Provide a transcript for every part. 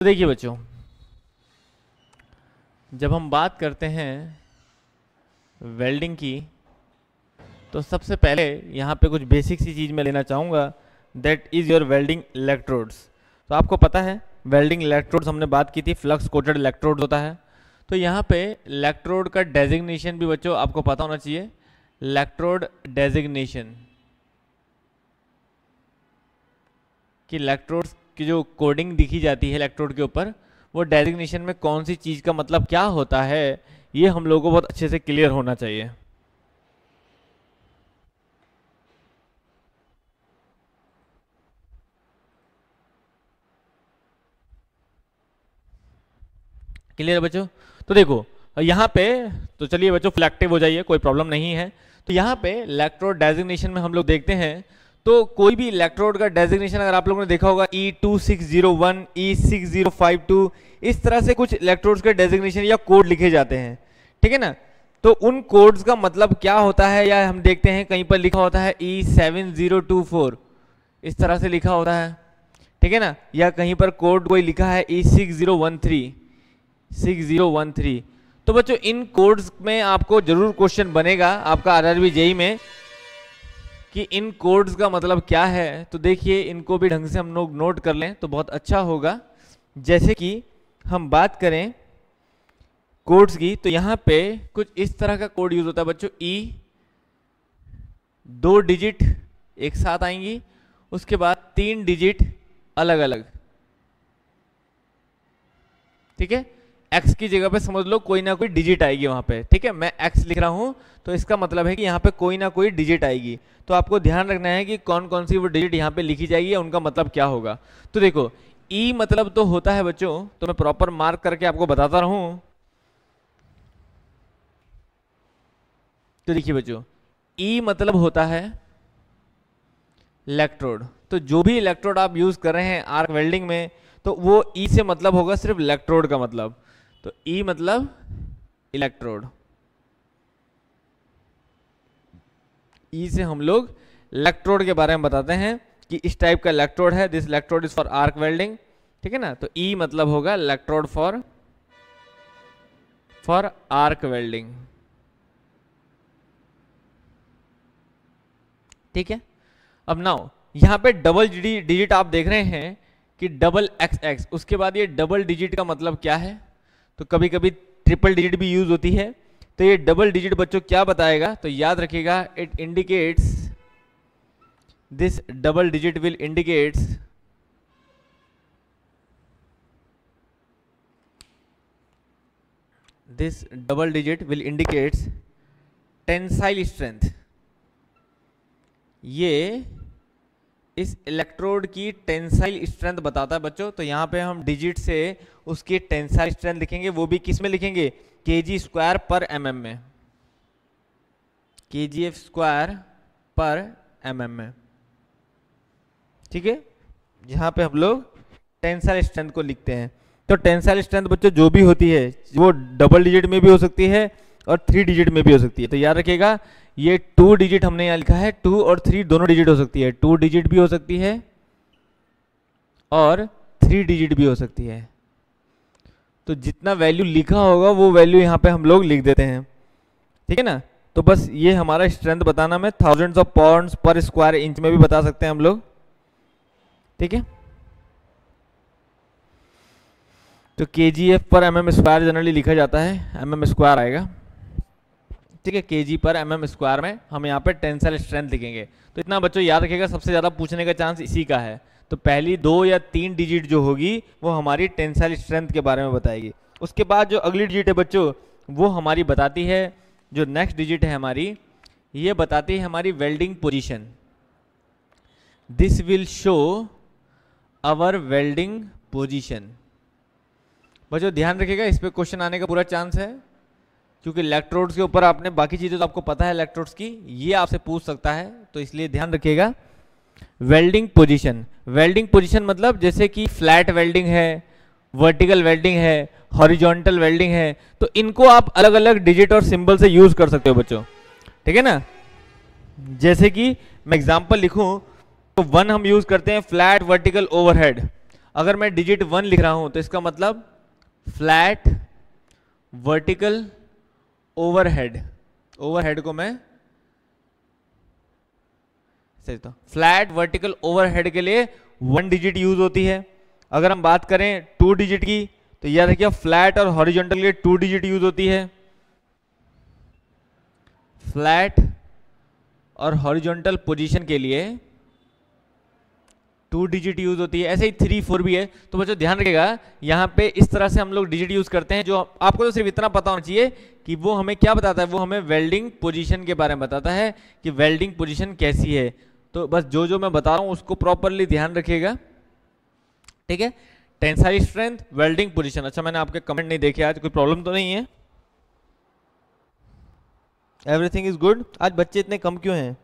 तो देखिए बच्चों, जब हम बात करते हैं वेल्डिंग की तो सबसे पहले यहाँ पे कुछ बेसिक सी चीज़ मैं लेना चाहूँगा, that is your welding electrodes. तो आपको पता है वेल्डिंग इलेक्ट्रोड्स हमने बात की थी, फ्लक्स कोटेड इलेक्ट्रोड्स होता है। तो यहाँ पे इलेक्ट्रोड का डेजिग्नेशन भी बच्चों आपको पता होना चाहिए। इलेक्ट्रोड डेजिग्नेशन कि इलेक्ट्रोड्स की जो कोडिंग दिखी जाती है इलेक्ट्रोड के ऊपर, वो डेजिग्नेशन में कौन सी चीज़ का मतलब क्या होता है, ये हम लोगों को बहुत अच्छे से क्लियर होना चाहिए। क्लियर बच्चों? तो देखो यहाँ पे, तो चलिए बच्चों फुल एक्टिव हो जाइए, कोई प्रॉब्लम नहीं है। तो यहाँ पे इलेक्ट्रोड डेजिग्नेशन में हम लोग देखते हैं, तो कोई भी इलेक्ट्रोड का डेजिग्नेशन अगर आप लोगों ने देखा होगा E2601, E6052, इस तरह से कुछ इलेक्ट्रोड्स के डेजिग्नेशन या कोड लिखे जाते हैं, ठीक है ना। तो उन कोड्स का मतलब क्या होता है, या हम देखते हैं कहीं पर लिखा होता है E7024, इस तरह से लिखा होता है, ठीक है ना। या कहीं पर कोड कोई लिखा है E6013। तो बच्चों इन कोड्स में आपको जरूर क्वेश्चन बनेगा आपका आरआरबी जेईई में कि इन कोड्स का मतलब क्या है। तो देखिए इनको भी ढंग से हम लोग नोट कर लें तो बहुत अच्छा होगा। जैसे कि हम बात करें कोड्स की, तो यहाँ पे कुछ इस तरह का कोड यूज होता है बच्चों। ई 2 डिजिट एक साथ आएंगी, उसके बाद 3 डिजिट अलग अलग, ठीक है। एक्स की जगह पे समझ लो कोई ना कोई डिजिट आएगी वहां पे, ठीक है। मैं एक्स लिख रहा हूं तो इसका मतलब है कि यहाँ पे कोई ना कोई डिजिट आएगी। तो आपको ध्यान रखना है कि कौन कौन सी वो डिजिट यहाँ पे लिखी जाएगी या उनका मतलब क्या होगा। तो देखो ई मतलब तो होता है बच्चों, तो मैं प्रॉपर मार्क करके आपको बताता रहूं। तो देखिए बच्चों ई मतलब होता है इलेक्ट्रोड। तो जो भी इलेक्ट्रोड आप यूज कर रहे हैं आर्क वेल्डिंग में, तो वो ई से मतलब होगा सिर्फ इलेक्ट्रोड का मतलब। तो ई मतलब इलेक्ट्रोड, ई से हम लोग इलेक्ट्रोड के बारे में बताते हैं कि इस टाइप का इलेक्ट्रोड है, this electrode is for arc welding, ठीक है ना। तो ई मतलब होगा इलेक्ट्रोड फॉर आर्क वेल्डिंग, ठीक है। अब नाउ यहां पे डबल डिजिट आप देख रहे हैं कि डबल XX, उसके बाद ये डबल डिजिट का मतलब क्या है। तो कभी कभी ट्रिपल डिजिट भी यूज होती है। तो ये डबल डिजिट बच्चों क्या बताएगा, तो याद रखिएगा, it indicates, this double digit will indicates tensile strength. ये इस इलेक्ट्रोड की टेंसाइल स्ट्रेंथ बताता है बच्चों। तो यहाँ पे हम डिजिट से उसकी टेंसाइल स्ट्रेंथ लिखेंगे, वो भी किस में लिखेंगे, kg² पर mm में, kgf² पर mm में, ठीक है। यहाँ पे हम लोग टेंसाइल स्ट्रेंथ को लिखते हैं। तो टेंसाइल स्ट्रेंथ बच्चों जो भी होती है वो डबल डिजिट में भी हो सकती है और 3 डिजिट में भी हो सकती है। तो याद रखिएगा ये 2 डिजिट हमने यहाँ लिखा है, 2 और 3 दोनों डिजिट हो सकती है, 2 डिजिट भी हो सकती है और 3 डिजिट भी हो सकती है। तो जितना वैल्यू लिखा होगा वो वैल्यू यहाँ पे हम लोग लिख देते हैं, ठीक है ना। तो बस ये हमारा स्ट्रेंथ बताना में थाउजेंड्स ऑफ पाउंड्स पर स्क्वायर इंच में भी बता सकते हैं हम लोग, ठीक है। तो kgf पर mm² जनरली लिखा जाता है, mm² आएगा, ठीक है। kg पर mm² में हम यहाँ पे टेंसाइल स्ट्रेंथ लिखेंगे। तो इतना बच्चों याद रखिएगा, सबसे ज़्यादा पूछने का चांस इसी का है। तो पहली 2 या 3 डिजिट जो होगी वो हमारी टेंसाइल स्ट्रेंथ के बारे में बताएगी। उसके बाद जो अगली डिजिट है बच्चों वो हमारी बताती है, जो नेक्स्ट डिजिट है हमारी, ये बताती है हमारी welding position. This will show our welding position. बच्चों ध्यान रखिएगा, इस पे क्वेश्चन आने का पूरा चांस है, क्योंकि इलेक्ट्रोड्स के ऊपर आपने बाकी चीजें तो आपको पता है इलेक्ट्रोड्स की, ये आपसे पूछ सकता है, तो इसलिए ध्यान रखिएगा। वेल्डिंग पोजीशन मतलब जैसे कि फ्लैट वेल्डिंग है, वर्टिकल वेल्डिंग है, हॉरिजॉन्टल वेल्डिंग है, तो इनको आप अलग अलग डिजिट और सिंबल से यूज कर सकते हो बच्चों, ठीक है ना। जैसे कि मैं एग्जांपल लिखूं तो 1 हम यूज करते हैं फ्लैट वर्टिकल ओवरहेड। अगर मैं डिजिट 1 लिख रहा हूं तो इसका मतलब फ्लैट वर्टिकल ओवरहेड, ओवरहेड को मैं सही तो फ्लैट वर्टिकल ओवरहेड के लिए 1 डिजिट यूज होती है। अगर हम बात करें 2 डिजिट की तो याद रखिए फ्लैट और हॉरिजॉन्टल के लिए 2 डिजिट यूज होती है, फ्लैट और हॉरिजॉन्टल पोजीशन के लिए 2 डिजिट यूज होती है। ऐसे ही 3, 4 भी है। तो बच्चों ध्यान रखिएगा यहाँ पे इस तरह से हम लोग डिजिट यूज करते हैं। जो आपको तो सिर्फ इतना पता होना चाहिए कि वो हमें क्या बताता है, वो हमें वेल्डिंग पोजीशन के बारे में बताता है कि वेल्डिंग पोजीशन कैसी है। तो बस जो जो मैं बता रहा हूं उसको प्रॉपरली ध्यान रखिएगा, ठीक है। Tensile strength, welding position. अच्छा मैंने आपके कमेंट नहीं देखे आज, कोई प्रॉब्लम तो नहीं है? Everything is good. आज बच्चे इतने कम क्यों हैं?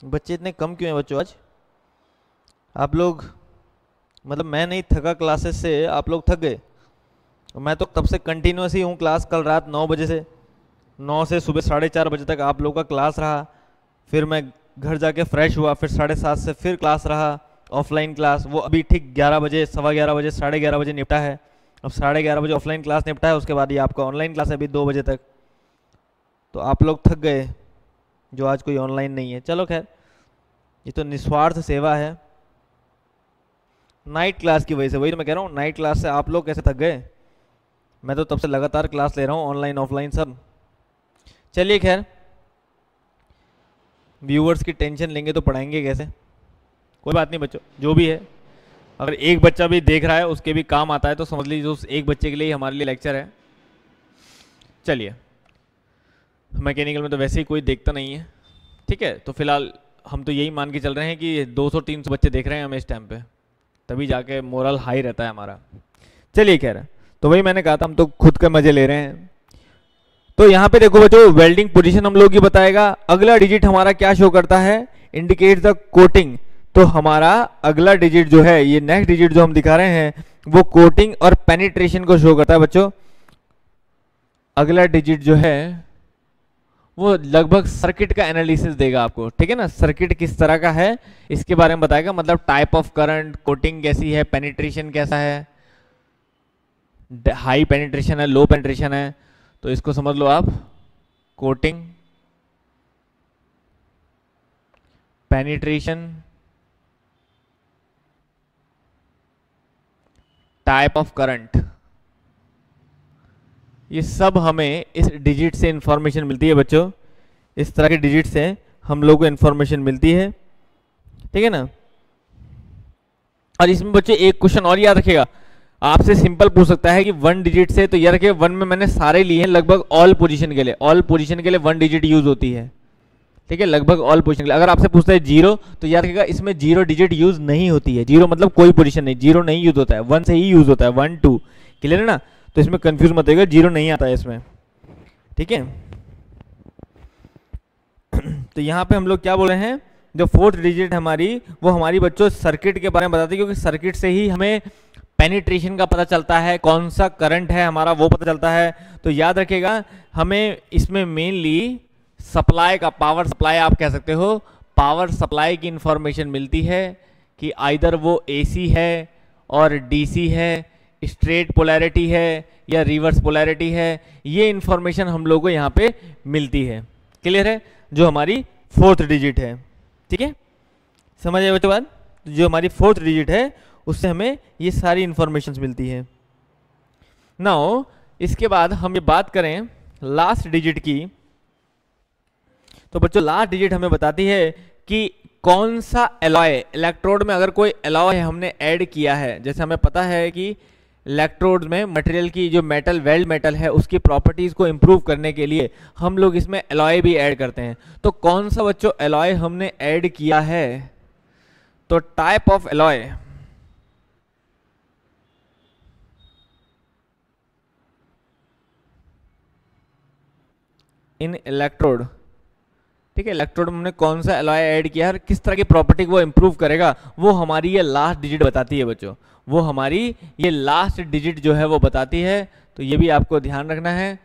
बच्चे इतने कम क्यों हैं बच्चों आज? आप लोग मतलब मैं नहीं थका क्लासेस से, आप लोग थक गए? मैं तो तब से कंटिन्यूस ही हूँ क्लास। कल रात 9 बजे से 9 से सुबह 4:30 बजे तक आप लोगों का क्लास रहा। फिर मैं घर जाके फ्रेश हुआ, फिर 7:30 से फिर क्लास रहा, ऑफलाइन क्लास। वो अभी ठीक 11 बजे, 11:15 बजे, 11:30 बजे निपटा है। अब 11:30 बजे ऑफलाइन क्लास निपटा है, उसके बाद ये आपका ऑनलाइन क्लास है अभी 2 बजे तक। तो आप लोग थक गए जो आज कोई ऑनलाइन नहीं है। चलो खैर, ये तो निस्वार्थ सेवा है। नाइट क्लास की वजह से, वही तो मैं कह रहा हूँ, नाइट क्लास से आप लोग कैसे थक गए? मैं तो तब से लगातार क्लास ले रहा हूँ, ऑनलाइन ऑफलाइन सब। चलिए खैर, व्यूअर्स की टेंशन लेंगे तो पढ़ाएंगे कैसे? कोई बात नहीं बच्चों, जो भी है, अगर एक बच्चा भी देख रहा है उसके भी काम आता है तो समझ लीजिए उस एक बच्चे के लिए हमारे लिए लेक्चर है। चलिए, मैकेनिकल में तो वैसे ही कोई देखता नहीं है, ठीक है। तो फिलहाल हम तो यही मान के चल रहे हैं कि 200-300 बच्चे देख रहे हैं हमें इस टाइम पे, तभी जाके मोरल हाई रहता है हमारा। चलिए खैर, तो वही मैंने कहा था, हम तो खुद के मजे ले रहे हैं। तो यहाँ पे देखो बच्चों, वेल्डिंग पोजीशन हम लोग की बताएगा। अगला डिजिट हमारा क्या शो करता है? Indicate the coating. तो हमारा अगला डिजिट जो है, ये नेक्स्ट डिजिट जो हम दिखा रहे हैं, वो कोटिंग और पेनिट्रेशन को शो करता है बच्चों। अगला डिजिट जो है वो लगभग सर्किट का एनालिसिस देगा आपको, ठीक है ना। सर्किट किस तरह का है इसके बारे में बताएगा, मतलब टाइप ऑफ करंट, कोटिंग कैसी है, पेनिट्रेशन कैसा है, हाई पेनिट्रेशन है, लो पेनिट्रेशन है। तो इसको समझ लो आप, coating, penetration, type of current, ये सब हमें इस डिजिट से इंफॉर्मेशन मिलती है बच्चों। इस तरह के डिजिट से हम लोग को इंफॉर्मेशन मिलती है, ठीक है ना। और इसमें बच्चों एक क्वेश्चन और याद रखिएगा, आपसे सिंपल पूछ सकता है कि 1 डिजिट से, तो याद रखिए 1 में मैंने सारे लिए हैं लगभग ऑल पोजीशन के लिए। ऑल पोजीशन के लिए 1 डिजिट यूज होती है, ठीक है, लगभग ऑल पोजीशन के लिए। अगर आपसे पूछता है 0, तो याद रखिएगा इसमें 0 डिजिट यूज नहीं होती है। 0 मतलब कोई पोजीशन नहीं, 0 नहीं यूज होता है, 1 से ही यूज होता है, 1, 2। क्लियर है ना? तो इसमें कंफ्यूज मत होइएगा, 0 नहीं आता है इसमें, ठीक है। तो यहाँ पे हम लोग क्या बोल रहे हैं, जो 4th डिजिट हमारी, वो हमारी बच्चों सर्किट के बारे में बताती है, क्योंकि सर्किट से ही हमें पेनिट्रेशन का पता चलता है, कौन सा करंट है हमारा वो पता चलता है। तो याद रखिएगा हमें इसमें मेनली सप्लाई का, पावर सप्लाई आप कह सकते हो, पावर सप्लाई की इंफॉर्मेशन मिलती है कि आइदर वो AC है और DC है, स्ट्रेट पोलैरिटी है या रिवर्स पोलैरिटी है। ये इंफॉर्मेशन हम लोगों को यहाँ पे मिलती है। क्लियर है? जो हमारी 4th डिजिट है, ठीक है, समझ आए बच्चों बात? जो हमारी 4th डिजिट है उससे हमें ये सारी इंफॉर्मेशन मिलती है। नाउ इसके बाद हम ये बात करें लास्ट डिजिट की, तो बच्चों लास्ट डिजिट हमें बताती है कि कौन सा एलॉय, इलेक्ट्रोड में अगर कोई एलॉय हमने ऐड किया है। जैसे हमें पता है कि इलेक्ट्रोड में मटेरियल की जो मेटल, वेल्ड मेटल है, उसकी प्रॉपर्टीज को इंप्रूव करने के लिए हम लोग इसमें एलॉय भी ऐड करते हैं। तो कौन सा बच्चों एलॉय हमने ऐड किया है? तो type of alloy, in electrode, ठीक है, इलेक्ट्रोड में हमने कौन सा एलॉय ऐड किया है, किस तरह की प्रॉपर्टी वो इंप्रूव करेगा, वो हमारी ये लास्ट डिजिट बताती है बच्चों। वो हमारी ये लास्ट डिजिट जो है वो बताती है। तो ये भी आपको ध्यान रखना है।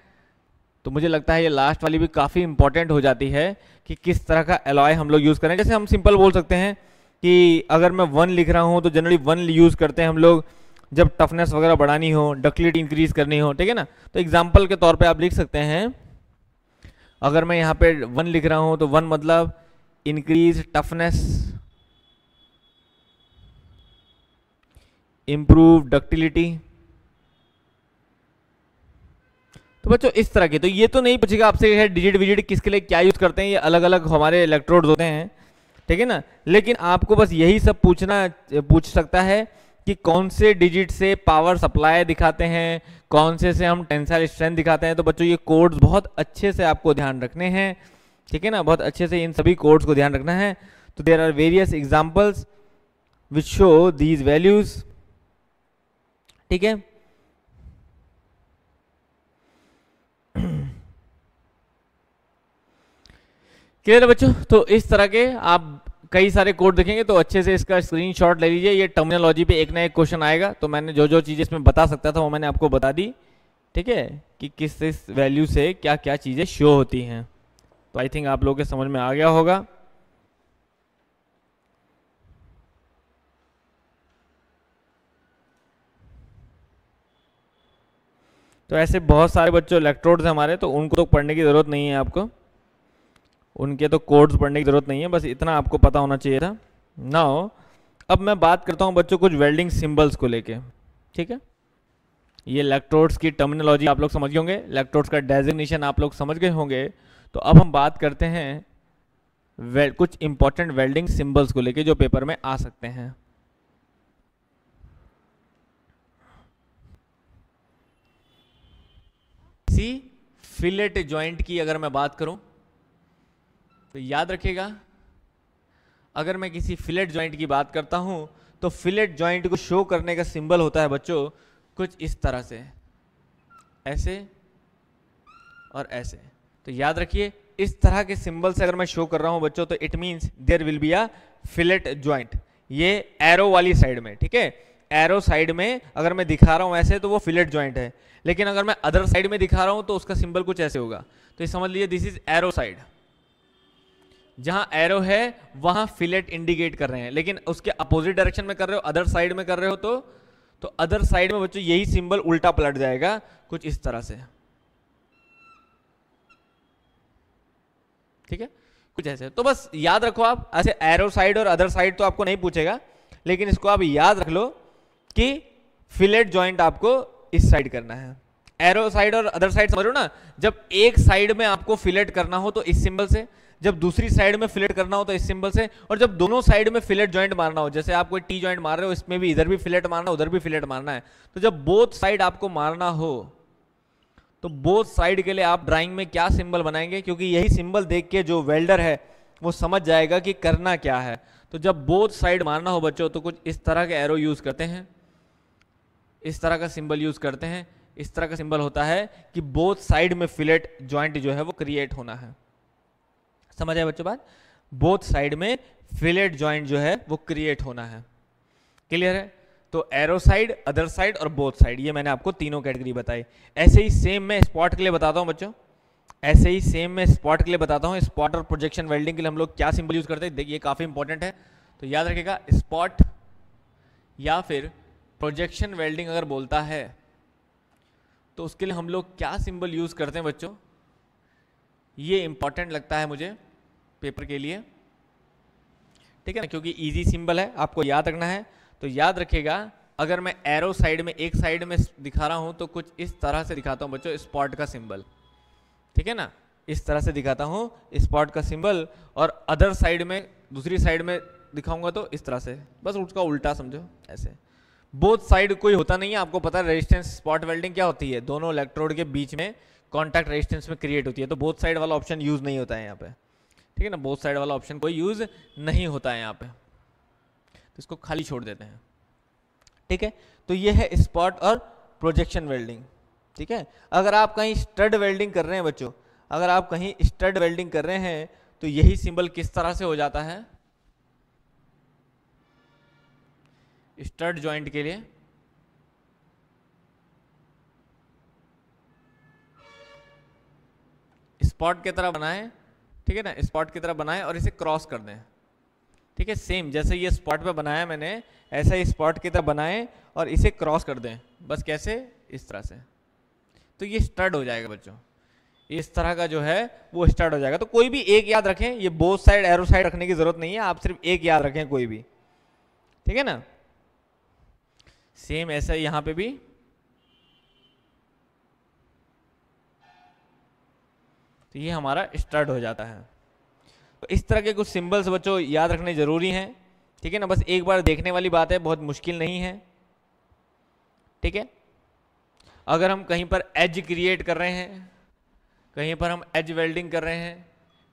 तो मुझे लगता है ये लास्ट वाली भी काफ़ी इंपॉर्टेंट हो जाती है कि किस तरह का एलॉय हम लोग यूज़ करें। जैसे हम सिंपल बोल सकते हैं कि अगर मैं 1 लिख रहा हूँ तो जनरली 1 यूज़ करते हैं हम लोग जब टफनेस वगैरह बढ़ानी हो, डक्टिलिटी इंक्रीज करनी हो, ठीक है ना। तो एग्जाम्पल के तौर पे आप लिख सकते हैं, अगर मैं यहाँ पे 1 लिख रहा हूँ तो 1 मतलब इंक्रीज टफनेस, इम्प्रूव डक्टिलिटी। तो बच्चों इस तरह के, तो ये तो नहीं पूछेगा आपसे है डिजिट विजिट किसके लिए क्या यूज़ करते हैं, ये अलग अलग हमारे इलेक्ट्रोड्स होते हैं, ठीक है ना। लेकिन आपको बस यही सब पूछ सकता है कि कौन से डिजिट से पावर सप्लाई दिखाते हैं, कौन से हम टेंसाइल स्ट्रेंथ दिखाते हैं। तो बच्चों ये कोड्स बहुत अच्छे से आपको ध्यान रखने हैं, ठीक है ना, बहुत अच्छे से इन सभी कोड्स को ध्यान रखना है। तो there are various examples which show these values, ठीक है। क्लियर है बच्चों। तो इस तरह के आप कई सारे कोड देखेंगे तो अच्छे से इसका स्क्रीनशॉट ले लीजिए। ये टर्मिनोलॉजी पे एक ना एक क्वेश्चन आएगा, तो मैंने जो जो चीज़ें इसमें बता सकता था वो मैंने आपको बता दी, ठीक है, कि किस वैल्यू से क्या क्या चीज़ें शो होती हैं। तो आई थिंक आप लोगों के समझ में आ गया होगा। तो ऐसे बहुत सारे बच्चों इलेक्ट्रोड्स हैं हमारे, तो उनको तो पढ़ने की ज़रूरत नहीं है आपको, उनके तो कोड्स पढ़ने की ज़रूरत नहीं है, बस इतना आपको पता होना चाहिए था। नाउ अब मैं बात करता हूँ बच्चों कुछ वेल्डिंग सिंबल्स को लेके, ठीक है। ये इलेक्ट्रोड्स की टर्मिनोलॉजी आप लोग समझ गए होंगे, इलेक्ट्रोड्स का डेजिग्नेशन आप लोग समझ गए होंगे। तो अब हम बात करते हैं कुछ इंपॉर्टेंट वेल्डिंग सिंबल्स को लेके जो पेपर में आ सकते हैं। किसी फिलेट जॉइंट की अगर मैं बात करूं तो याद रखिएगा, अगर मैं किसी फिलेट जॉइंट की बात करता हूं तो फिलेट जॉइंट को शो करने का सिंबल होता है बच्चों कुछ इस तरह से, ऐसे और ऐसे। तो याद रखिए इस तरह के सिंबल से अगर मैं शो कर रहा हूं बच्चों तो it means there will be a fillet joint. ये एरो वाली साइड में, ठीक है, एरो साइड में अगर मैं दिखा रहा हूं ऐसे तो वो फिलेट जॉइंट है, लेकिन अगर मैं अदर साइड में दिखा रहा हूं तो उसका सिंबल कुछ ऐसे होगा। तो ये समझ लीजिए दिस इज एरो साइड, जहां एरो है वहां फिलेट इंडिकेट कर रहे हैं, लेकिन उसके अपोजिट डायरेक्शन में कर रहे हो, अदर साइड में कर रहे हो तो अदर साइड में बच्चों यही सिंबल उल्टा पलट जाएगा कुछ इस तरह से, ठीक है, कुछ ऐसे। तो बस याद रखो आप ऐसे एरो साइड और अदर साइड तो आपको नहीं पूछेगा, लेकिन इसको आप याद रख लो कि फिलेट जॉइंट आपको इस साइड करना है। एरो साइड और अदर साइड समझ लो ना, जब एक साइड में आपको फिलेट करना हो तो इस सिंबल से, जब दूसरी साइड में फिलेट करना हो तो इस सिंबल से, और जब दोनों साइड में फिलेट जॉइंट मारना हो, जैसे आप कोई टी जॉइंट मार रहे हो, इसमें भी इधर भी फिलेट मारना उधर भी फिलेट मारना है, तो जब बोथ साइड आपको मारना हो तो बोथ साइड के लिए आप ड्राइंग में क्या सिंबल बनाएंगे, क्योंकि यही सिंबल देख के जो वेल्डर है वो समझ जाएगा कि करना क्या है। तो जब बोथ साइड मारना हो बच्चों तो कुछ इस तरह के एरो यूज करते हैं, इस तरह का सिंबल यूज करते हैं। इस तरह का सिंबल होता है कि बोथ साइड में फिलेट जॉइंट जो है वो क्रिएट होना है। समझ आए बच्चों बात, बोथ साइड में फिलेट जॉइंट जो है वो क्रिएट होना है। क्लियर है। तो एरो साइड, अदर साइड और बोथ साइड, ये मैंने आपको तीनों कैटेगरी बताई। ऐसे ही सेम मैं स्पॉट के लिए बताता हूं बच्चों, ऐसे ही सेम मैं स्पॉट के लिए बताता हूं। स्पॉट और प्रोजेक्शन वेल्डिंग के लिए हम लोग क्या सिंबल यूज करते हैं, देखिए काफी इंपॉर्टेंट है। तो याद रखिएगा स्पॉट या फिर प्रोजेक्शन वेल्डिंग अगर बोलता है तो उसके लिए हम लोग क्या सिंबल यूज करते हैं बच्चों, ये इंपॉर्टेंट लगता है मुझे पेपर के लिए, ठीक है ना, क्योंकि इजी सिंबल है, आपको याद रखना है। तो याद रखिएगा अगर मैं एरो साइड में एक साइड में दिखा रहा हूं तो कुछ इस तरह से दिखाता हूं बच्चों स्पॉट का सिंबल, ठीक है ना, इस तरह से दिखाता हूं स्पॉट का सिंबल। और अदर साइड में, दूसरी साइड में दिखाऊंगा तो इस तरह से, बस उसका उल्टा समझो ऐसे। बोथ साइड कोई होता नहीं है, आपको पता है रेजिस्टेंस स्पॉट वेल्डिंग क्या होती है, दोनों इलेक्ट्रोड के बीच में कॉन्टैक्ट रेजिस्टेंस में क्रिएट होती है। तो बोथ साइड वाला ऑप्शन यूज नहीं होता है यहाँ पे, ठीक है ना, बोथ साइड वाला ऑप्शन कोई यूज नहीं होता है यहाँ पे, तो इसको खाली छोड़ देते हैं, ठीक है। तो ये है स्पॉट और प्रोजेक्शन वेल्डिंग, ठीक है। अगर आप कहीं स्टड वेल्डिंग कर रहे हैं बच्चों, अगर आप कहीं स्टड वेल्डिंग कर रहे हैं तो यही सिंबल किस तरह से हो जाता है स्टड जॉइंट के लिए, स्पॉट की तरह बनाएं, ठीक है ना, स्पॉट की तरह बनाएं और इसे क्रॉस कर दें, ठीक है। सेम जैसे ये स्पॉट पे बनाया मैंने, ऐसा ही स्पॉट की तरह बनाएं और इसे क्रॉस कर दें, बस कैसे, इस तरह से। तो ये स्टड हो जाएगा बच्चों, इस तरह का जो है वो स्टार्ट हो जाएगा। तो कोई भी एक याद रखें, ये बोथ साइड एरो साइड रखने की जरूरत नहीं है, आप सिर्फ एक याद रखें कोई भी, ठीक है ना। सेम ऐसा ही यहां पे भी, तो ये हमारा स्टार्ट हो जाता है। तो इस तरह के कुछ सिंबल्स बच्चों याद रखने जरूरी हैं, ठीक है ना, बस एक बार देखने वाली बात है, बहुत मुश्किल नहीं है, ठीक है। अगर हम कहीं पर एज क्रिएट कर रहे हैं, कहीं पर हम एज वेल्डिंग कर रहे हैं,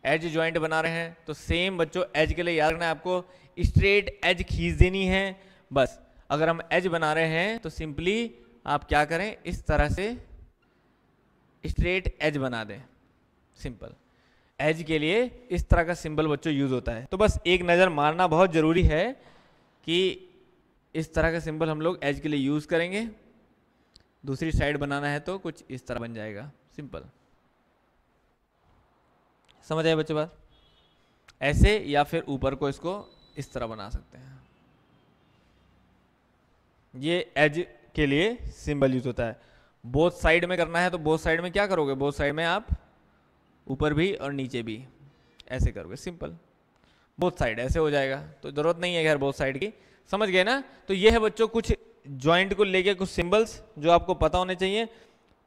एज जॉइंट बना रहे हैं, तो सेम बच्चों एज के लिए याद रखना है आपको, स्ट्रेट एज खींच देनी है बस। अगर हम एज बना रहे हैं तो सिंपली आप क्या करें, इस तरह से स्ट्रेट एज बना दें, सिंपल। एज के लिए इस तरह का सिंबल बच्चों यूज होता है। तो बस एक नज़र मारना बहुत ज़रूरी है कि इस तरह का सिंबल हम लोग एज के लिए यूज करेंगे। दूसरी साइड बनाना है तो कुछ इस तरह बन जाएगा, सिंपल। समझ आए बच्चों बात? ऐसे या फिर ऊपर को इसको इस तरह बना सकते हैं। ये एज के लिए सिंबल यूज होता है। बोथ साइड में करना है तो बोथ साइड में क्या करोगे, बोथ साइड में आप ऊपर भी और नीचे भी ऐसे करोगे, सिंपल। बोथ साइड ऐसे हो जाएगा, तो जरूरत नहीं है यार बोथ साइड की, समझ गए ना। तो ये है बच्चों कुछ जॉइंट को लेके कुछ सिंबल्स जो आपको पता होने चाहिए,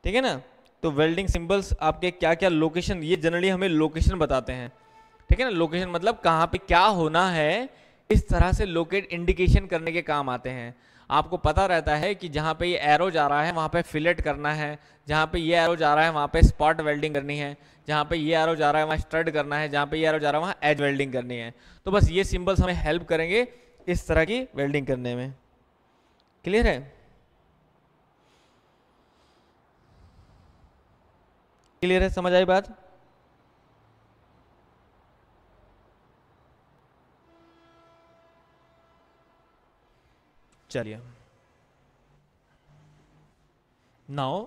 ठीक है ना। तो वेल्डिंग सिंबल्स आपके क्या क्या लोकेशन, ये जनरली हमें लोकेशन बताते हैं, ठीक है ना। लोकेशन मतलब कहाँ पे क्या होना है, इस तरह से लोकेट इंडिकेशन करने के काम आते हैं। आपको पता रहता है कि जहाँ पे ये एरो जा रहा है वहाँ पे फिलेट करना है, जहाँ पे ये एरो जा रहा है वहाँ पे स्पॉट वेल्डिंग करनी है, जहाँ पे ये एरो जा रहा है वहाँ स्टड करना है, जहाँ पे ये एरो जा रहा है वहाँ एज वेल्डिंग करनी है। तो बस ये सिंबल्स हमें हेल्प करेंगे इस तरह की वेल्डिंग करने में। क्लियर है? क्लियर है, समझ आई बात? चलिए नाउ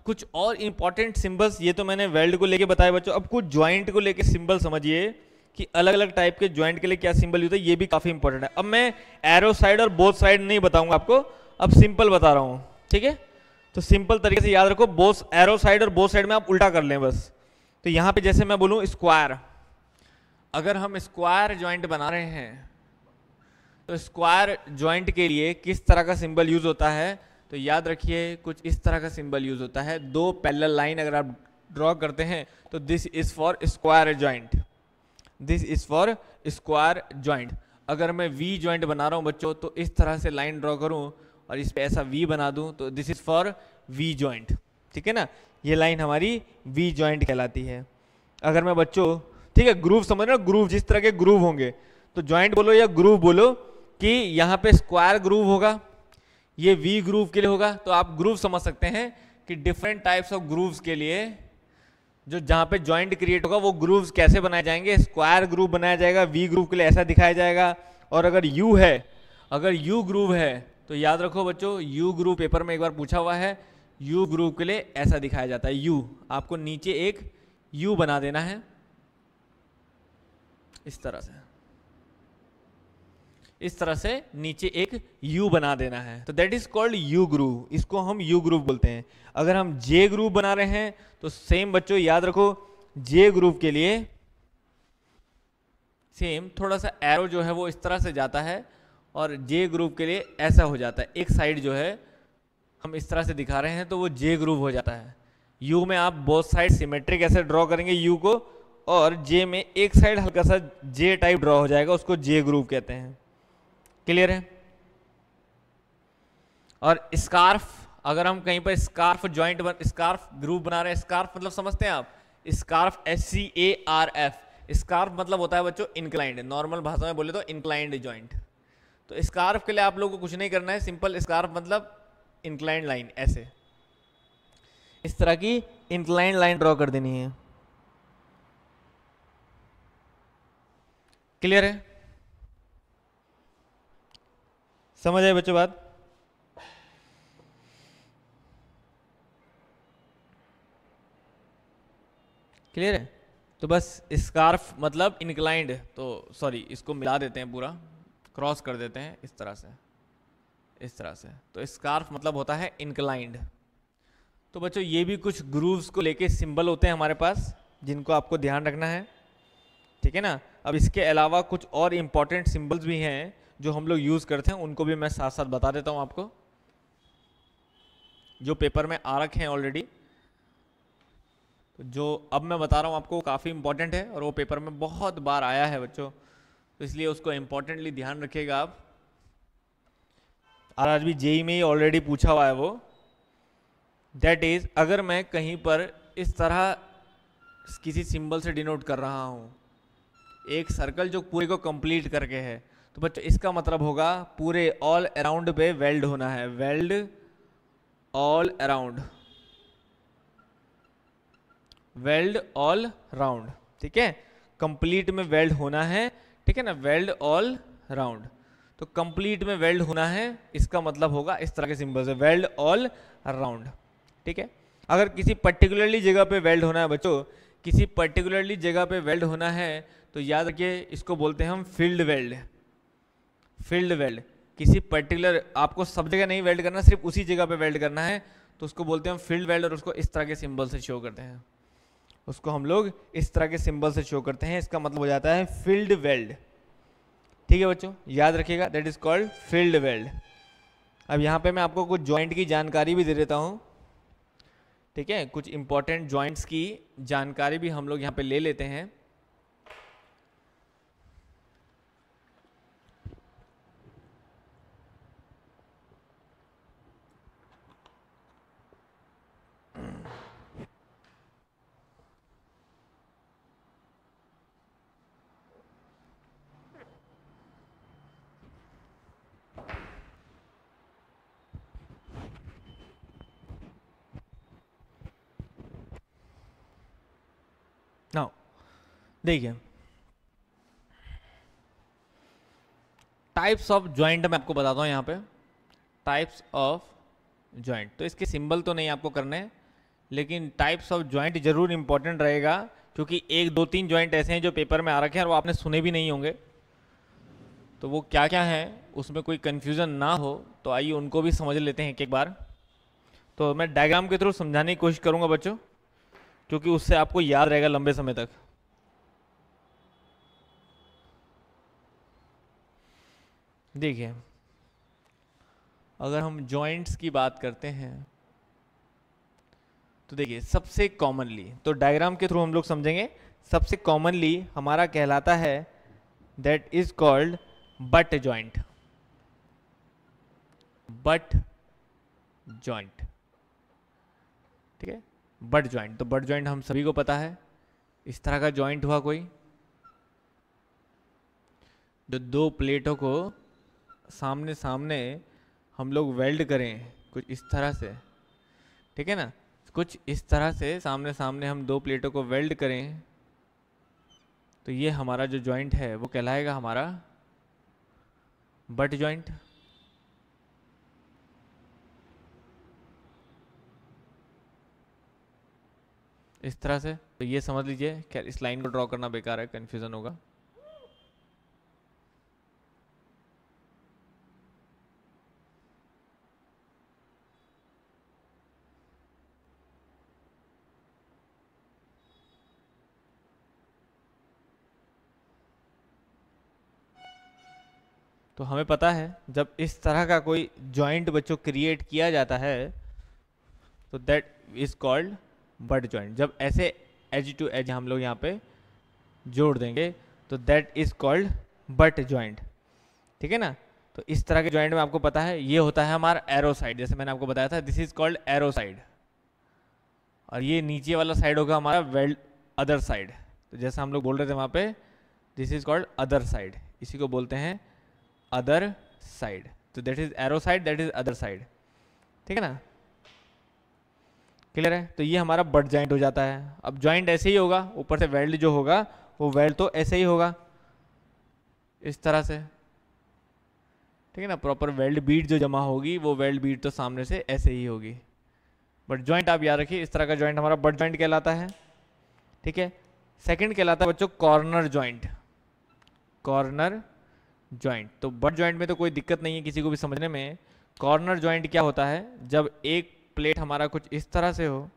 कुछ और इंपॉर्टेंट सिंबल्स, ये तो मैंने वेल्ड को लेके बताया बच्चों। अब कुछ ज्वाइंट को लेके सिंबल समझिए कि अलग अलग टाइप के ज्वाइंट के लिए क्या सिंबल यूज है, ये भी काफी इंपॉर्टेंट है। अब मैं एरो साइड और बोथ साइड नहीं बताऊंगा आपको, अब सिंपल बता रहा हूं, ठीक है। तो सिंपल तरीके से याद रखो, बोथ एरो साइड और बोथ साइड में आप उल्टा कर लें बस। तो यहां पे जैसे मैं बोलूं स्क्वायर, अगर हम स्क्वायर ज्वाइंट बना रहे हैं तो स्क्वायर ज्वाइंट के लिए किस तरह का सिंबल यूज होता है, तो याद रखिए कुछ इस तरह का सिंबल यूज होता है। दो पैरेलल लाइन अगर आप ड्रॉ करते हैं तो this is for square joint, this is for square joint. अगर मैं वी ज्वाइंट बना रहा हूं बच्चों तो इस तरह से लाइन ड्रॉ करूं और इस पे ऐसा वी बना दूं तो this is for V joint, ठीक है ना। ये लाइन हमारी वी ज्वाइंट कहलाती है। अगर मैं बच्चों, ठीक है, ग्रूव समझ रहे हो, ग्रूव जिस तरह के ग्रूव होंगे, तो ज्वाइंट बोलो या ग्रूव बोलो, कि यहाँ पे स्क्वायर ग्रूव होगा, ये वी ग्रूव के लिए होगा। तो आप ग्रूव समझ सकते हैं कि डिफरेंट टाइप्स ऑफ ग्रूव्स के लिए जो जहां पे जॉइंट क्रिएट होगा वो ग्रूव्स कैसे बनाए जाएंगे। स्क्वायर ग्रूव बनाया जाएगा, वी ग्रूव के लिए ऐसा दिखाया जाएगा। और अगर यू है, अगर यू ग्रूव है तो याद रखो बच्चों, यू ग्रूव पेपर में एक बार पूछा हुआ है, यू ग्रूव के लिए ऐसा दिखाया जाता है। यू आपको नीचे एक यू बना देना है इस तरह से, इस तरह से नीचे एक U बना देना है, तो that is called U groove, इसको हम U ग्रूव बोलते हैं। अगर हम J ग्रूव बना रहे हैं तो सेम बच्चों याद रखो, J ग्रूव के लिए सेम थोड़ा सा एरो जो है वो इस तरह से जाता है और J ग्रूव के लिए ऐसा हो जाता है। एक साइड जो है हम इस तरह से दिखा रहे हैं तो वो J ग्रूव हो जाता है। U में आप बोथ साइड सिमेट्रिक ऐसे ड्रॉ करेंगे U को, और J में एक साइड हल्का सा J टाइप ड्रॉ हो जाएगा, उसको J ग्रूव कहते हैं। क्लियर है? और स्कार्फ, अगर हम कहीं पर स्कार्फ ज्वाइंट स्कार्फ ग्रूव बना रहे हैं, स्कार्फ मतलब समझते हैं आप, स्कार्फ SCARF, स्कार्फ मतलब होता है बच्चों इंक्लाइंड, नॉर्मल भाषा में बोले तो इंक्लाइंड ज्वाइंट। तो स्कार्फ के लिए आप लोगों को कुछ नहीं करना है, सिंपल स्कार्फ मतलब इंक्लाइंड लाइन ऐसे। इस तरह की इंक्लाइंड लाइन ड्रॉ कर देनी है। क्लियर है? समझ आए बच्चों बात? क्लियर है? तो बस स्कार्फ मतलब इंक्लाइंड, तो सॉरी इसको मिला देते हैं, पूरा क्रॉस कर देते हैं इस तरह से, इस तरह से। तो स्कार्फ मतलब होता है इंक्लाइंड। तो बच्चों ये भी कुछ ग्रूव्स को लेके सिंबल होते हैं हमारे पास, जिनको आपको ध्यान रखना है, ठीक है ना। अब इसके अलावा कुछ और इम्पॉर्टेंट सिंबल्स भी हैं जो हम लोग यूज़ करते हैं, उनको भी मैं साथ साथ बता देता हूँ आपको, जो पेपर में आ रखे हैं ऑलरेडी। तो जो अब मैं बता रहा हूँ आपको काफ़ी इंपॉर्टेंट है और वो पेपर में बहुत बार आया है बच्चों, तो इसलिए उसको इम्पोर्टेंटली ध्यान रखिएगा आप। और आज भी जेई में ही ऑलरेडी पूछा हुआ है वो। दैट इज, अगर मैं कहीं पर इस तरह किसी सिंबल से डिनोट कर रहा हूँ एक सर्कल जो पूरे को कंप्लीट करके है, तो बच्चों इसका मतलब होगा पूरे ऑल अराउंड पे वेल्ड होना है, weld all around, weld all round, ठीक है। कंप्लीट में वेल्ड होना है, ठीक है ना, वेल्ड ऑल राउंड। तो कंप्लीट में वेल्ड होना है, इसका मतलब होगा इस तरह के सिंबल से, वेल्ड ऑल राउंड, ठीक है। अगर किसी पर्टिकुलरली जगह पे वेल्ड होना है बच्चों, किसी पर्टिकुलरली जगह पे वेल्ड होना है, तो याद रखिए इसको बोलते हैं हम फील्ड वेल्ड। फील्ड वेल्ड, किसी पर्टिकुलर, आपको सब जगह नहीं वेल्ड करना, सिर्फ उसी जगह पे वेल्ड करना है, तो उसको बोलते हैं हम फील्ड वेल्ड, और उसको इस तरह के सिंबल से शो करते हैं, उसको हम लोग इस तरह के सिंबल से शो करते हैं। इसका मतलब हो जाता है फील्ड वेल्ड, ठीक है बच्चों, याद रखिएगा, that is called field weld. अब यहाँ पे मैं आपको कुछ जॉइंट की जानकारी भी दे देता हूँ, ठीक है, कुछ इंपॉर्टेंट जॉइंट्स की जानकारी भी हम लोग यहाँ पे ले लेते हैं। नाउ देखिए, टाइप्स ऑफ जॉइंट मैं आपको बताता हूँ यहाँ पे, टाइप्स ऑफ जॉइंट। तो इसके सिंबल तो नहीं आपको करने हैं, लेकिन टाइप्स ऑफ जॉइंट जरूर इंपॉर्टेंट रहेगा, क्योंकि एक दो तीन जॉइंट ऐसे हैं जो पेपर में आ रखे हैं और वो आपने सुने भी नहीं होंगे। तो वो क्या क्या हैं, उसमें कोई कन्फ्यूज़न ना हो, तो आइए उनको भी समझ लेते हैं एक एक बार। तो मैं डायग्राम के थ्रू समझाने की कोशिश करूँगा बच्चों, क्योंकि उससे आपको याद रहेगा लंबे समय तक। देखिए, अगर हम जॉइंट्स की बात करते हैं, तो देखिए सबसे कॉमनली, तो डायग्राम के थ्रू हम लोग समझेंगे, सबसे कॉमनली हमारा कहलाता है that is called butt joint, butt joint, ठीक है, बट जॉइंट। तो बट जॉइंट हम सभी को पता है, इस तरह का जॉइंट हुआ कोई, जो दो प्लेटों को सामने सामने हम लोग वेल्ड करें कुछ इस तरह से, ठीक है ना, कुछ इस तरह से सामने सामने हम दो प्लेटों को वेल्ड करें, तो ये हमारा जो जॉइंट है वो कहलाएगा हमारा बट जॉइंट। इस तरह से, तो ये समझ लीजिए, क्या इस लाइन को ड्रॉ करना बेकार है, कंफ्यूजन होगा। तो हमें पता है जब इस तरह का कोई जॉइंट बच्चों क्रिएट किया जाता है, तो that is called butt joint. जब ऐसे एज टू एज हम लोग यहाँ पे जोड़ देंगे, तो that is called butt joint, ठीक है ना। तो इस तरह के जॉइंट में आपको पता है ये होता है हमारा एरो साइड, जैसे मैंने आपको बताया था, this is called arrow side, और ये नीचे वाला साइड होगा हमारा वेल्ड अदर साइड। तो जैसा हम लोग बोल रहे थे वहाँ पे, this is called other side, इसी को बोलते हैं अदर साइड। तो that is arrow side, that is other side, ठीक है ना। क्लियर है? तो ये हमारा बट जॉइंट हो जाता है। अब जॉइंट ऐसे ही होगा, ऊपर से वेल्ड जो होगा वो वेल्ड तो ऐसे ही होगा, इस तरह से, ठीक है ना। प्रॉपर वेल्ड बीट जो जमा होगी वो वेल्ड बीट तो सामने से ऐसे ही होगी। बट जॉइंट आप याद रखिए, इस तरह का जॉइंट हमारा बट जॉइंट कहलाता है, ठीक है। सेकंड कहलाता है बच्चों कॉर्नर जॉइंट। कॉर्नर जॉइंट, तो बट जॉइंट में तो कोई दिक्कत नहीं है किसी को भी समझने में। कॉर्नर जॉइंट क्या होता है, जब एक प्लेट हमारा कुछ इस तरह से हो,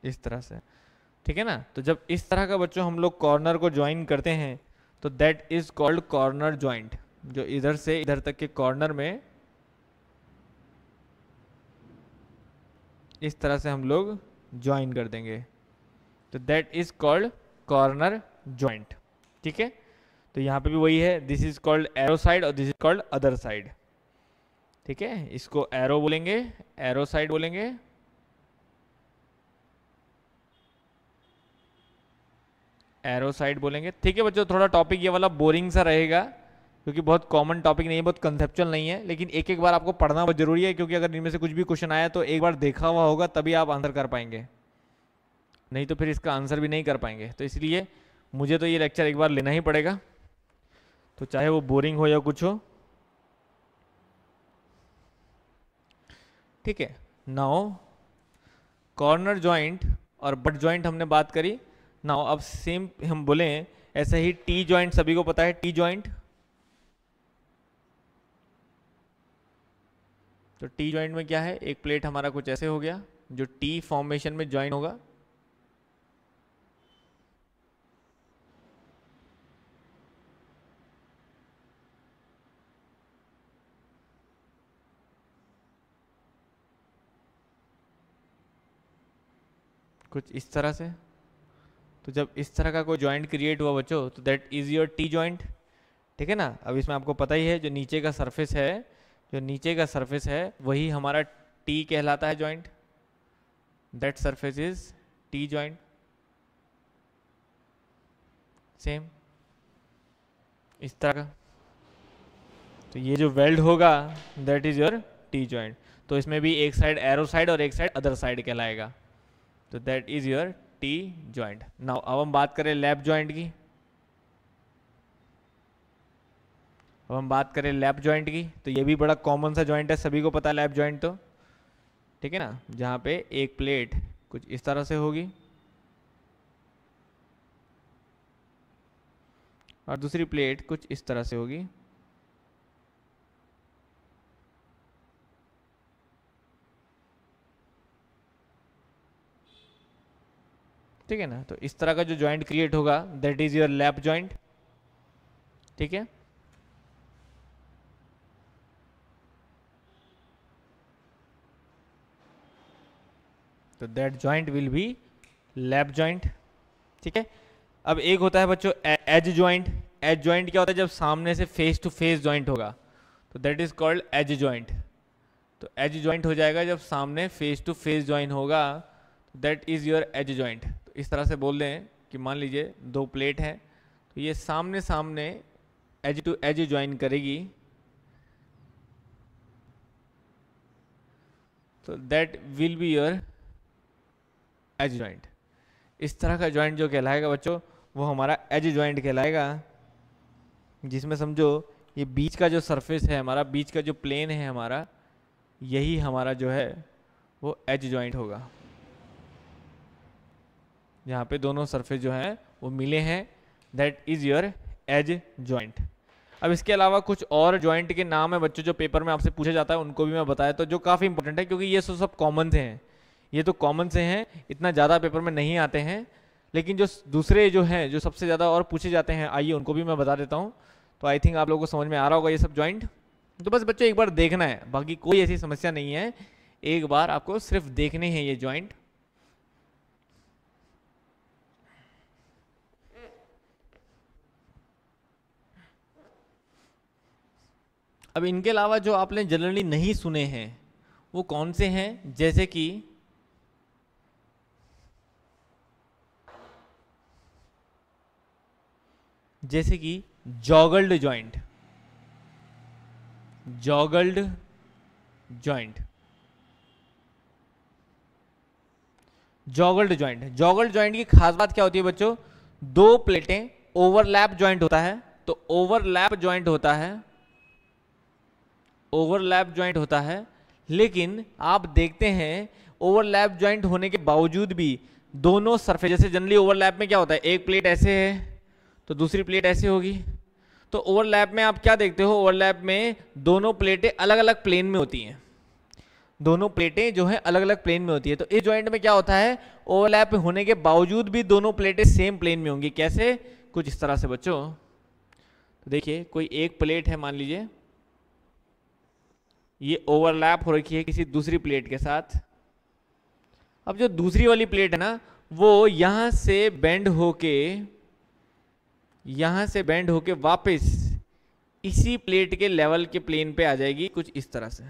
इस तरह से, ठीक है ना। तो जब इस तरह का बच्चों हम लोग कॉर्नर को ज्वाइन करते हैं तो that is called corner joint. जो इधर से इधर तक के कॉर्नर में इस तरह से हम लोग ज्वाइन कर देंगे, तो that is called corner joint, ठीक है। तो यहाँ पे भी वही है, this is called arrow side और this is called other side, ठीक है। इसको एरो बोलेंगे, एरो साइड बोलेंगे, एरो साइड बोलेंगे, ठीक है बच्चों। थोड़ा टॉपिक ये वाला बोरिंग सा रहेगा क्योंकि बहुत कॉमन टॉपिक नहीं है, बहुत कंसेप्चुअल नहीं है, लेकिन एक एक बार आपको पढ़ना बहुत जरूरी है, क्योंकि अगर इनमें से कुछ भी क्वेश्चन आया तो एक बार देखा हुआ होगा तभी आप आंसर कर पाएंगे, नहीं तो फिर इसका आंसर भी नहीं कर पाएंगे। तो इसलिए मुझे तो ये लेक्चर एक बार लेना ही पड़ेगा, तो चाहे वो बोरिंग हो या कुछ हो, ठीक है। नाउ कॉर्नर जॉइंट और बट जॉइंट हमने बात करी। नाउ अब सेम हम बोले ऐसे ही टी जॉइंट, सभी को पता है टी जॉइंट। तो टी जॉइंट में क्या है, एक प्लेट हमारा कुछ ऐसे हो गया जो टी फॉर्मेशन में ज्वाइन होगा, कुछ इस तरह से। तो जब इस तरह का कोई जॉइंट क्रिएट हुआ बच्चों तो that is your T joint, ठीक है ना। अब इसमें आपको पता ही है जो नीचे का सरफेस है, जो नीचे का सरफेस है वही हमारा टी कहलाता है joint, that surface is T joint. Same इस तरह का, तो ये जो वेल्ड होगा that is your T joint. तो इसमें भी एक साइड एरो साइड और एक साइड अदर साइड कहलाएगा, तो that is your T joint. Now अब हम बात करें लैप जॉइंट की। अब हम बात करें लैप जॉइंट की, तो ये भी बड़ा कॉमन सा जॉइंट है, सभी को पता है लैप जॉइंट, तो ठीक है ना। जहां पे एक प्लेट कुछ इस तरह से होगी और दूसरी प्लेट कुछ इस तरह से होगी, ठीक है ना। तो इस तरह का जो जॉइंट क्रिएट होगा that is your lap joint, ठीक है। तो that joint will be lap joint, ठीक है। अब एक होता है बच्चों एज जॉइंट। एज जॉइंट क्या होता है, जब सामने से फेस टू फेस जॉइंट होगा तो that is called edge joint. तो एज जॉइंट हो जाएगा जब सामने फेस टू फेस जॉइन होगा, that is your edge joint. तो इस तरह से बोल दें कि मान लीजिए दो प्लेट हैं, तो ये सामने सामने एज टू एज ज्वाइन करेगी, तो that will be your edge joint. इस तरह का जॉइंट जो कहलाएगा बच्चों वो हमारा एज जॉइंट कहलाएगा, जिसमें समझो ये बीच का जो सरफेस है हमारा, बीच का जो प्लेन है हमारा, यही हमारा जो है वो एज जॉइंट होगा, यहाँ पे दोनों सरफेस जो हैं वो मिले हैं, that is your edge joint. अब इसके अलावा कुछ और जॉइंट के नाम है बच्चों जो पेपर में आपसे पूछा जाता है, उनको भी मैं बताया, तो जो काफ़ी इंपॉर्टेंट है क्योंकि ये सब कॉमन से हैं, ये तो कॉमन से हैं, इतना ज़्यादा पेपर में नहीं आते हैं, लेकिन जो दूसरे जो हैं जो सबसे ज़्यादा और पूछे जाते हैं, आइए उनको भी मैं बता देता हूँ। तो आई थिंक आप लोगों को समझ में आ रहा होगा ये सब जॉइंट। तो बस बच्चों एक बार देखना है, बाकी कोई ऐसी समस्या नहीं है, एक बार आपको सिर्फ देखने हैं ये जॉइंट। अब इनके अलावा जो आपने जनरली नहीं सुने हैं वो कौन से हैं, जैसे कि जॉगल्ड जॉइंट, जॉगल्ड जॉइंट, जॉगल्ड जॉइंट। जॉगल्ड जॉइंट की खास बात क्या होती है बच्चों, दो प्लेटें ओवरलैप जॉइंट होता है, तो ओवरलैप जॉइंट होता है, ओवरलैप जॉइंट होता है, लेकिन आप देखते हैं ओवरलैप जॉइंट होने के बावजूद भी दोनों सरफेस, जैसे जनरली ओवरलैप में क्या होता है, एक प्लेट ऐसे है तो दूसरी प्लेट ऐसे होगी, तो ओवरलैप में आप क्या देखते हो, ओवरलैप में दोनों प्लेटें अलग अलग प्लेन में होती हैं, दोनों प्लेटें जो है अलग अलग प्लेन में होती है। तो इस जॉइंट में क्या होता है, ओवरलैप होने के बावजूद भी दोनों प्लेटें सेम प्लेन में होंगी। कैसे, कुछ इस तरह से बच्चों। तो देखिए कोई एक प्लेट है, मान लीजिए ये ओवरलैप हो रखी है किसी दूसरी प्लेट के साथ। अब जो दूसरी वाली प्लेट है ना, वो यहां से बेंड होके वापस इसी प्लेट के लेवल के प्लेन पे आ जाएगी, कुछ इस तरह से।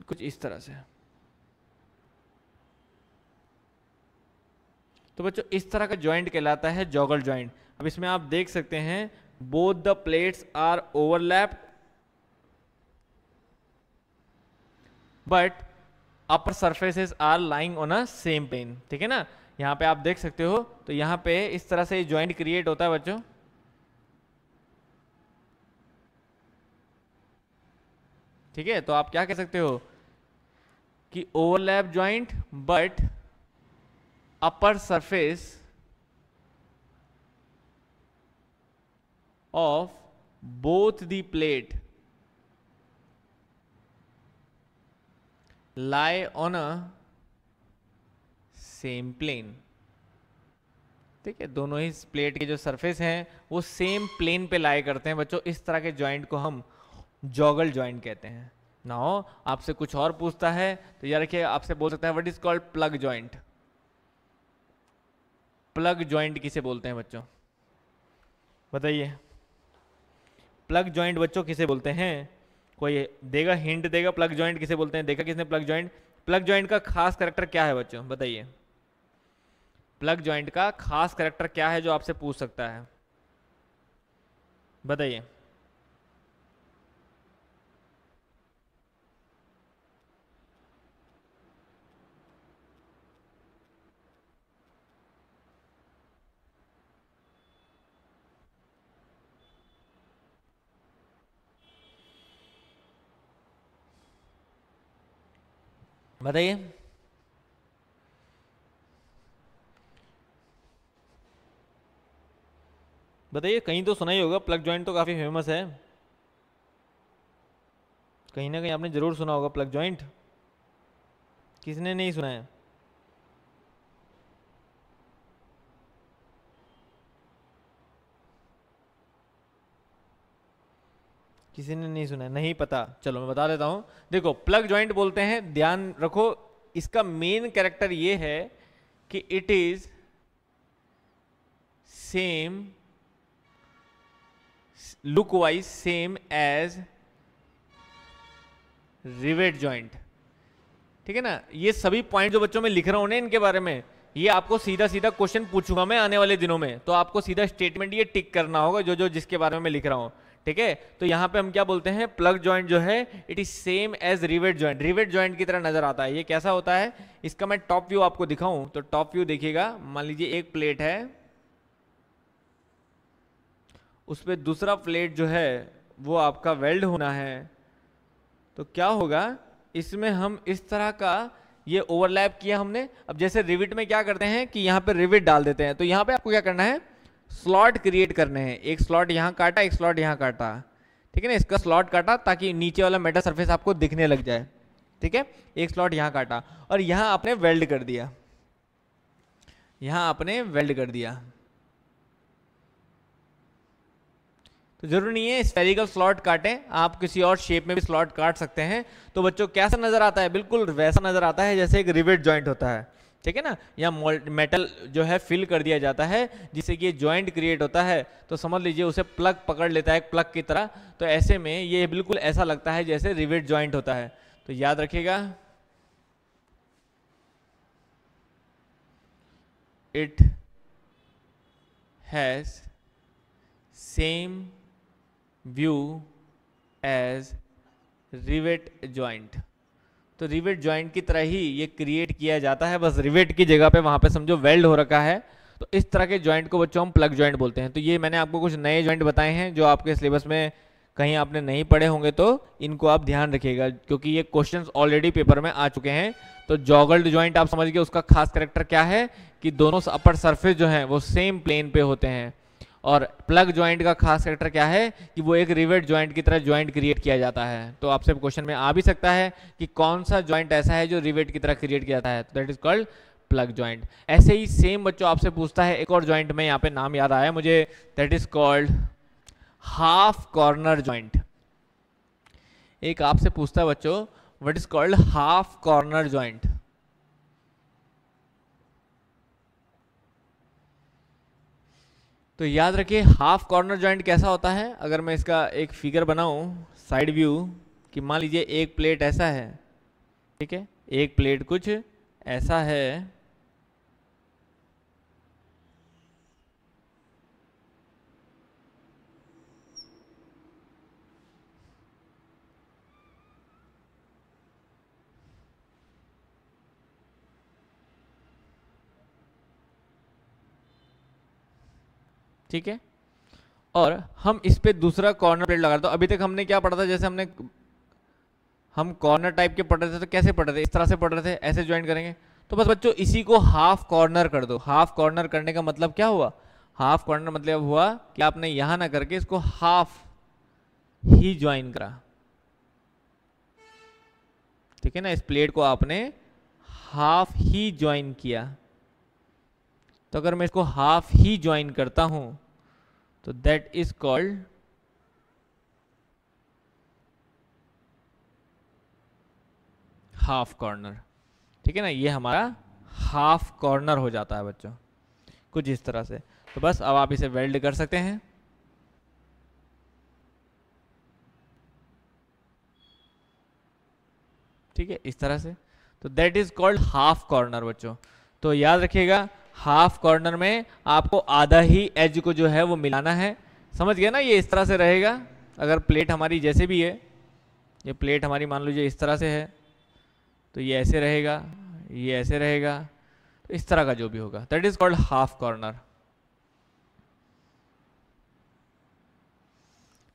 कुछ इस तरह से। तो बच्चों इस तरह का जॉइंट कहलाता है जॉगल जॉइंट। अब इसमें आप देख सकते हैं both the plates are overlapped but upper surfaces are lying on a same plane. ठीक है ना, यहां पे आप देख सकते हो, तो यहां पे इस तरह से जॉइंट क्रिएट होता है बच्चों। ठीक है, तो आप क्या कह सकते हो कि overlap joint but upper surface of both the plate lie on a same plane। ठीक है, दोनों ही प्लेट के जो सरफेस हैं वो सेम प्लेन पे लाई करते हैं बच्चों। इस तरह के जॉइंट को हम जॉगल जॉइंट कहते हैं। नाउ आपसे कुछ और पूछता है तो यार रखिए, आपसे बोल सकता है what is called plug joint. Plug joint किसे बोलते हैं बच्चों, बताइए। प्लग जॉइंट बच्चों किसे बोलते हैं, कोई देगा, हिंट देगा, प्लग जॉइंट किसे बोलते हैं। देखा किसने प्लग जॉइंट। प्लग जॉइंट का खास करैक्टर क्या है बच्चों, बताइए। प्लग जॉइंट का खास करैक्टर क्या है जो आपसे पूछ सकता है, बताइए। बताइए। बताइए, कहीं तो सुना ही होगा, प्लग जॉइंट तो काफी फेमस है, कहीं ना कहीं आपने जरूर सुना होगा प्लग जॉइंट। किसने नहीं सुना है, किसी ने नहीं सुना है, नहीं पता। चलो मैं बता देता हूं। देखो प्लग जॉइंट बोलते हैं, ध्यान रखो, इसका मेन कैरेक्टर ये है कि it is same look wise same as rivet joint. ठीक है ना, ये सभी पॉइंट जो बच्चों में लिख रहा हूं ना इनके बारे में, ये आपको सीधा सीधा क्वेश्चन पूछूंगा मैं आने वाले दिनों में, तो आपको सीधा स्टेटमेंट ये टिक करना होगा जो जो जिसके बारे में मैं लिख रहा हूं। ठीक है, तो यहां पे हम क्या बोलते हैं, प्लग जॉइंट जो है it is same as rivet joint, rivet joint की तरह नजर आता है। ये कैसा होता है, इसका मैं टॉप व्यू आपको दिखाऊं तो टॉप व्यू देखिएगा। मान लीजिए एक प्लेट है, उस पर दूसरा प्लेट जो है वो आपका वेल्ड होना है, तो क्या होगा, इसमें हम इस तरह का ये ओवरलैप किया हमने। अब जैसे रिविट में क्या करते हैं कि यहाँ पे रिविट डाल देते हैं, तो यहाँ पे आपको क्या करना है, स्लॉट क्रिएट करने हैं। एक स्लॉट यहाँ काटा, एक स्लॉट यहाँ काटा, ठीक है ना, इसका स्लॉट काटा ताकि नीचे वाला मेटल सरफेस आपको दिखने लग जाए। ठीक है, एक स्लॉट यहाँ काटा और यहाँ आपने वेल्ड कर दिया, यहाँ आपने वेल्ड कर दिया। तो जरूरी नहीं है स्फेरिकल स्लॉट काटें, आप किसी और शेप में भी स्लॉट काट सकते हैं। तो बच्चों कैसा नजर आता है, बिल्कुल वैसा नजर आता है जैसे एक रिवेट जॉइंट होता है। ठीक है ना, या मेटल जो है फिल कर दिया जाता है जिससे कि ये जॉइंट क्रिएट होता है, तो समझ लीजिए उसे प्लग पकड़ लेता है प्लग की तरह। तो ऐसे में ये बिल्कुल ऐसा लगता है जैसे रिवेट जॉइंट होता है। तो याद रखिएगा, it has same view as rivet joint. तो रिवेट जॉइंट की तरह ही ये क्रिएट किया जाता है, बस रिवेट की जगह पे वहां पे समझो वेल्ड हो रखा है। तो इस तरह के जॉइंट को बच्चों हम प्लग जॉइंट बोलते हैं। तो ये मैंने आपको कुछ नए जॉइंट बताए हैं जो आपके सिलेबस में कहीं आपने नहीं पढ़े होंगे, तो इनको आप ध्यान रखिएगा क्योंकि ये क्वेश्चंस ऑलरेडी पेपर में आ चुके हैं। तो जॉगल्ड जॉइंट आप समझ गए, उसका खास कैरेक्टर क्या है कि दोनों अपर सरफेस जो है वो सेम प्लेन पे होते हैं। और प्लग जॉइंट का खास कैरेक्टर क्या है कि वो एक रिवेट जॉइंट की तरह जॉइंट क्रिएट किया जाता है। तो आपसे क्वेश्चन में आ भी सकता है कि कौन सा जॉइंट ऐसा है जो रिवेट की तरह क्रिएट किया जाता है, तो that is called plug joint. ऐसे ही सेम बच्चों आपसे पूछता है एक और जॉइंट में, यहाँ पे नाम याद आया मुझे, that is called half corner joint. एक आपसे पूछता है बच्चों what is called half corner joint. तो याद रखिए हाफ कॉर्नर जॉइंट कैसा होता है। अगर मैं इसका एक फिगर बनाऊं साइड व्यू, कि मान लीजिए एक प्लेट ऐसा है, ठीक है, एक प्लेट कुछ ऐसा है, ठीक है, और हम इस पे दूसरा कॉर्नर प्लेट लगा। तो अभी तक हमने क्या पढ़ा था, जैसे हम कॉर्नर टाइप के पढ़ रहे थे, तो कैसे पढ़ रहे थे, इस तरह से पढ़ रहे थे, ऐसे ज्वाइन करेंगे। तो बस बच्चों इसी को हाफ कॉर्नर कर दो। हाफ कॉर्नर करने का मतलब क्या हुआ, हाफ कॉर्नर मतलब हुआ कि आपने यहां ना करके इसको हाफ ही ज्वाइन करा, ठीक है ना, इस प्लेट को आपने हाफ ही ज्वाइन किया। तो अगर मैं इसको हाफ ही ज्वाइन करता हूं तो that is called half corner, ठीक है ना, ये हमारा हाफ कॉर्नर हो जाता है बच्चों, कुछ इस तरह से। तो बस अब आप इसे वेल्ड कर सकते हैं। ठीक है, इस तरह से। तो that is called half corner बच्चों। तो याद रखिएगा हाफ कॉर्नर में आपको आधा ही एज को जो है वो मिलाना है। समझ गया ना, ये इस तरह से रहेगा। अगर प्लेट हमारी जैसे भी है, ये प्लेट हमारी मान लीजिए इस तरह से है, तो ये ऐसे रहेगा, ये ऐसे रहेगा, तो इस तरह का जो भी होगा that is called half corner,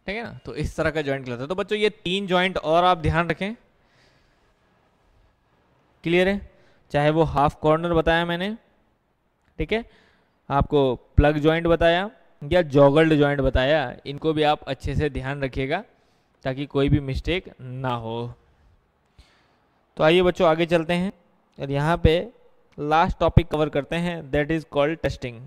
ठीक है ना। तो इस तरह का जॉइंट कहलाता है। तो बच्चों ये 3 जॉइंट और आप ध्यान रखें, क्लियर है, चाहे वो हाफ कॉर्नर बताया मैंने, ठीक है, आपको प्लग जॉइंट बताया या जॉगल्ड जॉइंट बताया, इनको भी आप अच्छे से ध्यान रखिएगा ताकि कोई भी मिस्टेक ना हो। तो आइए बच्चों आगे चलते हैं और यहाँ पे लास्ट टॉपिक कवर करते हैं, दैट इज कॉल्ड टेस्टिंग।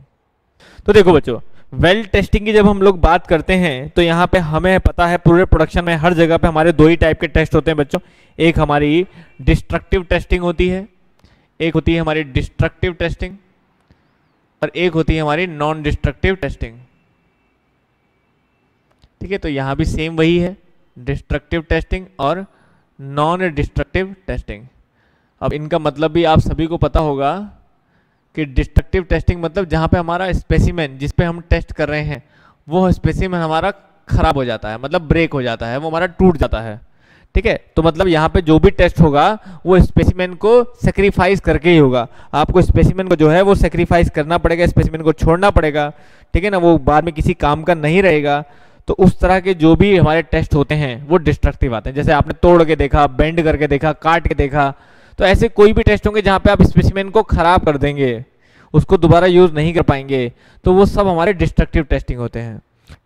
तो देखो बच्चों, वेल टेस्टिंग की जब हम लोग बात करते हैं तो यहाँ पे हमें पता है पूरे प्रोडक्शन में हर जगह पे हमारे 2 ही टाइप के टेस्ट होते हैं बच्चों। एक हमारी डिस्ट्रक्टिव टेस्टिंग होती है, एक होती है हमारी डिस्ट्रक्टिव टेस्टिंग, और एक होती है हमारी नॉन डिस्ट्रक्टिव टेस्टिंग, ठीक है। तो यहाँ भी सेम वही है, डिस्ट्रक्टिव टेस्टिंग और नॉन डिस्ट्रक्टिव टेस्टिंग। अब इनका मतलब भी आप सभी को पता होगा कि डिस्ट्रक्टिव टेस्टिंग मतलब जहाँ पे हमारा स्पेसिमेन जिस पे हम टेस्ट कर रहे हैं वो स्पेसिमेन हमारा खराब हो जाता है, मतलब ब्रेक हो जाता है, वो हमारा टूट जाता है, ठीक है। तो मतलब यहाँ पे जो भी टेस्ट होगा वो स्पेसिमेन को सेक्रीफाइस करके ही होगा। आपको स्पेसिमेन को जो है वो सेक्रीफाइस करना पड़ेगा, स्पेसिमेन को छोड़ना पड़ेगा, ठीक है ना, वो बाद में किसी काम का नहीं रहेगा। तो उस तरह के जो भी हमारे टेस्ट होते हैं वो डिस्ट्रक्टिव आते हैं। जैसे आपने तोड़ के देखा, बेंड करके देखा, काट के देखा, तो ऐसे कोई भी टेस्ट होंगे जहाँ पे आप स्पेसिमेन को खराब कर देंगे, उसको दोबारा यूज नहीं कर पाएंगे, तो वो सब हमारे डिस्ट्रक्टिव टेस्टिंग होते हैं,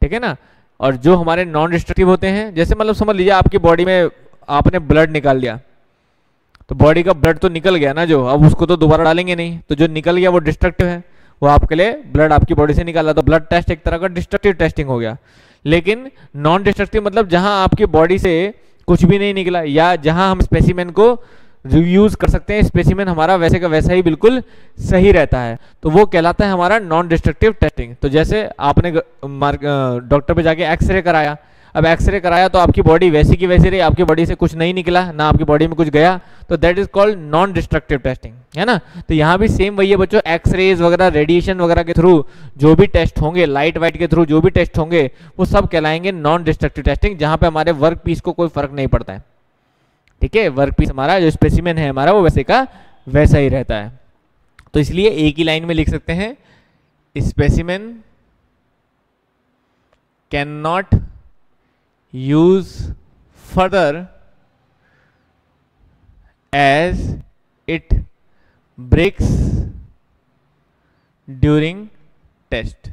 ठीक है ना। और जो हमारे नॉन डिस्ट्रक्टिव होते हैं, जैसे मतलब समझ लीजिए आपकी बॉडी में आपने ब्लड निकाल लिया, तो बॉडी का ब्लड तो निकल गया ना जो, अब उसको तो दोबारा डालेंगे नहीं, तो जो निकल गया वो डिस्ट्रक्टिव है, वो आपके लिए ब्लड आपकी बॉडी से निकाला, तो ब्लड टेस्ट एक तरह का डिस्ट्रक्टिव टेस्टिंग हो गया। लेकिन नॉन डिस्ट्रक्टिव मतलब जहां आपकी बॉडी से कुछ भी नहीं निकला, या जहां हम स्पेसिमेन को यूज कर सकते हैं, स्पेसिमेन हमारा वैसे का वैसा ही बिल्कुल सही रहता है, तो वो कहलाता है हमारा नॉन डिस्ट्रक्टिव टेस्टिंग। तो जैसे आपने डॉक्टर पे जाके एक्सरे कराया, अब एक्सरे कराया तो आपकी बॉडी वैसी की वैसी रही, आपकी बॉडी से कुछ नहीं निकला, ना आपकी बॉडी में कुछ गया, तो that is called non destructive testing, है ना। तो यहाँ भी सेम वही है बच्चों, एक्सरेज वगैरह, रेडिएशन वगैरह के थ्रू जो भी टेस्ट होंगे, लाइट वाइट के थ्रू जो भी टेस्ट होंगे, वो सब कहलाएंगे नॉन डिस्ट्रक्टिव टेस्टिंग, जहां पे हमारे वर्क पीस को कोई फर्क नहीं पड़ता है। ठीक है, वर्क पीस हमारा जो स्पेसिमेन है हमारा वो वैसे का वैसा ही रहता है। तो इसलिए एक ही लाइन में लिख सकते हैं, specimen can not use further as it breaks during test.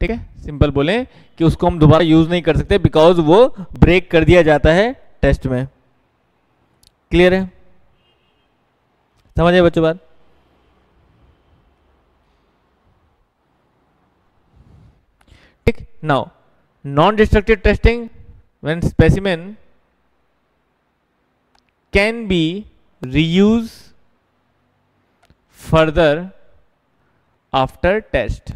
ठीक है, सिंपल बोले कि उसको हम दोबारा यूज नहीं कर सकते बिकॉज वो ब्रेक कर दिया जाता है टेस्ट में। क्लियर है, समझे बच्चों बात? ठीक, now non destructive testing when specimen can be reuse further after test.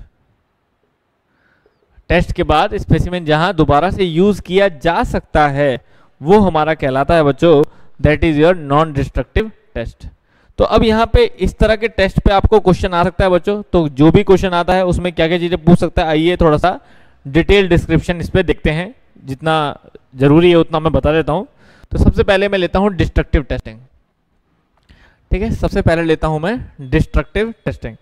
Test के बाद स्पेसिमेन जहां दोबारा से यूज किया जा सकता है वो हमारा कहलाता है बच्चों, that is your non destructive test. तो अब यहाँ पे इस तरह के टेस्ट पे आपको क्वेश्चन आ सकता है बच्चों, तो जो भी क्वेश्चन आता है उसमें क्या क्या चीजें पूछ सकता है, आइए थोड़ा सा डिटेल डिस्क्रिप्शन इस पे देखते हैं, जितना जरूरी है उतना मैं बता देता हूँ। तो सबसे पहले मैं लेता हूँ डिस्ट्रक्टिव टेस्टिंग। ठीक है, सबसे पहले लेता हूँ मैं destructive testing.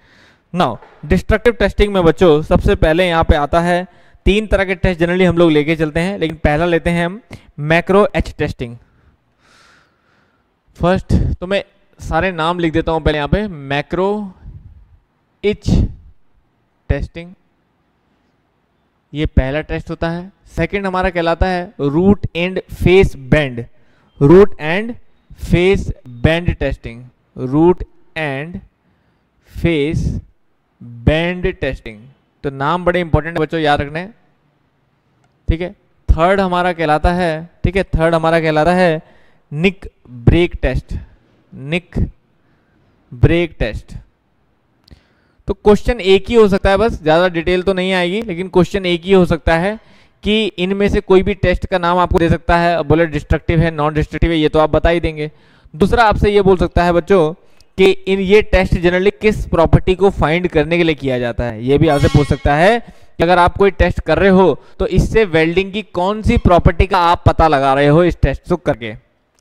Now destructive testing में बच्चों सबसे पहले यहाँ पे आता है, तीन तरह के टेस्ट जनरली हम लोग लेके चलते हैं, लेकिन पहला लेते हैं हम मैक्रो एच टेस्टिंग। फर्स्ट तो मैं सारे नाम लिख देता हूं पहले यहाँ पे, मैक्रो एच टेस्टिंग, ये पहला टेस्ट होता है। सेकंड हमारा कहलाता है root and face bend, root and face bend testing, root and face bend testing. तो नाम बड़े इंपॉर्टेंट है बच्चों, याद रखने। ठीक है, थर्ड हमारा कहलाता है, ठीक है, थर्ड हमारा कहलाता है निक ब्रेक टेस्ट, निक ब्रेक टेस्ट। तो क्वेश्चन एक ही हो सकता है, बस ज्यादा डिटेल तो नहीं आएगी, लेकिन क्वेश्चन एक ही हो सकता है कि इनमें से कोई भी टेस्ट का नाम आपको दे सकता है, बोले डिस्ट्रक्टिव है नॉन डिस्ट्रक्टिव है ये तो आप बता ही देंगे। दूसरा आपसे ये बोल सकता है बच्चों कि इन ये टेस्ट जनरली किस प्रॉपर्टी को फाइंड करने के लिए किया जाता है, ये भी आपसे पूछ सकता है कि अगर आप कोई टेस्ट कर रहे हो तो इससे वेल्डिंग की कौन सी प्रॉपर्टी का आप पता लगा रहे हो इस टेस्ट को करके।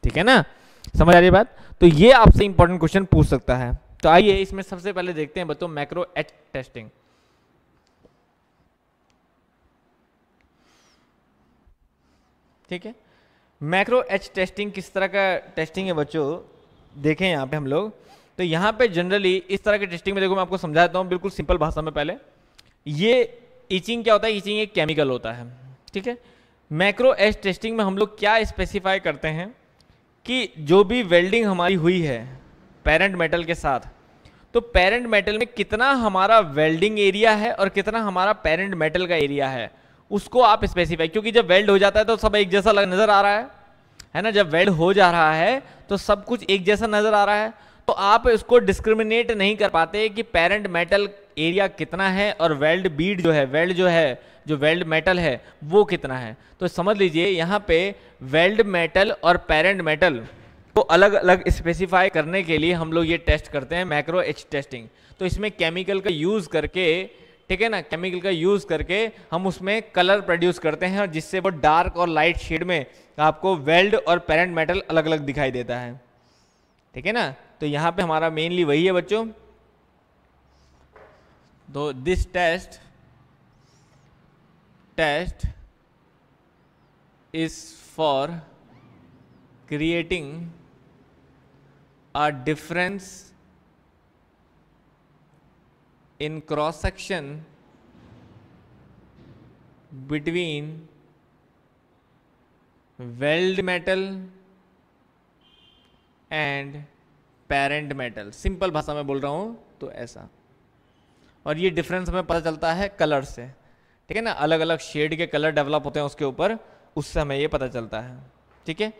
ठीक है ना, समझ आ रही है बात? तो ये आपसे इंपॉर्टेंट क्वेश्चन पूछ सकता है। तो आइए इसमें सबसे पहले देखते हैं बच्चों मैक्रो एच टेस्टिंग। ठीक है, मैक्रो एच टेस्टिंग किस तरह का टेस्टिंग है बच्चों, देखें यहाँ पे हम लोग। तो यहाँ पे जनरली इस तरह के टेस्टिंग में देखो मैं आपको समझाता हूँ बिल्कुल सिंपल भाषा में। पहले ये इचिंग क्या होता है, इचिंग एक केमिकल होता है। ठीक है, मैक्रो एच टेस्टिंग में हम लोग क्या स्पेसिफाई करते हैं कि जो भी वेल्डिंग हमारी हुई है पेरेंट मेटल के साथ, तो पेरेंट मेटल में कितना हमारा वेल्डिंग एरिया है और कितना हमारा पेरेंट मेटल का एरिया है उसको आप स्पेसिफाई, क्योंकि जब वेल्ड हो जाता है तो सब एक जैसा नजर आ रहा है ना, जब वेल्ड हो जा रहा है तो सब कुछ एक जैसा नजर आ रहा है, तो आप इसको डिस्क्रिमिनेट नहीं कर पाते कि पेरेंट मेटल एरिया कितना है और वेल्ड बीड जो है, वेल्ड जो है, जो वेल्ड मेटल है वो कितना है। तो समझ लीजिए यहाँ पे वेल्ड मेटल और पेरेंट मेटल को अलग अलग स्पेसिफाई करने के लिए हम लोग ये टेस्ट करते हैं मैक्रो एच टेस्टिंग। तो इसमें केमिकल का यूज करके, ठीक है ना, केमिकल का यूज करके हम उसमें कलर प्रोड्यूस करते हैं और जिससे वो डार्क और लाइट शेड में आपको वेल्ड और पेरेंट मेटल अलग अलग दिखाई देता है। ठीक है ना, तो यहाँ पे हमारा मेनली वही है बच्चों। तो this test is for creating a difference in cross section between weld metal and parent metal। Simple भाषा में बोल रहा हूं तो ऐसा, और ये डिफरेंस हमें पता चलता है कलर से। ठीक है ना, अलग अलग शेड के कलर डेवलप होते हैं उसके ऊपर, उससे हमें ये पता चलता है। ठीक है,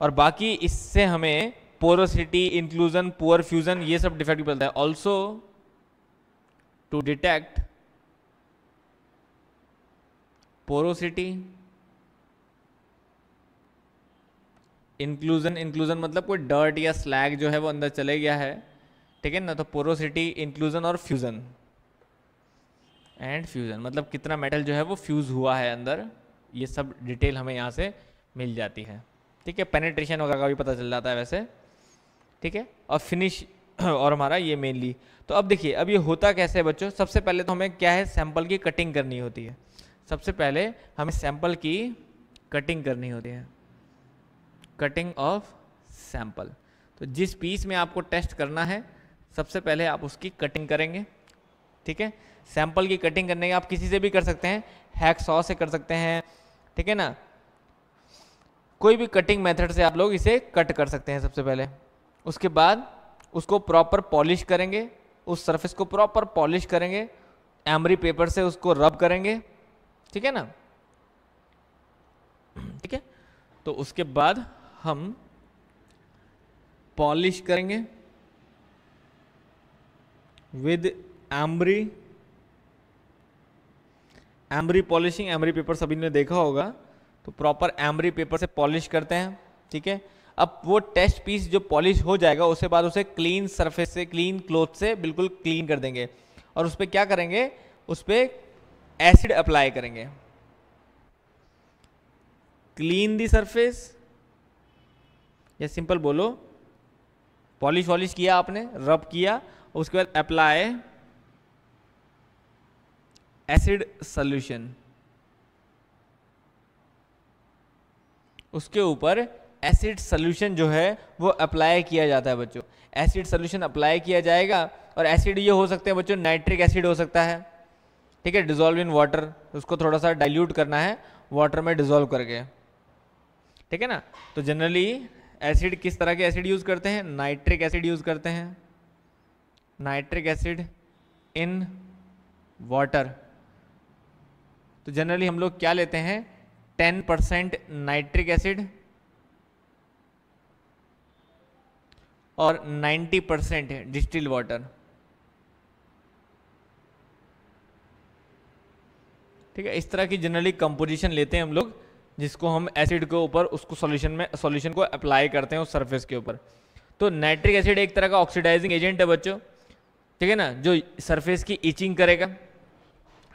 और बाकी इससे हमें पोरोसिटी, इंक्लूजन, पुअर फ्यूजन, ये सब डिफेक्ट मिलता है। Also to detect porosity, inclusion, inclusion मतलब कोई डर्ट या स्लैग जो है वो अंदर चले गया है, ठीक है ना, तो पोरोसिटी, इंक्लूजन और फ्यूजन, एंड फ्यूजन मतलब कितना मेटल जो है वो फ्यूज हुआ है अंदर, ये सब डिटेल हमें यहाँ से मिल जाती है, ठीक है। पेनिट्रेशन वगैरह का भी पता चल जाता है वैसे, ठीक है। और फिनिश और हमारा ये मेनली, तो अब देखिए अब ये होता कैसे है बच्चों। सबसे पहले तो हमें क्या है, सैंपल की कटिंग करनी होती है। सबसे पहले हमें सैंपल की कटिंग करनी होती है, कटिंग ऑफ सैंपल। तो जिस पीस में आपको टेस्ट करना है सबसे पहले आप उसकी कटिंग करेंगे, ठीक है। सैंपल की कटिंग करने के आप किसी से भी कर सकते हैं, हैकसॉ से कर सकते हैं, ठीक है ना, कोई भी कटिंग मेथड से आप लोग इसे कट कर सकते हैं सबसे पहले। उसके बाद उसको प्रॉपर पॉलिश करेंगे, उस सरफेस को प्रॉपर पॉलिश करेंगे, एमरी पेपर से उसको रब करेंगे, ठीक है ना, ठीक है। तो उसके बाद हम पॉलिश करेंगे with emery, emery polishing, emery paper सभी ने देखा होगा, तो प्रॉपर एमरी पेपर से पॉलिश करते हैं, ठीक है। अब वो टेस्ट पीस जो पॉलिश हो जाएगा उसके बाद उसे क्लीन सरफेस से, क्लीन क्लॉथ से बिल्कुल क्लीन कर देंगे, और उस पर क्या करेंगे, उस पर एसिड अप्लाई करेंगे। क्लीन दी सरफेस, या सिंपल बोलो पॉलिश वॉलिश किया आपने, रब किया, उसके बाद अप्लाई एसिड सॉल्यूशन, उसके ऊपर एसिड सॉल्यूशन जो है वो अप्लाई किया जाता है बच्चों। एसिड सॉल्यूशन अप्लाई किया जाएगा, और एसिड ये हो सकते हैं बच्चों, नाइट्रिक एसिड हो सकता है, ठीक है, डिजोल्व इन वाटर, उसको थोड़ा सा डाइल्यूट करना है वाटर में डिजोल्व करके, ठीक है ना। तो जनरली एसिड किस तरह के एसिड यूज करते हैं, नाइट्रिक एसिड यूज करते हैं, नाइट्रिक एसिड इन वाटर। तो जनरली हम लोग क्या लेते हैं, 10% नाइट्रिक एसिड और 90% डिस्टिल वाटर, ठीक है। इस तरह की जनरली कंपोजिशन लेते हैं हम लोग, जिसको हम एसिड के ऊपर उसको सॉल्यूशन को अप्लाई करते हैं उस सरफेस के ऊपर। तो नाइट्रिक एसिड एक तरह का ऑक्सीडाइजिंग एजेंट है बच्चों, ठीक है ना, जो सरफेस की इचिंग करेगा,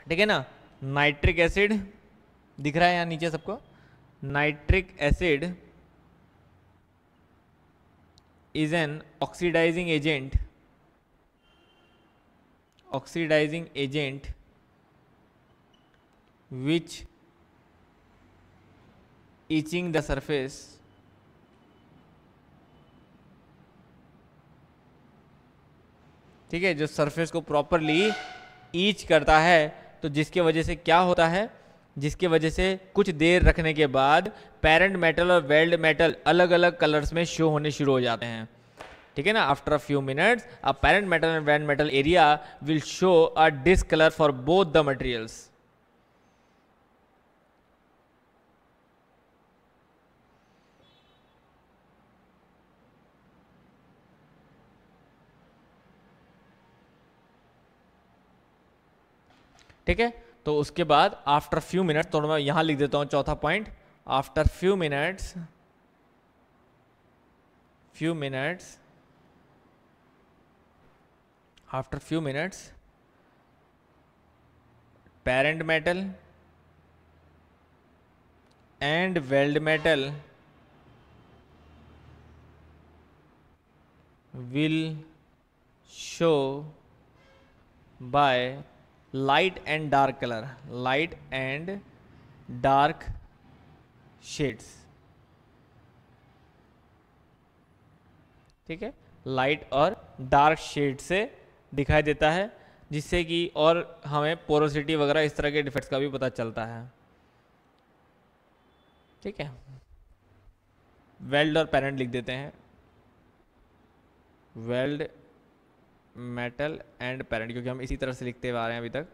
ठीक है ना। नाइट्रिक एसिड दिख रहा है यहाँ नीचे सबको, nitric acid is an oxidizing agent, oxidizing agent which etching the surface, ठीक है, जो सरफेस को प्रॉपरली ईच करता है। तो जिसके वजह से क्या होता है, जिसके वजह से कुछ देर रखने के बाद पेरेंट मेटल और वेल्ड मेटल अलग अलग कलर्स में शो होने शुरू हो जाते हैं, ठीक है ना। After a few minutes a parent metal and weld metal area will show a discolour for both the materials. ठीक है, तो उसके बाद आफ्टर फ्यू मिनट, तो मैं यहां लिख देता हूं चौथा point, after few minutes after few minutes parent metal and weld metal will show by light and dark color, light and dark shades, ठीक है, लाइट और डार्क शेड से दिखाई देता है, जिससे कि और हमें पोरोसिटी वगैरह इस तरह के डिफेक्ट्स का भी पता चलता है, ठीक है। वेल्ड और पेरेंट लिख देते हैं, वेल्ड मेटल एंड पेरेंट, क्योंकि हम इसी तरह से लिखते हुए आ रहे हैं अभी तक,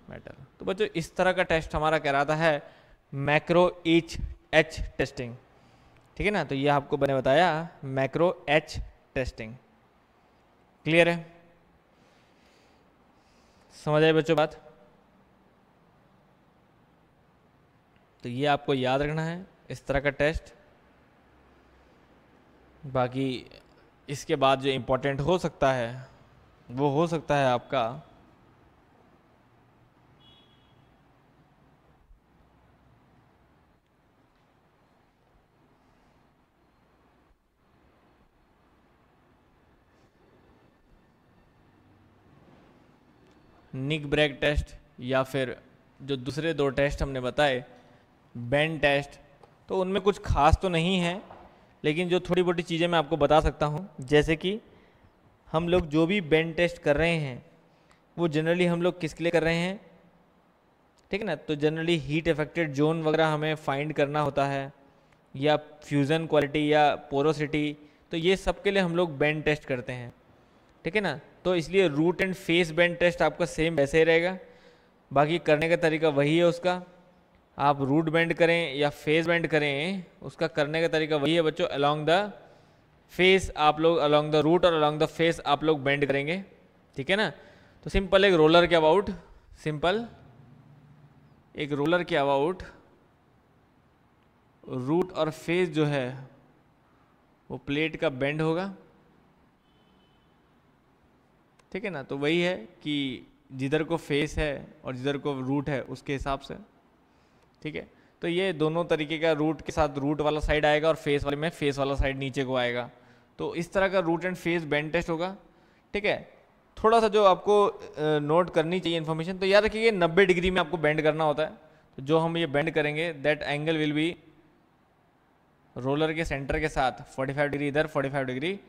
मेटल। तो बच्चों इस तरह का टेस्ट हमारा कहलाता है मैक्रो एच टेस्टिंग, ठीक है ना। तो ये आपको मैंने बताया मैक्रो एच टेस्टिंग। क्लियर है, समझ आए बच्चों बात। तो ये आपको याद रखना है इस तरह का टेस्ट। बाकी इसके बाद जो इम्पोर्टेंट हो सकता है वो हो सकता है आपका निक ब्रेक टेस्ट, या फिर जो दूसरे दो टेस्ट हमने बताए बेंड टेस्ट। तो उनमें कुछ खास तो नहीं है, लेकिन जो थोड़ी मोटी चीज़ें मैं आपको बता सकता हूँ, जैसे कि हम लोग जो भी बेंड टेस्ट कर रहे हैं वो जनरली हम लोग किसके लिए कर रहे हैं, ठीक है ना। तो जनरली हीट इफेक्टेड जोन वगैरह हमें फाइंड करना होता है, या फ्यूज़न क्वालिटी या पोरोसिटी। तो ये सब के लिए हम लोग बेंड टेस्ट करते हैं, ठीक है ना। तो इसलिए root and face bend test आपका सेम वैसे ही रहेगा। बाकी करने का तरीका वही है उसका, आप रूट बेंड करें या फेस बेंड करें, उसका करने का तरीका वही है बच्चों। अलोंग द फेस आप लोग, अलोंग द रूट और अलोंग द फेस आप लोग बेंड करेंगे, ठीक है ना। तो सिंपल एक रोलर के अबाउट, सिंपल एक रोलर के अबाउट रूट और फेस जो है वो प्लेट का बेंड होगा, ठीक है ना। तो वही है कि जिधर को फेस है और जिधर को रूट है उसके हिसाब से, ठीक है। तो ये दोनों तरीके का, रूट के साथ रूट वाला साइड आएगा और फेस वाले में फेस वाला साइड नीचे को आएगा। तो इस तरह का root and face bend test होगा, ठीक है। थोड़ा सा जो आपको नोट करनी चाहिए इन्फॉर्मेशन, तो याद रखिए 90 डिग्री में आपको बेंड करना होता है। तो जो हम ये बेंड करेंगे that angle will be roller के सेंटर के साथ 45 डिग्री इधर, 45 डिग्री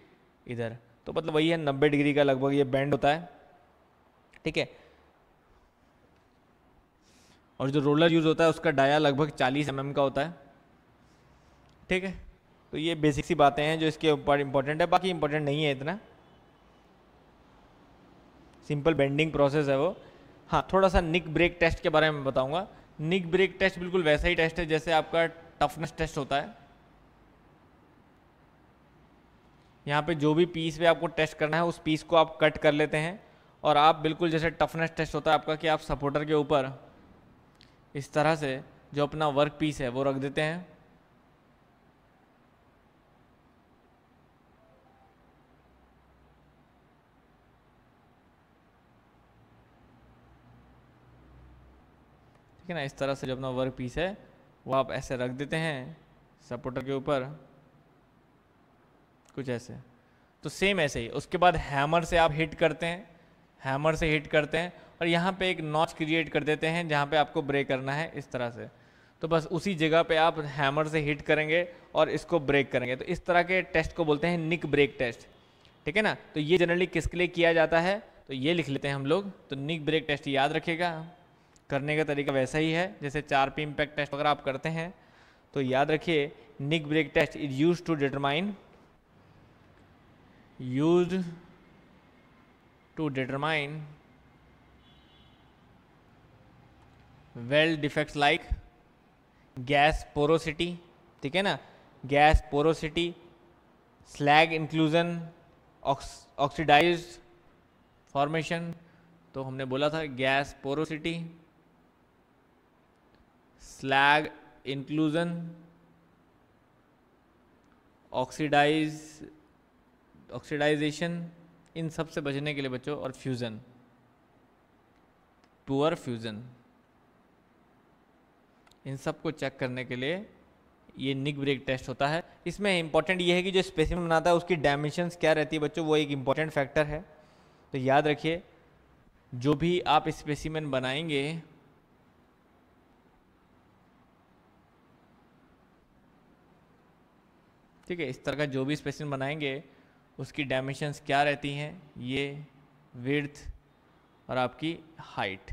इधर। तो मतलब वही है 90 डिग्री का लगभग ये बेंड होता है, ठीक है। और जो रोलर यूज होता है उसका डाया लगभग 40 mm का होता है, ठीक है। तो ये बेसिक सी बातें हैं जो इसके ऊपर इंपॉर्टेंट है, बाकी इंपॉर्टेंट नहीं है इतना, सिंपल बेंडिंग प्रोसेस है वो। हाँ, थोड़ा सा निक ब्रेक टेस्ट के बारे में बताऊंगा। निक ब्रेक टेस्ट बिल्कुल वैसा ही टेस्ट है जैसे आपका टफनेस टेस्ट होता है। यहाँ पे जो भी पीस पे आपको टेस्ट करना है उस पीस को आप कट कर लेते हैं, और आप बिल्कुल जैसे टफनेस टेस्ट होता है आपका कि आप सपोर्टर के ऊपर इस तरह से जो अपना वर्क पीस है वो रख देते हैं, ठीक है ना। इस तरह से जो अपना वर्क पीस है वो आप ऐसे रख देते हैं सपोर्टर के ऊपर, कुछ ऐसे। तो सेम ऐसे ही उसके बाद हैमर से आप हिट करते हैं, हैमर से हिट करते हैं और यहाँ पे एक नॉच क्रिएट कर देते हैं जहाँ पे आपको ब्रेक करना है इस तरह से। तो बस उसी जगह पे आप हैमर से हिट करेंगे और इसको ब्रेक करेंगे। तो इस तरह के टेस्ट को बोलते हैं निक ब्रेक टेस्ट, ठीक है ना। तो ये जनरली किसके लिए किया जाता है, तो ये लिख लेते हैं हम लोग। तो निक ब्रेक टेस्ट याद रखिएगा, करने का तरीका वैसा ही है जैसे 4P इम्पैक्ट टेस्ट अगर आप करते हैं। तो याद रखिए nick break test is used to determine weld defects like gas porosity, ठीक है ना, gas porosity, slag inclusion, oxidised formation. तो हमने बोला था gas porosity, slag inclusion, oxidisation, इन सब से बचने के लिए बच्चों, और फ्यूज़न, पुअर फ्यूज़न, इन सब को चेक करने के लिए ये निक ब्रेक टेस्ट होता है। इसमें इंपॉर्टेंट ये है कि जो स्पेसिमेन बनाता है उसकी डायमेंशंस क्या रहती है बच्चों, वो एक इंपॉर्टेंट फैक्टर है। तो याद रखिए जो भी आप स्पेसिमेन बनाएंगे ठीक है, इस तरह का जो भी स्पेसिमेन बनाएंगे उसकी डायमेंशंस क्या रहती हैं, ये विड्थ और आपकी हाइट।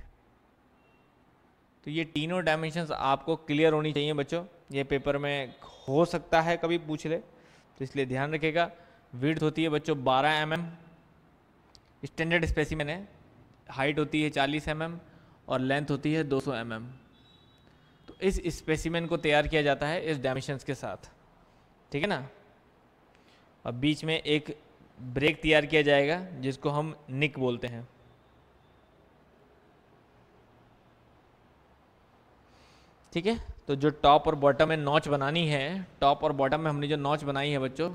तो ये तीनों डायमेंशंस आपको क्लियर होनी चाहिए बच्चों, ये पेपर में हो सकता है कभी पूछ ले, तो इसलिए ध्यान रखिएगा। विड्थ होती है बच्चों 12 mm, स्टैंडर्ड स्पेसिमेन है। हाइट होती है 40 mm और लेंथ होती है 200 mm। तो इस स्पेसिमेन को तैयार किया जाता है इस डायमेंशंस के साथ, ठीक है ना। और बीच में एक ब्रेक तैयार किया जाएगा जिसको हम निक बोलते हैं। ठीक है, तो जो टॉप और बॉटम में नॉच बनानी है, टॉप और बॉटम में हमने जो नॉच बनाई है बच्चों,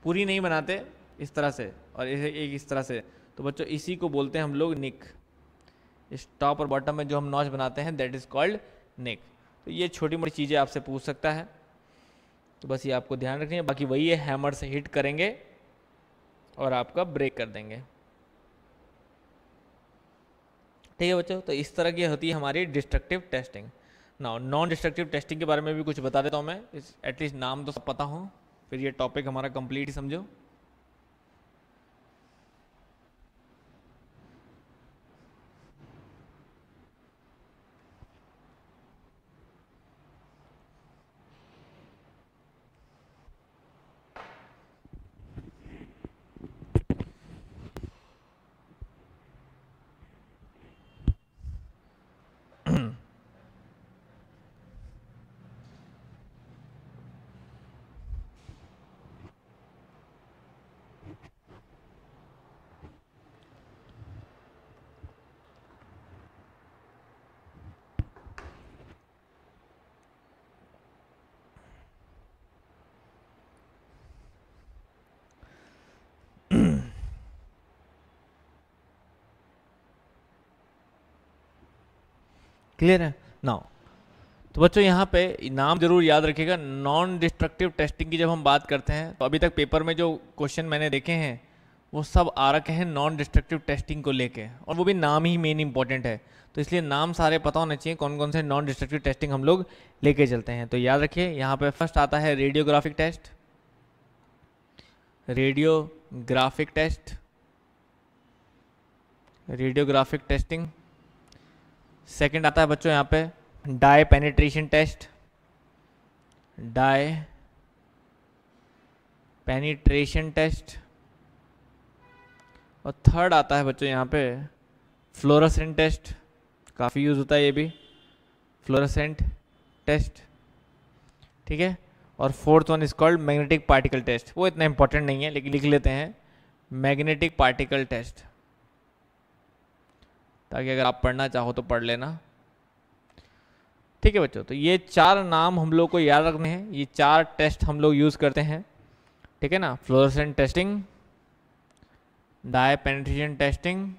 पूरी नहीं बनाते, इस तरह से और एक इस तरह से, तो बच्चों इसी को बोलते हैं हम लोग निक। इस टॉप और बॉटम में जो हम नॉच बनाते हैं दैट इज़ कॉल्ड निक। तो ये छोटी मोटी चीज़ें आपसे पूछ सकता है, तो बस ये आपको ध्यान रखनी है। बाकी वही है, हैमर से हिट करेंगे और आपका ब्रेक कर देंगे। ठीक है बच्चों, तो इस तरह की होती है हमारी destructive testing. Now non destructive testing के बारे में भी कुछ बता देता हूँ मैं, एटलीस्ट नाम तो सब पता हो, फिर ये टॉपिक हमारा कंप्लीट ही समझो। क्लियर है नाउ। तो बच्चों यहाँ पे नाम जरूर याद रखिएगा, नॉन डिस्ट्रक्टिव टेस्टिंग की जब हम बात करते हैं तो अभी तक पेपर में जो क्वेश्चन मैंने देखे हैं वो सब आ रखे हैं नॉन डिस्ट्रक्टिव टेस्टिंग को लेके, और वो भी नाम ही मेन इंपॉर्टेंट है, तो इसलिए नाम सारे पता होने चाहिए कौन कौन से नॉन डिस्ट्रक्टिव टेस्टिंग हम लोग लेके चलते हैं। तो याद रखिए, यहाँ पे फर्स्ट आता है radiographic test, radiographic test, radiographic testing. Second आता है बच्चों यहाँ पे dye penetration test, dye penetration test. और थर्ड आता है बच्चों यहाँ पे फ्लोरोसेंट टेस्ट, काफ़ी यूज़ होता है ये भी, फ्लोरोसेंट टेस्ट। ठीक है, और fourth one is called magnetic particle test, वो इतना इंपॉर्टेंट नहीं है लेकिन लिख लेते हैं मैग्नेटिक पार्टिकल टेस्ट, ताकि अगर आप पढ़ना चाहो तो पढ़ लेना। ठीक है बच्चों, तो ये चार नाम हम लोग को याद रखने हैं, ये चार टेस्ट हम लोग यूज़ करते हैं। ठीक है ना, fluorescent testing, dye penetration testing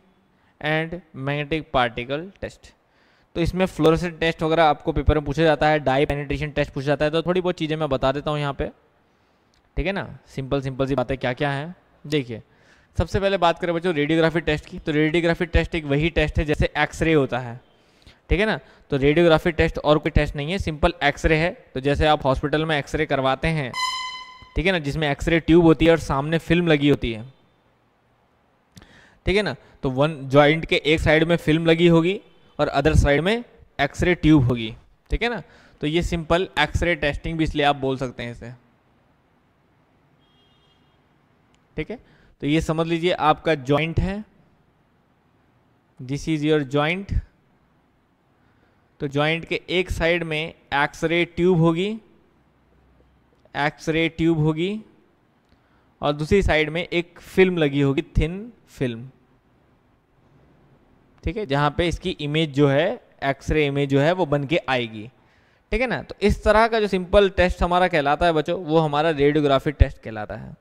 and magnetic particle test. तो इसमें फ्लोरोसेंट टेस्ट वगैरह आपको पेपर में पूछा जाता है, डाई पेनिट्रेशन टेस्ट पूछा जाता है, तो थोड़ी बहुत चीज़ें मैं बता देता हूँ यहाँ पे। ठीक है ना, सिंपल सिंपल सी बातें क्या क्या हैं देखिए। सबसे पहले बात करें बच्चों रेडियोग्राफी टेस्ट की, तो रेडियोग्राफी टेस्ट एक वही टेस्ट है जैसे एक्सरे होता है। ठीक है ना, तो रेडियोग्राफी टेस्ट और कोई टेस्ट नहीं है, सिंपल एक्सरे है। तो जैसे आप हॉस्पिटल में एक्सरे करवाते हैं, ठीक है ना, जिसमें एक्सरे ट्यूब होती है और सामने फिल्म लगी होती है। ठीक है ना, तो वन जॉइंट के एक साइड में फिल्म लगी होगी और अदर साइड में एक्सरे ट्यूब होगी। ठीक है ना, तो ये सिंपल एक्सरे टेस्टिंग भी इसलिए आप बोल सकते हैं इसे। ठीक है, तो ये समझ लीजिए आपका जॉइंट है, दिस इज योर जॉइंट। तो जॉइंट के एक साइड में एक्सरे ट्यूब होगी, एक्सरे ट्यूब होगी, और दूसरी साइड में एक फिल्म लगी होगी, थिन फिल्म। ठीक है, जहां पे इसकी इमेज जो है, एक्सरे इमेज जो है वो बन के आएगी। ठीक है ना, तो इस तरह का जो सिंपल टेस्ट हमारा कहलाता है बच्चों, वो हमारा रेडियोग्राफी टेस्ट कहलाता है।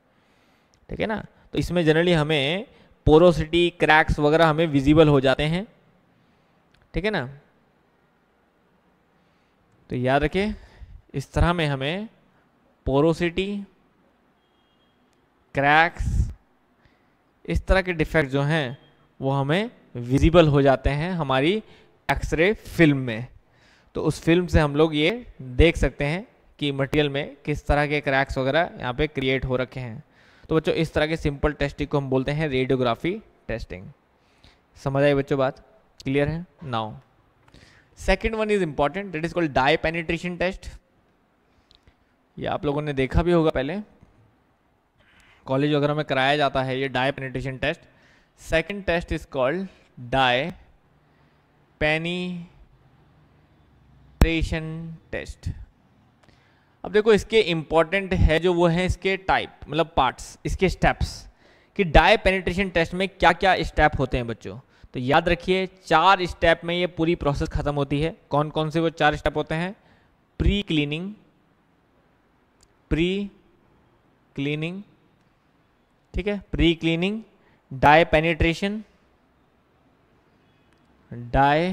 ठीक है ना, तो इसमें जनरली हमें पोरोसिटी, क्रैक्स वगैरह हमें विजिबल हो जाते हैं। ठीक है ना, तो याद रखिए इस तरह में हमें पोरोसिटी, क्रैक्स, इस तरह के डिफेक्ट जो हैं वो हमें विजिबल हो जाते हैं हमारी एक्सरे फिल्म में। तो उस फिल्म से हम लोग ये देख सकते हैं कि मटेरियल में किस तरह के क्रैक्स वगैरह यहाँ पे क्रिएट हो रखे हैं। तो बच्चों इस तरह के सिंपल टेस्टिंग को हम बोलते हैं रेडियोग्राफी टेस्टिंग। समझ आई बच्चों बात? क्लियर है? Now second one is important, that is called dye penetration test. ये आप लोगों ने देखा भी होगा, पहले कॉलेज वगैरह में कराया जाता है ये dye penetration test. Second test is called dye penetration test. अब देखो इसके इंपॉर्टेंट है जो वो है इसके टाइप, मतलब पार्ट्स, इसके स्टेप्स, कि डाई पेनिट्रेशन टेस्ट में क्या क्या स्टेप होते हैं बच्चों। तो याद रखिए 4 स्टेप में ये पूरी प्रोसेस खत्म होती है। कौन कौन से वो 4 स्टेप होते हैं? प्री क्लीनिंग, ठीक है, pre cleaning, dye penetration, dye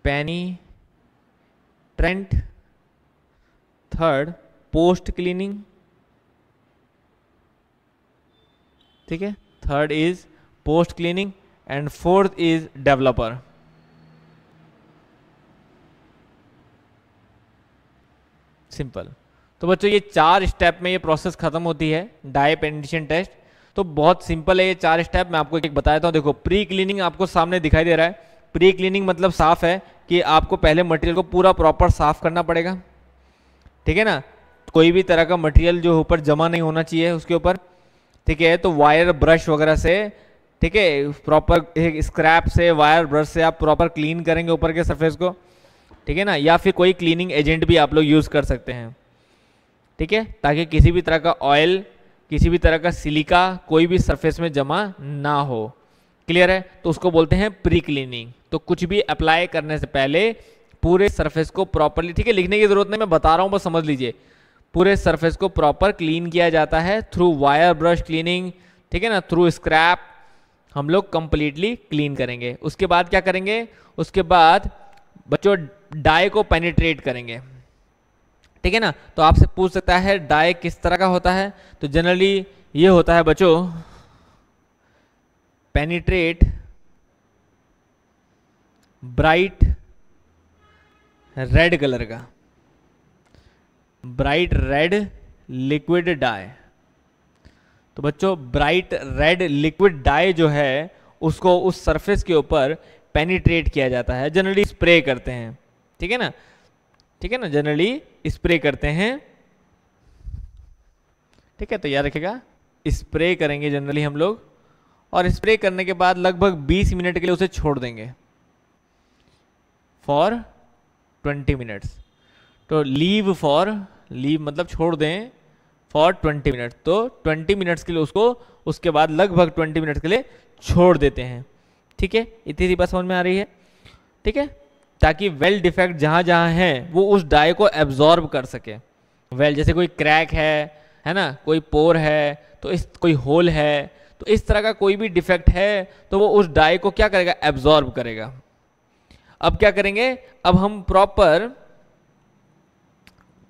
penetrant, third post cleaning, ठीक है, third is post cleaning, and fourth is developer. Simple. तो बच्चों ये 4 स्टेप में ये प्रोसेस खत्म होती है डाई पेनिट्रेशन टेस्ट। तो बहुत सिंपल है ये 4 स्टेप, मैं आपको एक बता देता हूँ। देखो प्री क्लीनिंग आपको सामने दिखाई दे रहा है। प्री क्लीनिंग मतलब साफ है कि आपको पहले मटेरियल को पूरा प्रॉपर साफ करना पड़ेगा, ठीक है ना। कोई भी तरह का मटेरियल जो ऊपर जमा नहीं होना चाहिए उसके ऊपर, ठीक है। तो वायर ब्रश वगैरह से, ठीक है, प्रॉपर स्क्रैप से, वायर ब्रश से आप प्रॉपर क्लीन करेंगे ऊपर के सरफेस को, ठीक है ना। या फिर कोई क्लीनिंग एजेंट भी आप लोग यूज कर सकते हैं, ठीक है, ताकि किसी भी तरह का ऑयल, किसी भी तरह का सिलिका कोई भी सरफेस में जमा ना हो। क्लियर है? तो उसको बोलते हैं प्री क्लीनिंग। तो कुछ भी अप्लाई करने से पहले पूरे सरफेस को प्रॉपरली, ठीक है, लिखने की जरूरत नहीं, मैं बता रहा हूं बस समझ लीजिए, पूरे सरफेस को प्रॉपर क्लीन किया जाता है थ्रू वायर ब्रश क्लीनिंग, ठीक है ना, थ्रू स्क्रैप हम लोग कंप्लीटली क्लीन करेंगे। उसके बाद क्या करेंगे? उसके बाद बच्चों डाई को पेनिट्रेट करेंगे, ठीक है ना। तो आपसे पूछ सकता है डाई किस तरह का होता है? तो जनरली ये होता है बच्चों पेनिट्रेट ब्राइट रेड कलर का, ब्राइट रेड लिक्विड डाई। तो बच्चों ब्राइट रेड लिक्विड डाई जो है उसको उस सरफेस के ऊपर पेनिट्रेट किया जाता है, जनरली स्प्रे करते हैं, ठीक है ना, ठीक है ना, जनरली स्प्रे करते हैं, ठीक है। तो याद रखिएगा स्प्रे करेंगे जनरली हम लोग, और स्प्रे करने के बाद लगभग 20 मिनट के लिए उसे छोड़ देंगे फॉर 20 मिनट्स। तो लीव मतलब छोड़ दें फॉर 20 मिनट। तो 20 मिनट्स के लिए उसको, उसके बाद लगभग 20 मिनट्स के लिए छोड़ देते हैं, ठीक है। इतनी सी बात समझ में आ रही है, ठीक है, ताकि वेल डिफेक्ट जहां जहां है वो उस डाई को एब्जॉर्ब कर सके। वेल जैसे कोई क्रैक है ना, कोई पोर है, तो इस कोई होल है, तो इस तरह का कोई भी डिफेक्ट है तो वो उस डाई को क्या करेगा? एब्जॉर्ब करेगा। अब क्या करेंगे? अब हम प्रॉपर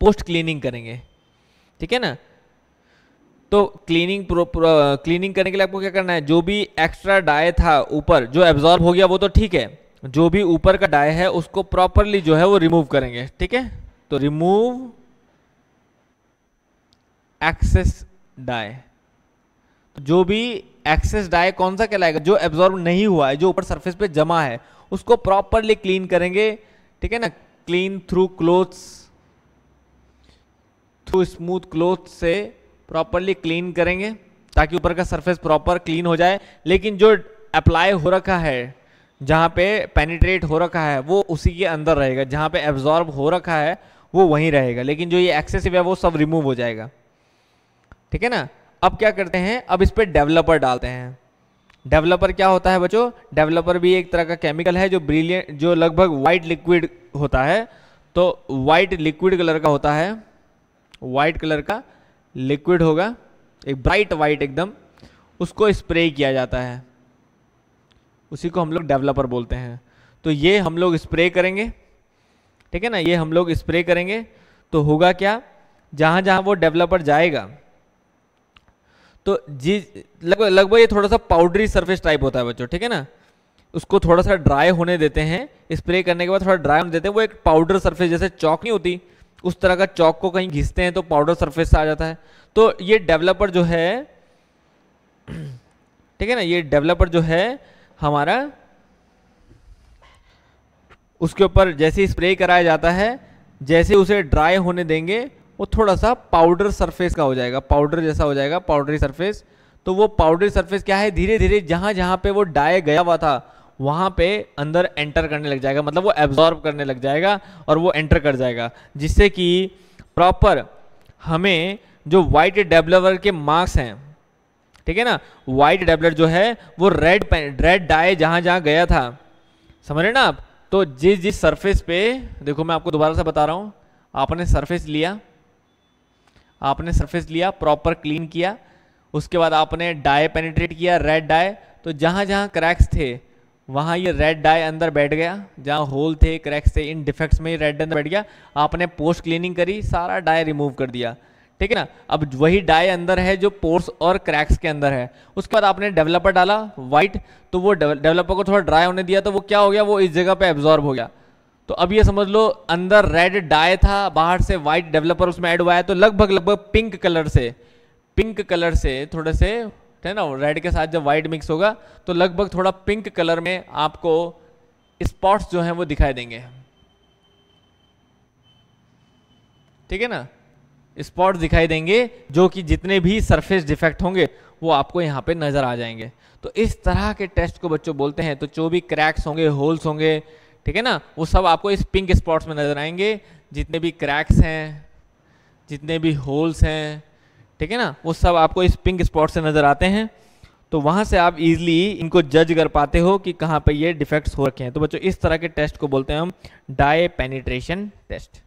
पोस्ट क्लीनिंग करेंगे, ठीक है ना। तो क्लीनिंग करने के लिए आपको क्या करना है? जो भी एक्स्ट्रा डाई था ऊपर जो एब्जॉर्ब हो गया वो तो ठीक है, जो भी ऊपर का डाई है उसको प्रॉपरली जो है वो रिमूव करेंगे, ठीक है। तो रिमूव एक्सेस डाई। जो भी एक्सेस डाई कौन सा कहलाएगा? जो एब्जॉर्ब नहीं हुआ है, जो ऊपर सरफेस पे जमा है, उसको प्रॉपरली क्लीन करेंगे, ठीक है ना। Clean through clothes, through smooth cloth से प्रॉपरली क्लीन करेंगे ताकि ऊपर का सरफेस प्रॉपर क्लीन हो जाए। लेकिन जो अप्लाई हो रखा है, जहां पे पेनिट्रेट हो रखा है, वो उसी के अंदर रहेगा, जहां पे एब्जॉर्ब हो रखा है वो वहीं रहेगा, लेकिन जो ये एक्सेसिव है वो सब रिमूव हो जाएगा, ठीक है ना। अब क्या करते हैं? अब इस पे डेवलपर डालते हैं। डेवलपर क्या होता है बच्चों? डेवलपर भी एक तरह का केमिकल है जो लगभग व्हाइट लिक्विड होता है। तो व्हाइट लिक्विड कलर का होता है, व्हाइट कलर का लिक्विड होगा, एक ब्राइट व्हाइट एकदम, उसको स्प्रे किया जाता है, उसी को हम लोग डेवलपर बोलते हैं। तो ये हम लोग स्प्रे करेंगे, ठीक है ना, ये हम लोग स्प्रे करेंगे। तो होगा क्या? जहां जहां वो डेवलपर जाएगा तो जी लगभग ये थोड़ा सा पाउडरी सरफेस टाइप होता है बच्चों, ठीक है ना। उसको थोड़ा सा ड्राई होने देते हैं, स्प्रे करने के बाद थोड़ा ड्राई होने देते हैं। वो एक पाउडर सरफेस, जैसे चौक नहीं होती उस तरह का, चौक को कहीं घिसते हैं तो पाउडर सरफेस आ जाता है। तो ये डेवलपर जो है, ठीक है ना, ये डेवलपर जो है हमारा, उसके ऊपर जैसे स्प्रे कराया जाता है, जैसे उसे ड्राई होने देंगे वो थोड़ा सा पाउडर सरफेस का हो जाएगा, पाउडर जैसा हो जाएगा, पाउडरी सरफेस। तो वो पाउडरी सरफेस क्या है? धीरे धीरे जहां जहां पे वो डाई गया हुआ था वहाँ पे अंदर एंटर करने लग जाएगा, मतलब वो एब्जॉर्ब करने लग जाएगा और वो एंटर कर जाएगा, जिससे कि प्रॉपर हमें जो वाइट डेवलपर के मार्क्स हैं, ठीक है ना, वाइट डेवलपर जो है वो रेड डाई जहाँ जहाँ गया था, समझ रहे ना आप। तो जिस जिस सरफेस पे, देखो मैं आपको दोबारा से बता रहा हूँ, आपने सरफेस लिया, प्रॉपर क्लीन किया, उसके बाद आपने डाई पेनिट्रेट किया, रेड डाई, तो जहाँ जहाँ क्रैक्स थे वहाँ ये रेड डाई अंदर बैठ गया, जहाँ होल थे, क्रैक्स थे, इन डिफेक्ट्स में रेड अंदर बैठ गया। आपने पोस्ट क्लीनिंग करी, सारा डाई रिमूव कर दिया, ठीक है ना। अब वही डाई अंदर है जो पोर्स और क्रैक्स के अंदर है। उसके बाद आपने डेवलपर डाला वाइट, तो वो डेवलपर को थोड़ा ड्राई होने दिया, तो वो क्या हो गया, वो इस जगह पे एब्जॉर्ब हो गया। तो अब ये समझ लो अंदर रेड डाई था, बाहर से वाइट डेवलपर उसमें ऐड हुआ है, तो लगभग पिंक कलर से थोड़े से, है ना, रेड के साथ जब व्हाइट मिक्स होगा तो लगभग थोड़ा पिंक कलर में आपको स्पॉट्स जो हैं वो दिखाई देंगे, ठीक है ना, स्पॉट्स दिखाई देंगे, जो कि जितने भी सरफेस डिफेक्ट होंगे वो आपको यहाँ पे नजर आ जाएंगे। तो इस तरह के टेस्ट को बच्चों बोलते हैं। तो जो भी क्रैक्स होंगे, होल्स होंगे, ठीक है ना, वो सब आपको इस पिंक स्पॉट्स में नजर आएंगे। जितने भी क्रैक्स हैं, जितने भी होल्स हैं, ठीक है ना, वो सब आपको इस पिंक स्पॉट से नजर आते हैं। तो वहां से आप इजीली इनको जज कर पाते हो कि कहाँ पे ये डिफेक्ट्स हो रखे हैं। तो बच्चों इस तरह के टेस्ट को बोलते हैं हम डाई पेनिट्रेशन टेस्ट।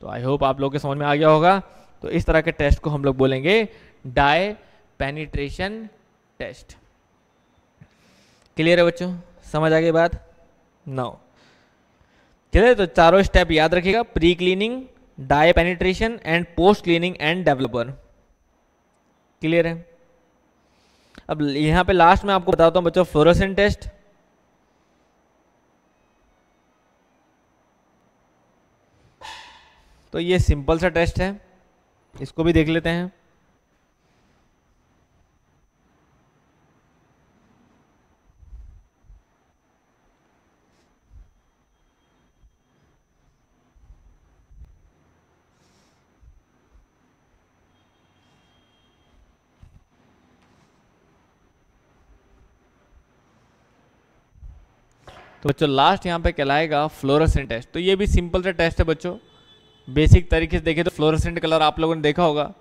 तो आई होप आप लोग के समझ में आ गया होगा। तो इस तरह के टेस्ट को हम लोग बोलेंगे डाई पेनिट्रेशन टेस्ट। क्लियर है बच्चों, समझ आ गई बात? No clear. तो चारों स्टेप याद रखिएगा, pre cleaning, dye penetration and post cleaning and developer. Clear है। अब यहां पे लास्ट में आपको बताता हूं बच्चों फ्लोरोसेंट टेस्ट। तो ये सिंपल सा टेस्ट है, इसको भी देख लेते हैं। तो बच्चों लास्ट यहाँ पे कहलाएगा फ्लोरोसेंट टेस्ट। तो ये भी सिंपल सा टेस्ट है बच्चों। बेसिक तरीके से देखें तो फ्लोरोसेंट कलर आप लोगों ने देखा होगा,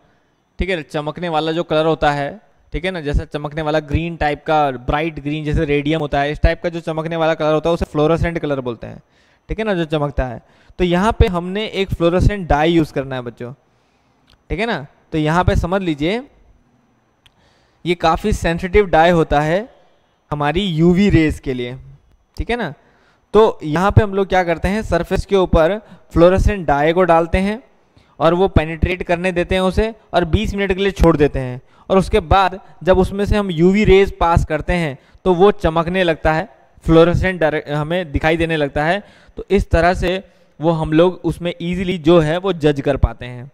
ठीक है, चमकने वाला जो कलर होता है, ठीक है ना, जैसे चमकने वाला ग्रीन टाइप का, ब्राइट ग्रीन जैसे रेडियम होता है, इस टाइप का जो चमकने वाला कलर होता है उसे फ्लोरोसेंट कलर बोलते हैं, ठीक है ना, जो चमकता है। तो यहाँ पे हमने एक फ्लोरोसेंट डाई यूज करना है बच्चों, ठीक है ना। तो यहाँ पे समझ लीजिए ये काफी सेंसिटिव डाई होता है हमारी यूवी रेज के लिए, ठीक है ना। तो यहाँ पे हम लोग क्या करते हैं, सरफेस के ऊपर फ्लोरोसेंट डाई को डालते हैं और वो पेनिट्रेट करने देते हैं उसे, और 20 मिनट के लिए छोड़ देते हैं। और उसके बाद जब उसमें से हम यूवी रेज पास करते हैं तो वो चमकने लगता है, फ्लोरोसेंट हमें दिखाई देने लगता है। तो इस तरह से वो हम लोग उसमें इजीली जो है वो जज कर पाते हैं,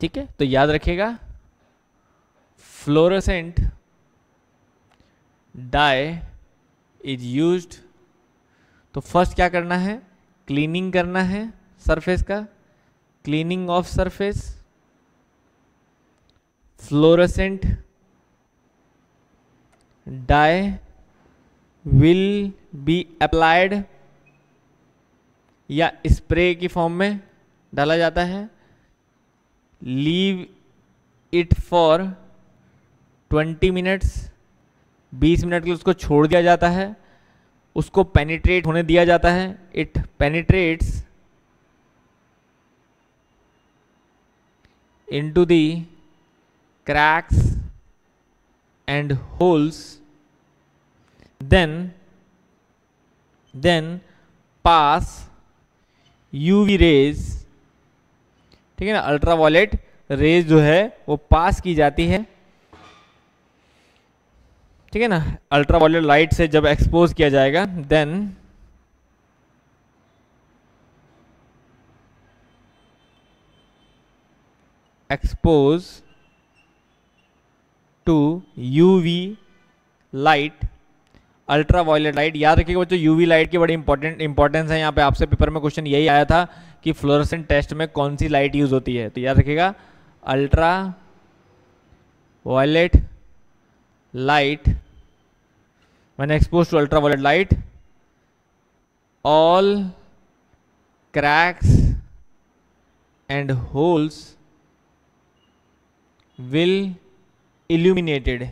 ठीक है। तो याद रखिएगा फ्लोरोसेंट डाई इज यूज्ड। तो फर्स्ट क्या करना है, क्लीनिंग करना है सरफेस का, cleaning of surface, fluorescent dye will be applied, या स्प्रे की फॉर्म में डाला जाता है, leave it for 20 minutes, 20 minute के लिए उसको छोड़ दिया जाता है, उसको पेनिट्रेट होने दिया जाता है, it penetrates into the cracks and holes, then pass UV rays, ठीक है ना, अल्ट्रावायलेट रेज जो है वो पास की जाती है, ठीक है ना, अल्ट्रावायलेट लाइट से जब एक्सपोज किया जाएगा, then expose to UV light, ultraviolet light. याद रखिएगा बच्चों यूवी लाइट की बड़ी इंपॉर्टेंस है। यहाँ पे आपसे पेपर में क्वेश्चन यही आया था कि फ्लोरोसेंट टेस्ट में कौन सी लाइट यूज होती है। तो याद रखिएगा ultraviolet light, when exposed to ultraviolet light, all cracks and holes will illuminated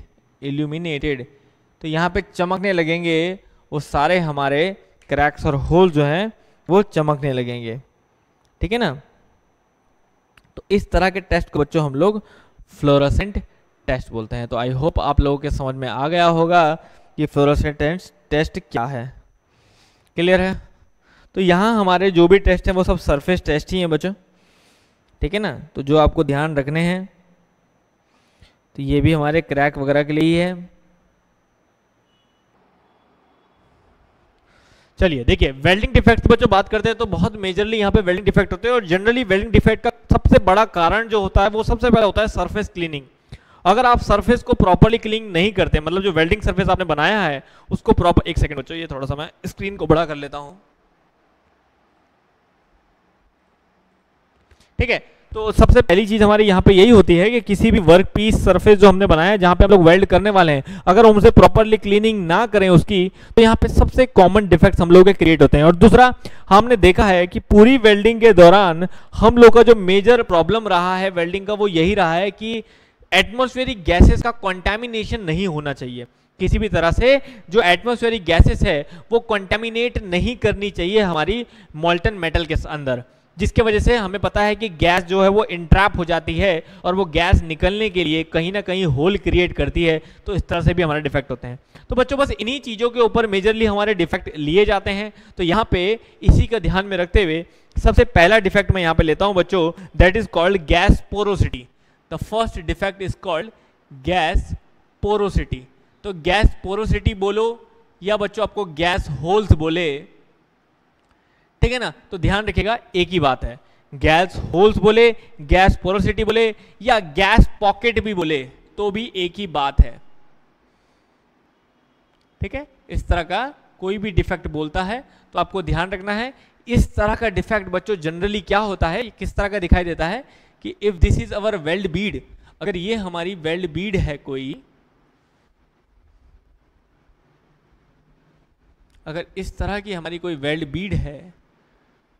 तो यहाँ पे चमकने लगेंगे, वो सारे हमारे क्रैक्स और होल जो हैं वो चमकने लगेंगे, ठीक है ना। तो इस तरह के टेस्ट को बच्चों हम लोग फ्लोरोसेंट टेस्ट बोलते हैं। तो आई होप आप लोगों के समझ में आ गया होगा कि फ्लोरोसेंट टेस्ट क्या है, क्लियर है। तो यहाँ हमारे जो भी टेस्ट हैं वो सब सरफेस टेस्ट ही हैं बच्चों, ठीक है ना। तो जो आपको ध्यान रखने हैं, तो ये भी हमारे क्रैक वगैरह के लिए ही है। चलिए देखिए, वेल्डिंग डिफेक्ट बच्चों बात करते हैं तो बहुत मेजरली यहाँ पे वेल्डिंग डिफेक्ट होते हैं, और जनरली वेल्डिंग डिफेक्ट का सबसे बड़ा कारण जो होता है वो सबसे पहले होता है सरफेस क्लीनिंग। अगर आप सरफेस को प्रॉपर्ली क्लीन नहीं करते, मतलब जो वेल्डिंग सरफेस आपने बनाया है उसको प्रॉपर, एक सेकंड बच्चों, ये थोड़ा सा मैं स्क्रीन को बड़ा कर लेता हूं, ठीक है। तो सबसे पहली चीज हमारी यहाँ पे यही होती है कि किसी भी वर्क पीस सरफेस जो हमने बनाया है, जहां पे हम लोग वेल्ड करने वाले हैं, अगर हम उसे प्रॉपर्ली क्लीनिंग ना करें उसकी, तो यहाँ पे सबसे कॉमन डिफेक्ट्स हम लोगों के क्रिएट होते हैं। और दूसरा, हमने देखा है कि पूरी वेल्डिंग के दौरान हम लोग का जो मेजर प्रॉब्लम रहा है वेल्डिंग का, वो यही रहा है कि एटमॉस्फेरिक गैसेस का कंटामिनेशन नहीं होना चाहिए। किसी भी तरह से जो एटमॉस्फेरिक गैसेस है वो कंटामिनेट नहीं करनी चाहिए हमारी मोल्टन मेटल के अंदर, जिसके वजह से हमें पता है कि गैस जो है वो इंट्रैप हो जाती है और वो गैस निकलने के लिए कहीं ना कहीं होल क्रिएट करती है। तो इस तरह से भी हमारे डिफेक्ट होते हैं। तो बच्चों बस इन्हीं चीज़ों के ऊपर मेजरली हमारे डिफेक्ट लिए जाते हैं। तो यहाँ पे इसी का ध्यान में रखते हुए सबसे पहला डिफेक्ट मैं यहाँ पे लेता हूँ बच्चों, that is called gas porosity. The first defect is called gas porosity. तो गैस पोरोसिटी बोलो या बच्चों आपको गैस होल्स बोले, ठीक है ना, तो ध्यान रखिएगा एक ही बात है। गैस होल्स बोले, गैस पोरोसिटी बोले या गैस पॉकेट भी बोले तो भी एक ही बात है, ठीक है। इस तरह का कोई भी डिफेक्ट बोलता है तो आपको ध्यान रखना है। इस तरह का डिफेक्ट बच्चों जनरली क्या होता है, किस तरह का दिखाई देता है कि if this is our weld Beed, अगर ये हमारी वेल्ड बीड है कोई, अगर इस तरह की हमारी कोई वेल्ड बीड है,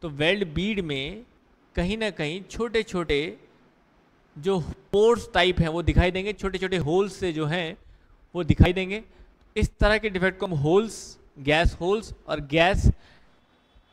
तो वेल्ड बीड में कहीं ना कहीं छोटे छोटे जो पोर्स टाइप हैं वो दिखाई देंगे, छोटे छोटे होल्स से जो हैं वो दिखाई देंगे। इस तरह के डिफेक्ट को हम होल्स, गैस होल्स और गैस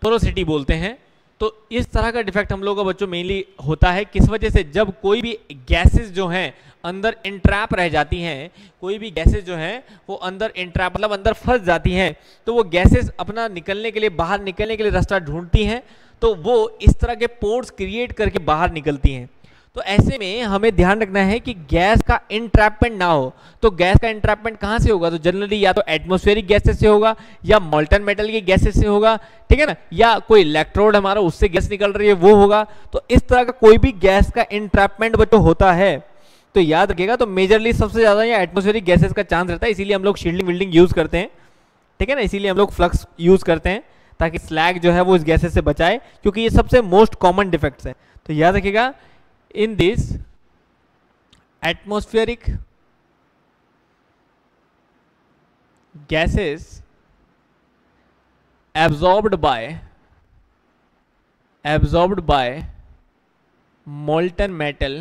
पोरोसिटी बोलते हैं। तो इस तरह का डिफेक्ट हम लोगों का बच्चों मेनली होता है किस वजह से, जब कोई भी गैसेस जो हैं अंदर इंट्रैप रह जाती हैं, कोई भी गैसेस जो हैं वो अंदर इंट्रैप मतलब अंदर फंस जाती हैं, तो वो गैसेस अपना निकलने के लिए, बाहर निकलने के लिए रास्ता ढूंढती हैं, तो वो इस तरह के पोर्स क्रिएट करके बाहर निकलती हैं। तो ऐसे में हमें ध्यान रखना है कि गैस का इंट्रैपमेंट ना हो। तो गैस का इंट्रैपमेंट कहां से होगा, तो जनरली या तो एटमॉस्फेरिक गैसेस से होगा या मोल्टन मेटल की गैसेस से होगा, ठीक है ना, या कोई इलेक्ट्रोड हमारा उससे गैस निकल रही है वो होगा। तो इस तरह का कोई भी गैस का इंट्रैपमेंट बच्चों होता है तो याद रखिएगा, तो मेजरली सबसे ज्यादा ये एटमॉस्फेरिक गैसेस का चांस रहता है। इसीलिए हम लोग शील्डिंग विल्डिंग यूज करते हैं, ठीक है ना, इसीलिए हम लोग फ्लक्स यूज करते हैं ताकि स्लैग जो है वो इस गैसेस से बचाए, क्योंकि ये सबसे मोस्ट कॉमन डिफेक्ट्स हैं। तो याद रखिएगा, in this atmospheric gases absorbed by molten metal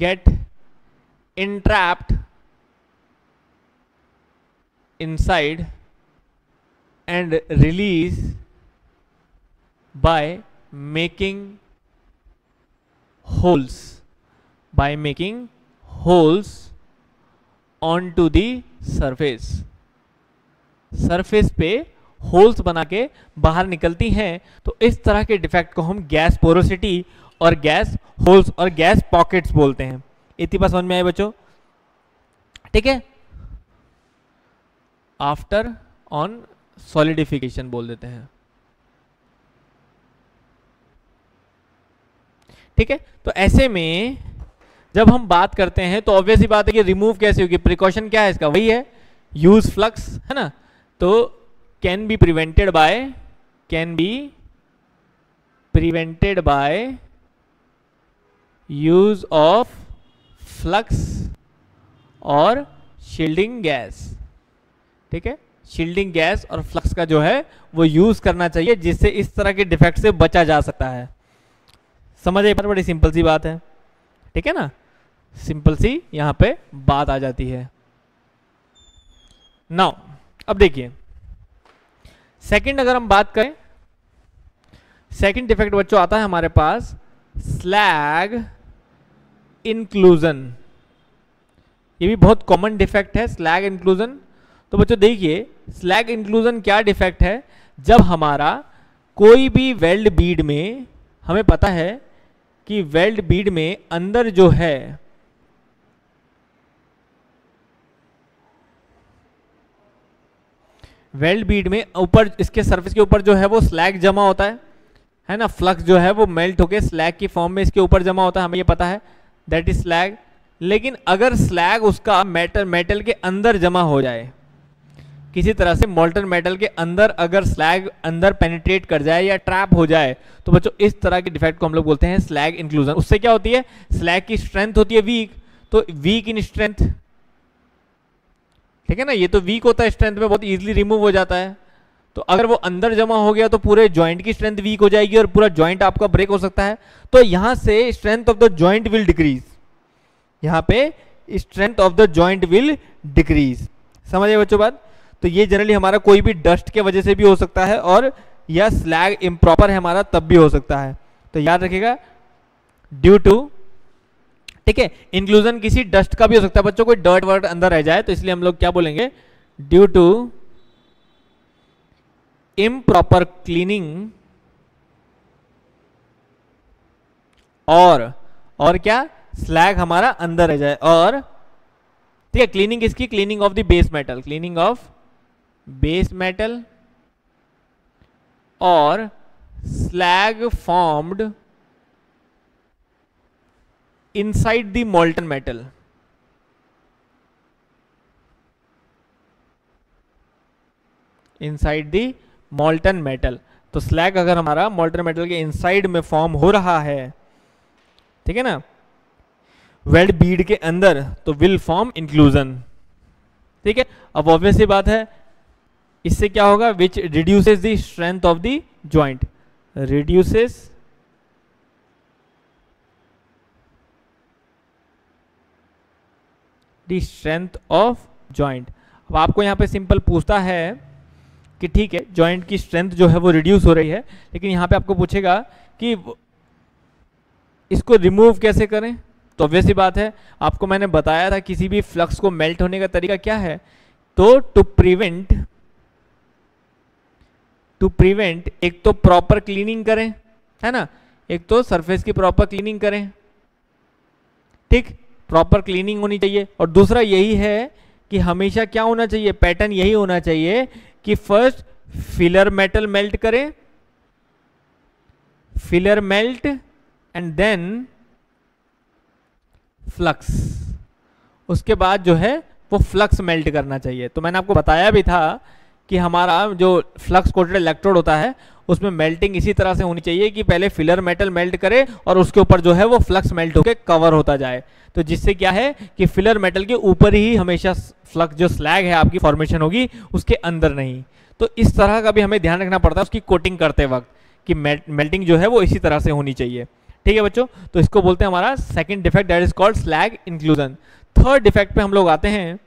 get entrapped inside and release by making holes onto the surface पे होल्स बना के बाहर निकलती हैं। तो इस तरह के डिफेक्ट को हम गैस पोरोसिटी और गैस होल्स और गैस पॉकेट्स बोलते हैं। इतनी बात समझ में आए बच्चों, ठीक है। आफ्टर ऑन सॉलिडिफिकेशन बोल देते हैं, ठीक है। तो ऐसे में जब हम बात करते हैं तो ऑब्वियसली बात है कि रिमूव कैसे होगी, प्रिकॉशन क्या है इसका, वही है यूज फ्लक्स, है ना। तो can be prevented by use of flux और शील्डिंग गैस, ठीक है, शील्डिंग गैस और फ्लक्स का जो है वो यूज करना चाहिए, जिससे इस तरह के डिफेक्ट से बचा जा सकता है। समझ पर बड़ी सिंपल सी बात है, ठीक है ना, सिंपल सी यहां पे बात आ जाती है। नाउ अब देखिए सेकंड, अगर हम बात करें, सेकंड डिफेक्ट बच्चों आता है हमारे पास स्लैग इंक्लूजन। ये भी बहुत कॉमन डिफेक्ट है, स्लैग इंक्लूजन। तो बच्चों देखिए स्लैग इंक्लूजन क्या डिफेक्ट है, जब हमारा कोई भी वेल्ड बीड में, हमें पता है कि वेल्ड बीड में अंदर जो है वेल्ड बीड में ऊपर, इसके सरफेस के ऊपर जो है वो स्लैग जमा होता है ना, फ्लक्स जो है वो मेल्ट होके स्लैग की फॉर्म में इसके ऊपर जमा होता है, हमें ये पता है, दैट इज स्लैग। लेकिन अगर स्लैग उसका मेटल के अंदर जमा हो जाए, किसी तरह से मोल्टन मेटल के अंदर अगर स्लैग अंदर पेनिट्रेट कर जाए या ट्रैप हो जाए, तो बच्चों इस तरह के डिफेक्ट को हम लोग बोलते हैं स्लैग इंक्लूजन। उससे क्या होती है, स्लैग की स्ट्रेंथ होती है वीक, तो वीक इन स्ट्रेंथ, ठीक है ना, ये तो वीक होता है स्ट्रेंथ में, बहुत इजीली रिमूव हो जाता है। तो अगर वो अंदर जमा हो गया तो पूरे जॉइंट की स्ट्रेंथ वीक हो जाएगी और पूरा जॉइंट आपका ब्रेक हो सकता है। तो यहां से strength of the joint will decrease, यहां पे strength of the joint will decrease. समझिए बच्चों बात। तो ये जनरली हमारा कोई भी डस्ट के वजह से भी हो सकता है, और या स्लैग इम्प्रॉपर है हमारा तब भी हो सकता है। तो याद रखिएगा ड्यू टू, ठीक है, इंक्लूजन किसी डस्ट का भी हो सकता है बच्चों, कोई डर्ट वर्ट अंदर रह जाए तो इसलिए हम लोग क्या बोलेंगे, ड्यू टू इम्प्रॉपर क्लीनिंग, और क्या, स्लैग हमारा अंदर रह जाए, और ठीक है, क्लीनिंग किसकी, cleaning of the base metal, cleaning of base metal, और slag formed inside the molten metal, inside the molten metal. तो स्लैग अगर हमारा मोल्टन मेटल के इनसाइड में फॉर्म हो रहा है, ठीक है ना, वेल्ड बीड के अंदर, तो विल फॉर्म इंक्लूजन, ठीक है। अब ऑब्वियस सी बात है, इससे क्या होगा, which reduces the strength of the joint, reduces the strength of joint. अब आपको यहां पे सिंपल पूछता है कि ठीक है जॉइंट की स्ट्रेंथ जो है वो रिड्यूस हो रही है, लेकिन यहां पे आपको पूछेगा कि इसको रिमूव कैसे करें। तो ऑब्वियस सी बात है, आपको मैंने बताया था किसी भी फ्लक्स को मेल्ट होने का तरीका क्या है, तो टू प्रिवेंट एक तो प्रॉपर क्लीनिंग करें, है ना, एक तो सरफेस की प्रॉपर क्लीनिंग करें, ठीक, प्रॉपर क्लीनिंग होनी चाहिए। और दूसरा यही है कि हमेशा क्या होना चाहिए, पैटर्न यही होना चाहिए कि फर्स्ट फिलर मेटल मेल्ट करें, filler melt and then flux, उसके बाद जो है वो फ्लक्स मेल्ट करना चाहिए। तो मैंने आपको बताया भी था कि हमारा जो फ्लक्स कोटेड इलेक्ट्रोड होता है उसमें मेल्टिंग इसी तरह से होनी चाहिए कि पहले फिलर मेटल मेल्ट करे और उसके ऊपर जो है वो फ्लक्स मेल्ट होकर कवर होता जाए। तो जिससे क्या है कि फिलर मेटल के ऊपर ही हमेशा फ्लक्स जो स्लैग है आपकी फॉर्मेशन होगी, उसके अंदर नहीं। तो इस तरह का भी हमें ध्यान रखना पड़ता है उसकी कोटिंग करते वक्त कि मेल्टिंग जो है वो इसी तरह से होनी चाहिए, ठीक है बच्चों। तो इसको बोलते हैं हमारा second defect, that is called slag inclusion. Third defect पे हम लोग आते हैं।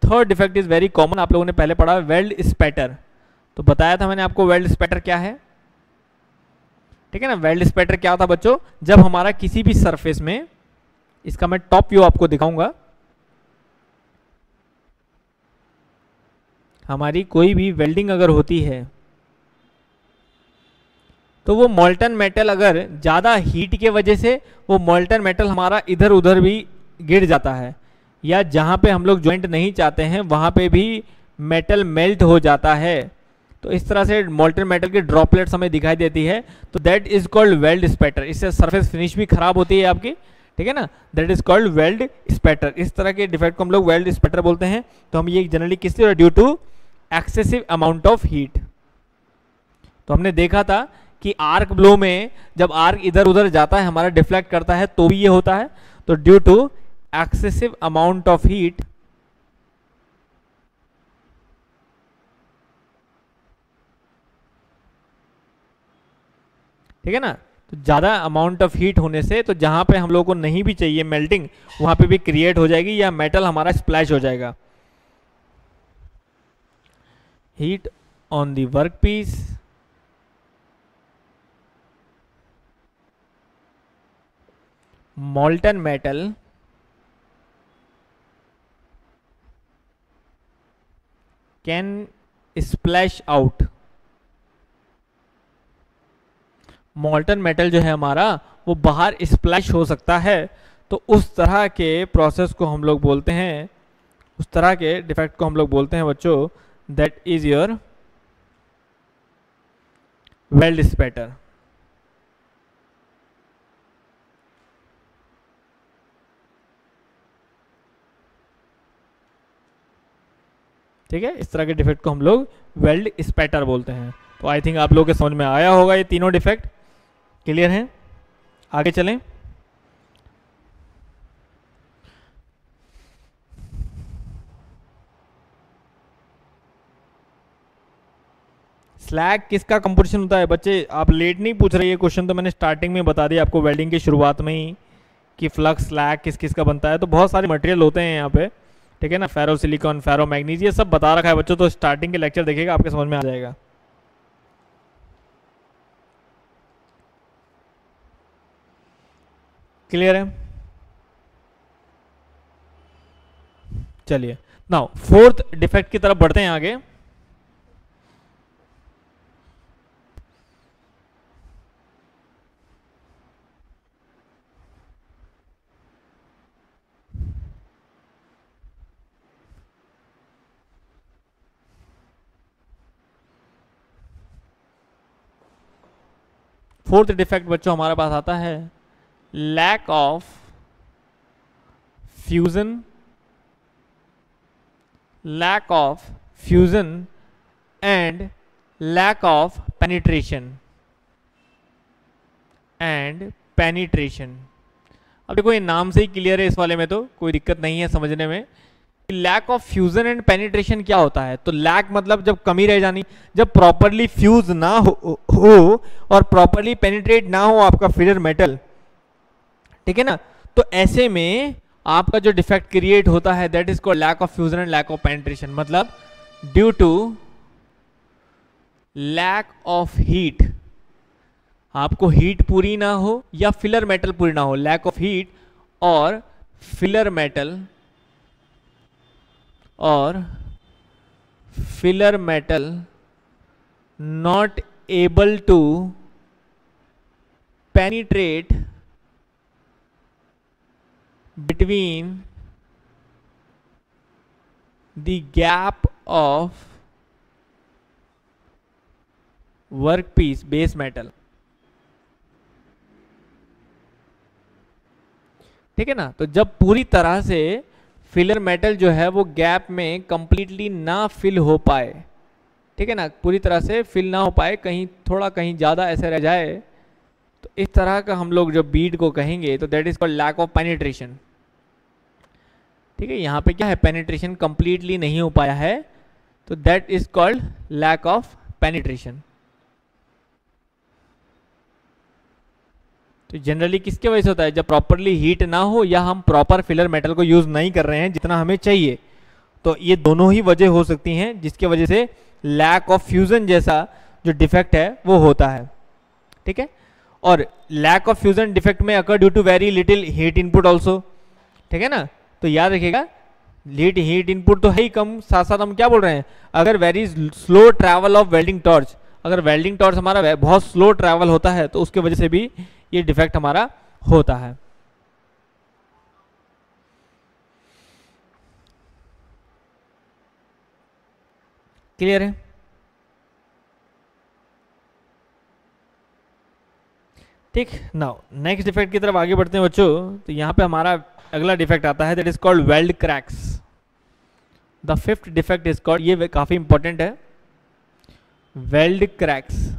Third defect is very common, आप लोगों ने पहले पढ़ा वेल्ड स्पैटर। तो बताया था मैंने आपको वेल्ड स्पैटर क्या है, ठीक है ना। वेल्ड स्पैटर क्या होता है बच्चों, जब हमारा किसी भी सरफेस में, इसका मैं टॉप व्यू आपको दिखाऊंगा, हमारी कोई भी वेल्डिंग अगर होती है तो वो मोल्टन मेटल अगर ज़्यादा हीट के वजह से वो मोल्टन मेटल हमारा इधर उधर भी गिर जाता है, या जहाँ पे हम लोग जॉइंट नहीं चाहते हैं वहाँ पे भी मेटल मेल्ट हो जाता है। तो इस तरह से मोल्टन मेटल की ड्रॉपलेट्स हमें दिखाई देती है, तो that is called weld spatter. इससे सरफेस फिनिश भी खराब होती है आपकी, ठीक है ना, that is called weld spatter. इस तरह के डिफेक्ट को हम लोग वेल्ड स्पैटर बोलते हैं। तो हम ये जनरली किस लिए, due to excessive amount of heat. तो हमने देखा था कि आर्क ब्लो में जब आर्क इधर उधर जाता है, हमारा डिफ्लेक्ट करता है, तो भी ये होता है। तो due to excessive amount of heat, ठीक है ना। तो ज़्यादा अमाउंट ऑफ हीट होने से तो जहाँ पे हम लोग को नहीं भी चाहिए मेल्टिंग, वहाँ पे भी क्रिएट हो जाएगी या मेटल हमारा स्प्लैश हो जाएगा। Heat on the work piece, molten metal can splash out। molten metal जो है हमारा वो बाहर स्प्लैश हो सकता है। तो उस तरह के प्रोसेस को हम लोग बोलते हैं, उस तरह के डिफेक्ट को हम लोग बोलते हैं बच्चों, that is your weld spatter. ठीक है, इस तरह के डिफेक्ट को हम लोग वेल्ड स्पैटर बोलते हैं। तो आई थिंक आप लोगों के समझ में आया होगा ये तीनों डिफेक्ट। क्लियर हैं? आगे चलें। स्लैग किसका कंपोजिशन होता है? बच्चे आप लेट नहीं पूछ रहे, ये क्वेश्चन तो मैंने स्टार्टिंग में बता दिया आपको वेल्डिंग की शुरुआत में ही कि फ्लक्स स्लैग किस किस का बनता है। तो बहुत सारे मटेरियल होते हैं यहाँ पे, ठीक है ना, फेरो सिलिकॉन, फेरो मैग्नीज, ये सब बता रखा है बच्चों। तो स्टार्टिंग के लेक्चर देखिएगा, आपके समझ में आ जाएगा। क्लियर है? चलिए नाउ फोर्थ डिफेक्ट की तरफ बढ़ते हैं आगे। फोर्थ डिफेक्ट बच्चों हमारे पास आता है lack of fusion, lack of fusion and lack of penetration and penetration. अब देखो ये नाम से ही क्लियर है, इस वाले में तो कोई दिक्कत नहीं है समझने में। Lack of fusion and penetration क्या होता है? तो लैक मतलब जब कमी रह जानी, जब प्रॉपरली फ्यूज ना हो और प्रॉपरली पेनिट्रेट ना हो आपका फिलर मेटल, ठीक है ना। तो ऐसे में आपका जो डिफेक्ट क्रिएट होता है that is called lack of fusion and lack of penetration. मतलब due to lack of heat, आपको हीट पूरी ना हो या फिलर मेटल पूरी ना हो, लैक ऑफ हीट और फिलर मेटल और filler metal not able to penetrate between the gap of workpiece base metal. ठीक है ना। तो जब पूरी तरह से फिलर मेटल जो है वो गैप में कंप्लीटली ना फिल हो पाए, ठीक है ना, पूरी तरह से फिल ना हो पाए, कहीं थोड़ा कहीं ज़्यादा ऐसे रह जाए, तो इस तरह का हम लोग जो बीड को कहेंगे तो that is called lack of penetration. ठीक है, यहाँ पे क्या है, पेनिट्रेशन कंप्लीटली नहीं हो पाया है, तो that is called lack of penetration. तो जनरली किसके वजह से होता है? जब प्रॉपरली हीट ना हो या हम प्रॉपर फिलर मेटल को यूज नहीं कर रहे हैं जितना हमें चाहिए। तो ये दोनों ही वजह हो सकती हैं जिसके वजह से लैक ऑफ फ्यूजन जैसा जो डिफेक्ट है वो होता है। ठीक है, और लैक ऑफ फ्यूजन डिफेक्ट में occur due to very little heat input also. ठीक है ना, तो याद रखिएगा हीट इनपुट तो है ही कम, साथ साथ हम क्या बोल रहे हैं, अगर very slow travel of welding torch, अगर वेल्डिंग टॉर्च हमारा बहुत स्लो ट्रैवल होता है तो उसके वजह से भी ये डिफेक्ट हमारा होता है। क्लियर है? ठीक, नाउ नेक्स्ट डिफेक्ट की तरफ आगे बढ़ते हैं बच्चों। तो यहां पे हमारा अगला डिफेक्ट आता है that is called weld cracks. The fifth defect is called, ये काफी इंपॉर्टेंट है, वेल्ड क्रैक्स।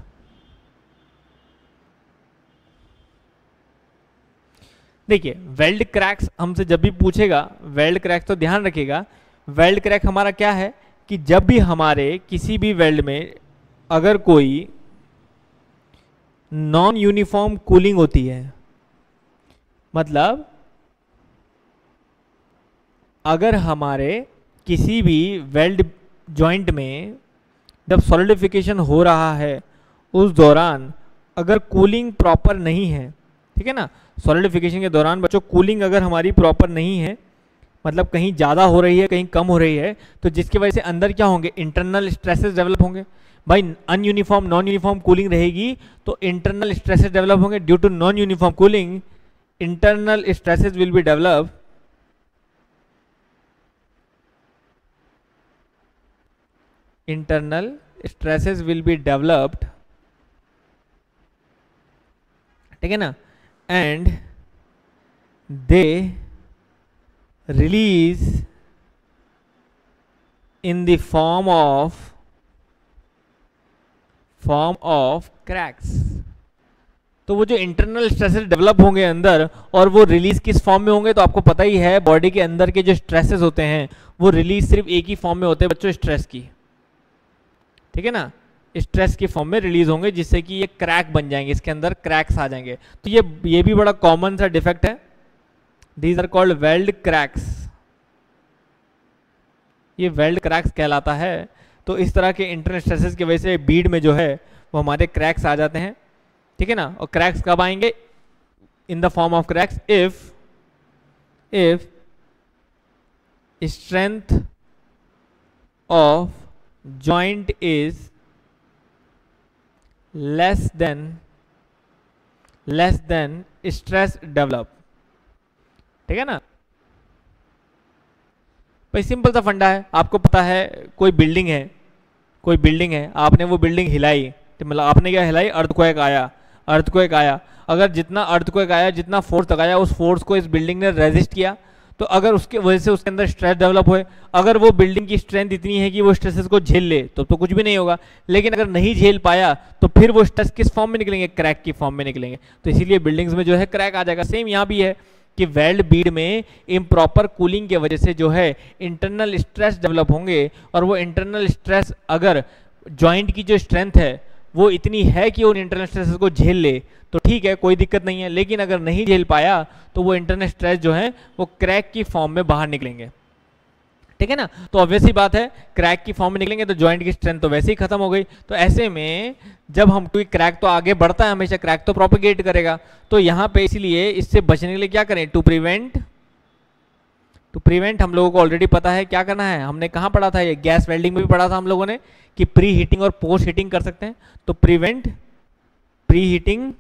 देखिए वेल्ड क्रैक्स हमसे जब भी पूछेगा वेल्ड क्रैक्स, तो ध्यान रखिएगा वेल्ड क्रैक हमारा क्या है कि जब भी हमारे किसी भी वेल्ड में अगर कोई नॉन यूनिफॉर्म कूलिंग होती है। मतलब अगर हमारे किसी भी वेल्ड जॉइंट में जब सॉलिडिफिकेशन हो रहा है उस दौरान अगर कूलिंग प्रॉपर नहीं है, ठीक है ना, सॉलिडिफिकेशन के दौरान बच्चों कूलिंग अगर हमारी प्रॉपर नहीं है, मतलब कहीं ज़्यादा हो रही है कहीं कम हो रही है, तो जिसकी वजह से अंदर क्या होंगे, इंटरनल स्ट्रेसेस डेवलप होंगे। भाई अनयूनिफॉर्म नॉन यूनिफॉर्म कूलिंग रहेगी तो इंटरनल स्ट्रेसेस डेवलप होंगे। Due to non uniform cooling internal stresses will be develop, internal stresses will be developed, ठीक है ना, and they release in the form of cracks। तो वो जो इंटरनल स्ट्रेसेस डेवलप होंगे अंदर और वो रिलीज किस फॉर्म में होंगे, तो आपको पता ही है बॉडी के अंदर के जो स्ट्रेसेस होते हैं वो रिलीज सिर्फ एक ही फॉर्म में होते हैं बच्चों, स्ट्रेस की, ठीक है ना, स्ट्रेस की फॉर्म में रिलीज होंगे जिससे कि ये क्रैक बन जाएंगे, इसके अंदर क्रैक्स आ जाएंगे। तो ये भी बड़ा कॉमन सा डिफेक्ट है, these are called weld cracks, ये वेल्ड क्रैक्स कहलाता है। तो इस तरह के इंटरनल स्ट्रेसेस की वजह से बीड में जो है वो हमारे क्रैक्स आ जाते हैं, ठीक है ना। और क्रैक्स कब आएंगे, in the form of cracks if strength of joint is less than stress develop, ठीक है ना। भाई सिंपल सा फंडा है, आपको पता है कोई बिल्डिंग है, आपने वो बिल्डिंग हिलाई, तो मतलब आपने क्या हिलाई, अर्थक्वेक आया, अगर जितना अर्थक्वेक आया, जितना फोर्स लगाया, उस फोर्स को इस बिल्डिंग ने रेजिस्ट किया, तो अगर उसके वजह से उसके अंदर स्ट्रेस डेवलप होए, अगर वो बिल्डिंग की स्ट्रेंथ इतनी है कि वो स्ट्रेसेस को झेल ले तो कुछ भी नहीं होगा। लेकिन अगर नहीं झेल पाया तो फिर वो स्ट्रेस किस फॉर्म में निकलेंगे, क्रैक की फॉर्म में निकलेंगे। तो इसीलिए बिल्डिंग्स में जो है क्रैक आ जाएगा। सेम यहाँ भी है कि वेल्ड बीड में इम्प्रॉपर कूलिंग की वजह से जो है इंटरनल स्ट्रेस डेवलप होंगे, और वो इंटरनल स्ट्रेस अगर जॉइंट की जो स्ट्रेंथ है वो इतनी है कि उन इंटरनल स्ट्रेसेस को झेल ले तो ठीक है, कोई दिक्कत नहीं है। लेकिन अगर नहीं झेल पाया तो वो इंटरनल स्ट्रेस जो है वो क्रैक की फॉर्म में बाहर निकलेंगे, ठीक है ना। तो ऑब्वियस ही बात है, क्रैक की फॉर्म में निकलेंगे तो जॉइंट की स्ट्रेंथ तो वैसे ही खत्म हो गई। तो ऐसे में जब हम, कोई क्रैक तो आगे बढ़ता है हमेशा, क्रैक तो प्रोपेगेट करेगा, तो यहाँ पे इसलिए इससे बचने के लिए क्या करें, टू प्रिवेंट हम लोगों को ऑलरेडी पता है क्या करना है। हमने कहाँ पढ़ा था, ये गैस वेल्डिंग में भी पढ़ा था हम लोगों ने कि प्री हीटिंग और पोस्ट हीटिंग कर सकते हैं। तो प्रिवेंट प्री हीटिंग,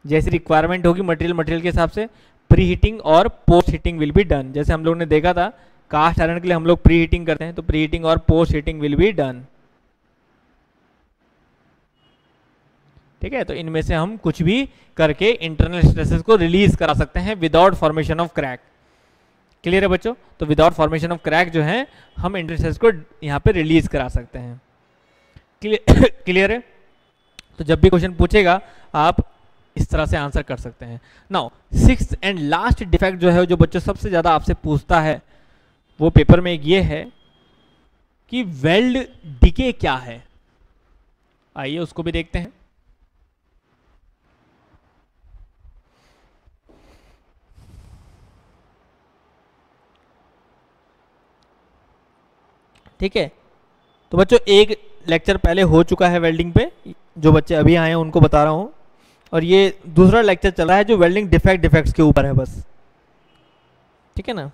जैसी रिक्वायरमेंट होगी मटेरियल के हिसाब से, प्री हीटिंग और post heating will be done. जैसे हम लोगों ने देखा था कास्ट आयरन के लिए हम लोग प्री हीटिंग करते हैं, तो प्री हीटिंग और post heating will be done, ठीक है। तो इनमें से हम कुछ भी करके इंटरनल स्ट्रेसेस को रिलीज करा सकते हैं without formation of crack. Clear है बच्चों। तो विदाउट फॉर्मेशन ऑफ क्रैक जो है हम इंटरनल स्ट्रेस को यहाँ पे रिलीज करा सकते हैं। क्लियर है। तो जब भी क्वेश्चन पूछेगा आप इस तरह से आंसर कर सकते हैं। Now sixth and last defect जो है, जो बच्चों सबसे ज्यादा आपसे पूछता है वो पेपर में ये है कि वेल्ड डिके क्या है। आइए उसको भी देखते हैं। ठीक है, तो बच्चों एक लेक्चर पहले हो चुका है वेल्डिंग पे, जो बच्चे अभी आए हैं उनको बता रहा हूं, और ये दूसरा लेक्चर चल रहा है जो वेल्डिंग डिफेक्ट्स के ऊपर है बस, ठीक है ना।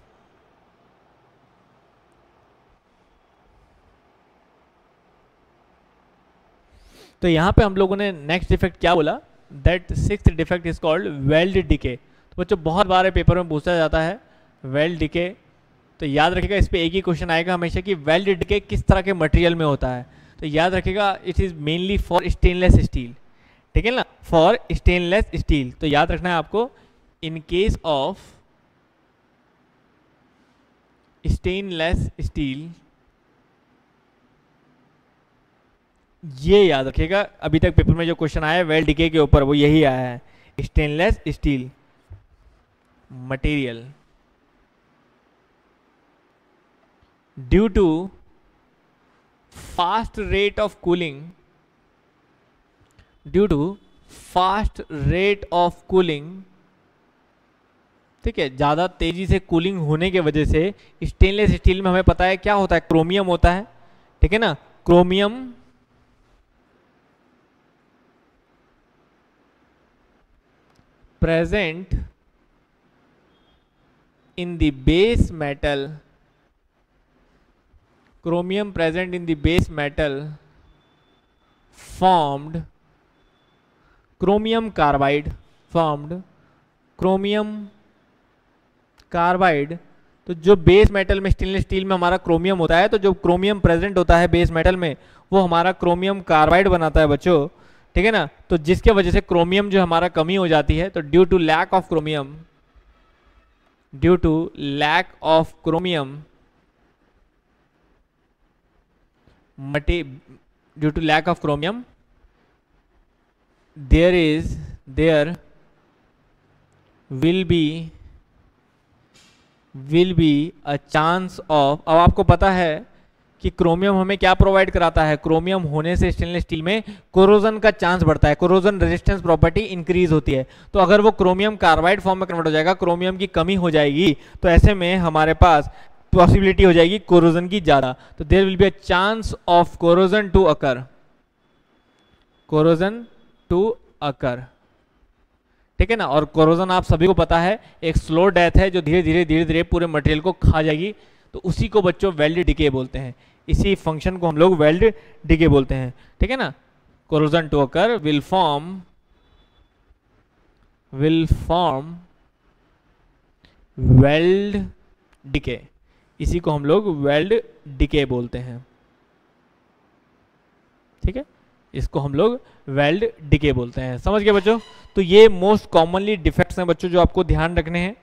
तो यहां पे हम लोगों ने नेक्स्ट डिफेक्ट क्या बोला, that sixth defect is called weld decay. तो बच्चों बहुत बार पेपर में पूछा जाता है वेल्ड डिके, तो याद रखिएगा इस पे एक ही क्वेश्चन आएगा हमेशा कि वेल्ड डिके किस तरह के मटेरियल में होता है। तो याद रखिएगा it is mainly for stainless steel, ठीक है ना, फॉर स्टेनलेस स्टील। तो याद रखना है आपको, in case of stainless steel, ये याद रखिएगा। अभी तक पेपर में जो क्वेश्चन आया है वेल्ड डिके के ऊपर वो यही आया है, stainless steel material due to fast rate of cooling due to fast rate of cooling, ठीक है, ज़्यादा तेजी से कूलिंग होने के वजह से स्टेनलेस स्टील में हमें पता है क्या होता है, क्रोमियम होता है, ठीक है ना, chromium present in the base metal, chromium present in the base metal formed chromium carbide, formed chromium carbide। तो जो बेस मेटल में स्टेनलेस स्टील में हमारा क्रोमियम होता है, तो जो क्रोमियम प्रेजेंट होता है बेस मेटल में वो हमारा क्रोमियम कार्बाइड बनाता है बच्चों, ठीक है ना। तो जिसके वजह से क्रोमियम जो हमारा कमी हो जाती है, तो due to lack of chromium, due to lack of chromium due to lack of chromium there will be a chance of। अब आपको पता है कि क्रोमियम हमें क्या प्रोवाइड कराता है, क्रोमियम होने से स्टेनलेस स्टील में कोरोजन का चांस बढ़ता है, कोरोजन रेजिस्टेंस प्रॉपर्टी इंक्रीज होती है। तो अगर वो क्रोमियम कार्बाइड फॉर्म में कन्वर्ट हो जाएगा, क्रोमियम की कमी हो जाएगी, तो ऐसे में हमारे पास पॉसिबिलिटी हो जाएगी कोरोजन की ज्यादा। तो there will be a chance of corrosion to occur, corrosion to occur, ठीक है ना। और कोरोजन आप सभी को पता है एक स्लो डेथ है जो धीरे धीरे पूरे मटेरियल को खा जाएगी, तो उसी को बच्चों वेल्ड डिके बोलते हैं, इसी फंक्शन को हम लोग वेल्ड डिके बोलते हैं, ठीक है ना। Corrosion to occur will form weld decay, इसी को हम लोग वेल्ड डिके बोलते हैं, ठीक है, इसको हम लोग वेल्ड डिके बोलते हैं। समझ गए बच्चों। तो ये मोस्ट कॉमनली डिफेक्ट्स हैं बच्चों जो आपको ध्यान रखने हैं,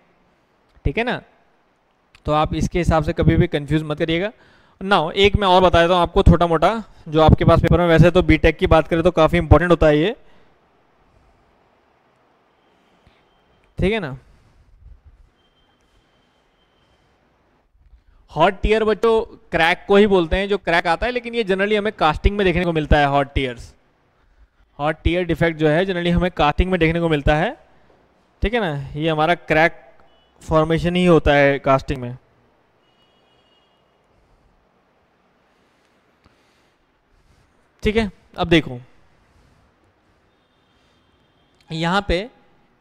ठीक है ना। तो आप इसके हिसाब से कभी भी कंफ्यूज मत करिएगा। नाउ एक मैं और बता देता हूँ आपको छोटा मोटा, जो आपके पास पेपर में, वैसे तो बीटेक की बात करें तो काफी इंपॉर्टेंट होता है ये, ठीक है ना। हॉट टीयर बच्चों क्रैक को ही बोलते हैं, जो क्रैक आता है, लेकिन ये जनरली हमें कास्टिंग में देखने को मिलता है। हॉट टीयर डिफेक्ट जो है जनरली हमें कास्टिंग में देखने को मिलता है, ठीक है ना। ये हमारा क्रैक फॉर्मेशन ही होता है कास्टिंग में, ठीक है। अब देखो यहां पे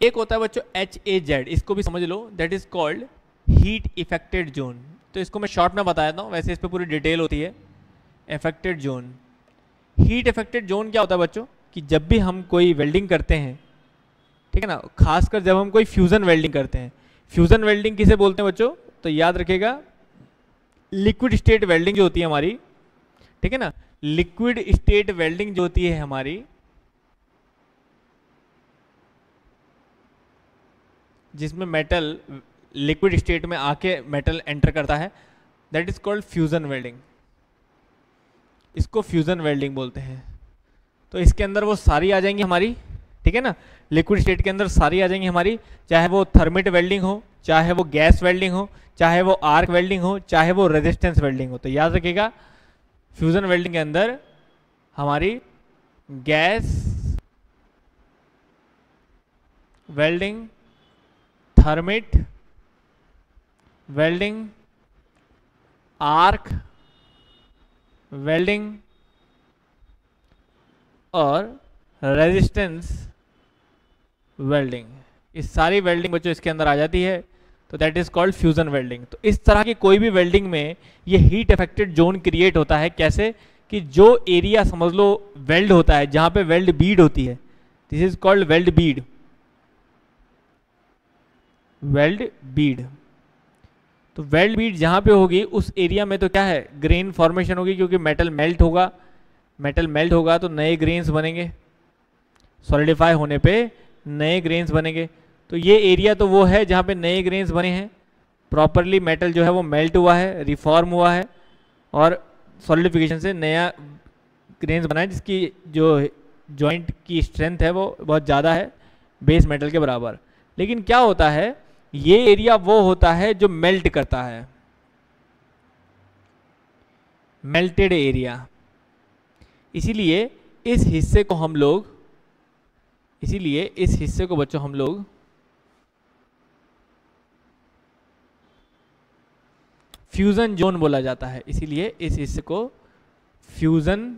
एक होता है बच्चों HAZ, इसको भी समझ लो, that is called heat affected zone. तो इसको मैं शॉर्ट में बता देता हूँ, वैसे इस पर पूरी डिटेल होती है। Affected zone, heat affected zone क्या होता है बच्चों, कि जब भी हम कोई वेल्डिंग करते हैं, ठीक है ना, खासकर जब हम कोई फ्यूजन वेल्डिंग करते हैं। फ्यूजन वेल्डिंग किसे बोलते हैं बच्चों, तो याद रखिएगा लिक्विड स्टेट वेल्डिंग जो होती है हमारी, ठीक है ना, लिक्विड स्टेट वेल्डिंग जो होती है हमारी, जिसमें मेटल लिक्विड स्टेट में आके मेटल एंटर करता है, that is called fusion welding. इसको फ्यूजन वेल्डिंग बोलते हैं। तो इसके अंदर वो सारी आ जाएंगी हमारी, ठीक है ना, लिक्विड स्टेट के अंदर सारी आ जाएंगी हमारी, चाहे वो थर्मिट वेल्डिंग हो, चाहे वो गैस वेल्डिंग हो, चाहे वो आर्क वेल्डिंग हो, चाहे वो रेजिस्टेंस वेल्डिंग हो। तो याद रखिएगा फ्यूजन वेल्डिंग के अंदर हमारी gas welding, thermit welding, arc welding और रेजिस्टेंस वेल्डिंग, इस सारी वेल्डिंग बच्चों इसके अंदर आ जाती है। तो that is called fusion welding. तो इस तरह की कोई भी वेल्डिंग में ये हीट इफेक्टेड जोन क्रिएट होता है। कैसे, कि जो एरिया समझ लो वेल्ड होता है, जहां पे वेल्ड बीड होती है, this is called weld Beed, weld Beed. तो वेल्ड बीड जहां पे होगी उस एरिया में तो क्या है, ग्रेन फॉर्मेशन होगी, क्योंकि मेटल मेल्ट होगा, मेटल मेल्ट होगा तो नए ग्रेन्स बनेंगे, सॉलिडिफाई होने पे नए ग्रेन्स बनेंगे। तो ये एरिया तो वो है जहाँ पे नए ग्रेन्स बने हैं, प्रॉपरली मेटल जो है वो मेल्ट हुआ है, रिफॉर्म हुआ है और सॉलिडिफिकेशन से नया ग्रेन्स बना है, जिसकी जो जॉइंट की स्ट्रेंथ है वो बहुत ज़्यादा है बेस मेटल के बराबर। लेकिन क्या होता है, ये एरिया वो होता है जो मेल्ट करता है, मेल्टेड एरिया। इसीलिए इस हिस्से को हम लोग इसीलिए इस हिस्से को बच्चों हम लोग फ्यूजन जोन बोला जाता है, इसीलिए इस हिस्से को फ्यूजन